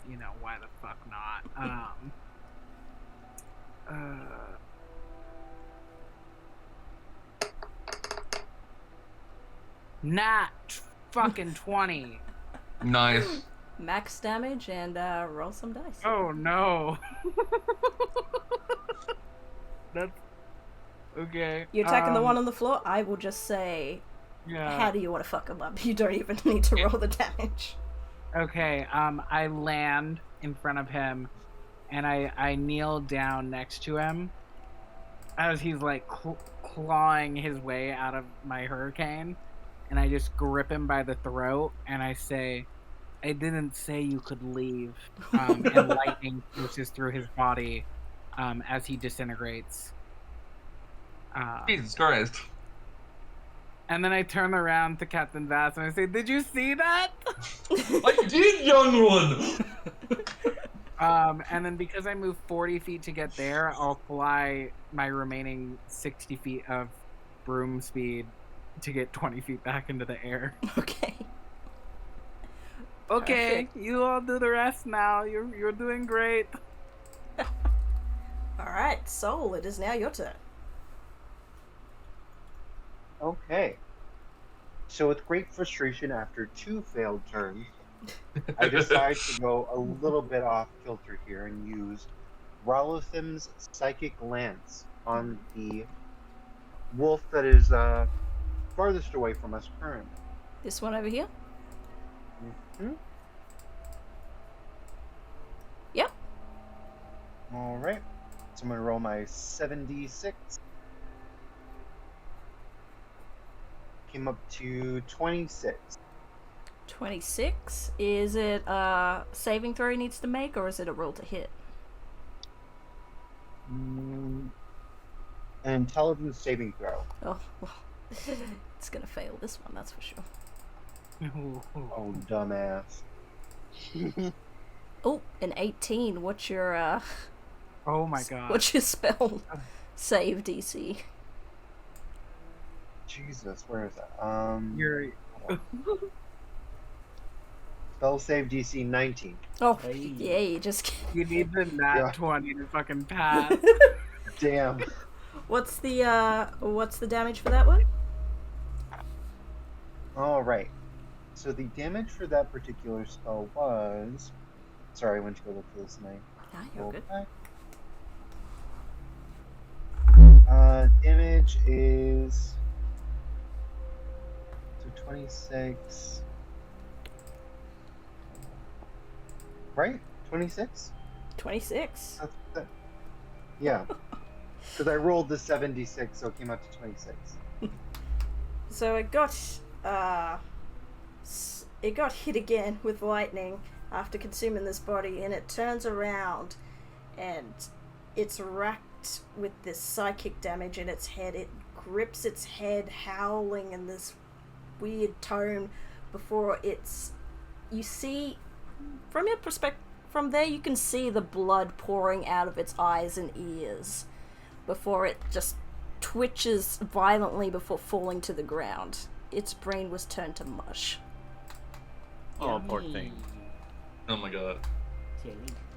why the fuck not? Nat fucking 20. Nice. Max damage and roll some dice. Oh no. That's okay. You're attacking the one on the floor? I will just say, how do you want to fuck him up? You don't even need to roll the damage. Okay, I land in front of him, and I kneel down next to him as he's like clawing his way out of my hurricane, and I just grip him by the throat, and I say, I didn't say you could leave. And lightning pushes through his body as he disintegrates. Jesus Christ. And then I turn around to Captain Vass and I say, did you see that? I did, young one! And then because I moved 40 feet to get there, I'll fly my remaining 60 feet of broom speed to get 20 feet back into the air. Okay. Okay, you all do the rest now. You're doing great. Alright, Soul, it is now your turn. Okay. So with great frustration after 2 failed turns, I decide to go a little bit off kilter here and use Rolithim's Psychic Lance on the wolf that is farthest away from us currently. This one over here? Mm-hmm. Yep. Alright. So I'm going to roll my 7d6. Came up to 26. 26. Is it a saving throw he needs to make, or is it a roll to hit? An intelligence saving throw. Oh, well, it's gonna fail this one, that's for sure. Oh, dumbass. Oh, an 18. What's your Oh my god. what's your spell save DC? Jesus, where is that? You're Spell save DC 19. Oh, Hey. yeah, you just... you need the nat Yeah. 20 to fucking pass. Damn. What's the damage for that one? Alright. So the damage for that particular spell was... Sorry, I went to go look for this and I Ah, you're rolled good. back. Damage is... So 26... Right? 26? 26. Yeah. Because I rolled the 76, so it came out to 26. So it got hit again with lightning after consuming this body, and it turns around and it's racked with this psychic damage in its head. It grips its head, howling in this weird tone before it's... You see, from your perspective, from there you can see the blood pouring out of its eyes and ears before it just twitches violently before falling to the ground. Its brain was turned to mush. Oh, poor thing. Oh my god.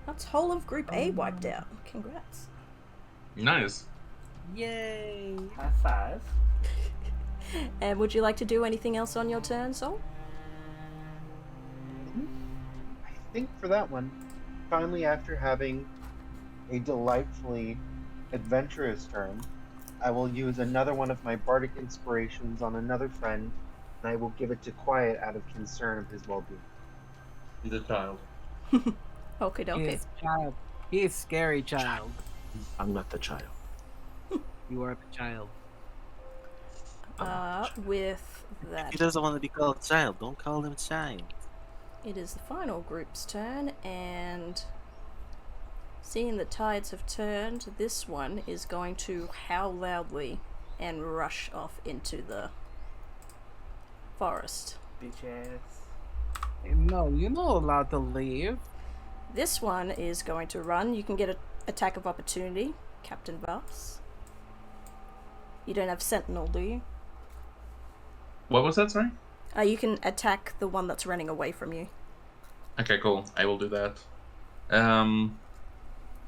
That's whole of Group A wiped out. Congrats. Nice. Yay. High five. And would you like to do anything else on your turn, Sol? I think for that one, finally after having a delightfully adventurous turn, I will use another one of my Bardic Inspirations on another friend, and I will give it to Quiet out of concern of his well-being. He's a child. Okay, He okay. is child. He is scary child. I'm not the child. You are the child. With that, He doesn't want to be called child. Don't call him child. it is the final group's turn, and seeing the tides have turned, this one is going to howl loudly and rush off into the forest. Bitch ass. No, you're not allowed to leave. This one is going to run. You can get an attack of opportunity, Captain Voss. You don't have Sentinel, do you? What was that, sorry? You can attack the one that's running away from you. Okay, cool. I will do that.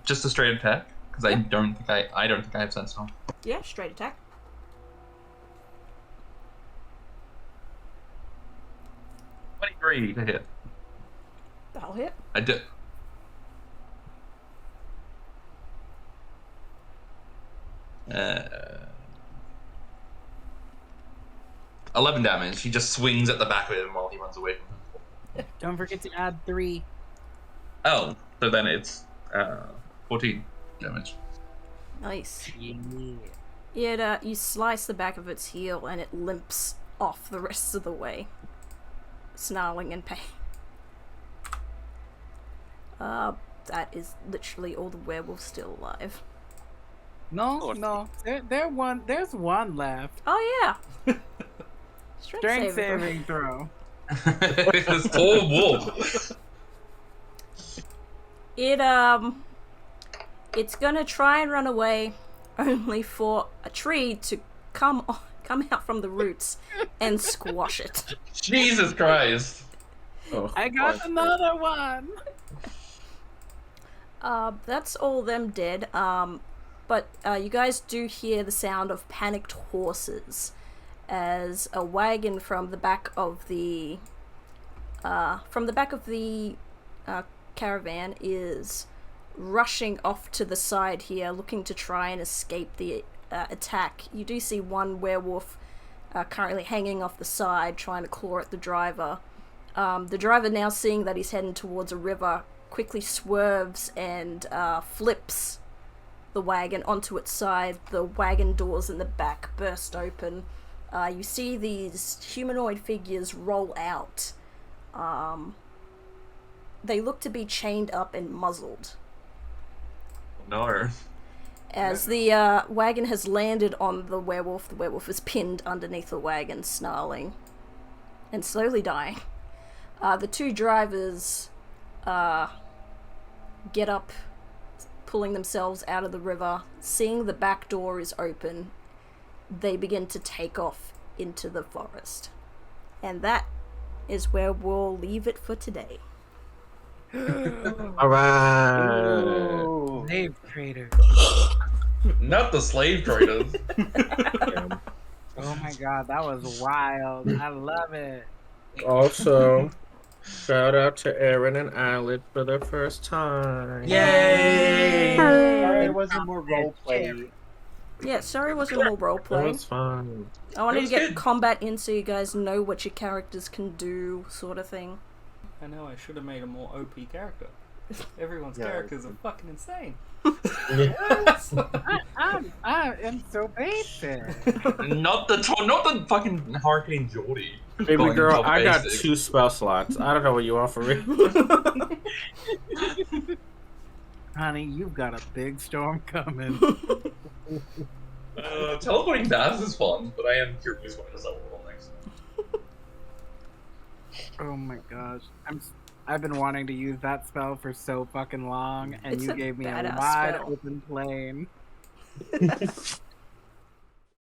Just a straight attack, because I don't think I have Sentinel. Yeah, straight attack. Three to hit. That'll hit. I did. Uh, 11 damage. He just swings at the back of him while he runs away from him. Don't forget to add 3. Oh, so then it's 14 damage. Nice. Yeah. You slice the back of its heel and it limps off the rest of the way, snarling in pain. That is literally all the werewolves still alive. No. There's one left. Oh yeah. Strength saving throw. It's poor wolf. It's gonna try and run away, only for a tree to come out from the roots and squash it. Jesus Christ. Oh, I got another one. That's all them dead. But you guys do hear the sound of panicked horses as a wagon from the back of the caravan is rushing off to the side here, looking to try and escape the attack. You do see one werewolf currently hanging off the side, trying to claw at the driver. The driver, now seeing that he's heading towards a river, quickly swerves and flips the wagon onto its side. The wagon doors in the back burst open. You see these humanoid figures roll out. They look to be chained up and muzzled. No. As the wagon has landed on the werewolf is pinned underneath the wagon, snarling and slowly dying. The two drivers get up, pulling themselves out of the river. Seeing the back door is open, they begin to take off into the forest. And that is where we'll leave it for today. All right. Slave trader. Not the slave traders. Oh my god, that was wild. I love it. Also, shout out to Aaron and Eyelid for their first time. Yay! Sorry, it wasn't more roleplay. Yeah, sorry it wasn't more That roleplay. was fun. I wanted to was get good. combat in so you guys know what your characters can do, sort of thing. I know I should have made a more OP character. Everyone's Yeah, characters are fucking insane. I am so basic. not the fucking Hurricane Geordie. Baby Going girl, top I got basic. 2 spell slots. I don't know what you want from me. Honey, you've got a big storm coming. Teleporting baths is fun, but I am curious what does that roll next. Oh my gosh. I've been wanting to use that spell for so fucking long, and It's you a gave me a badass wide spell. open plain.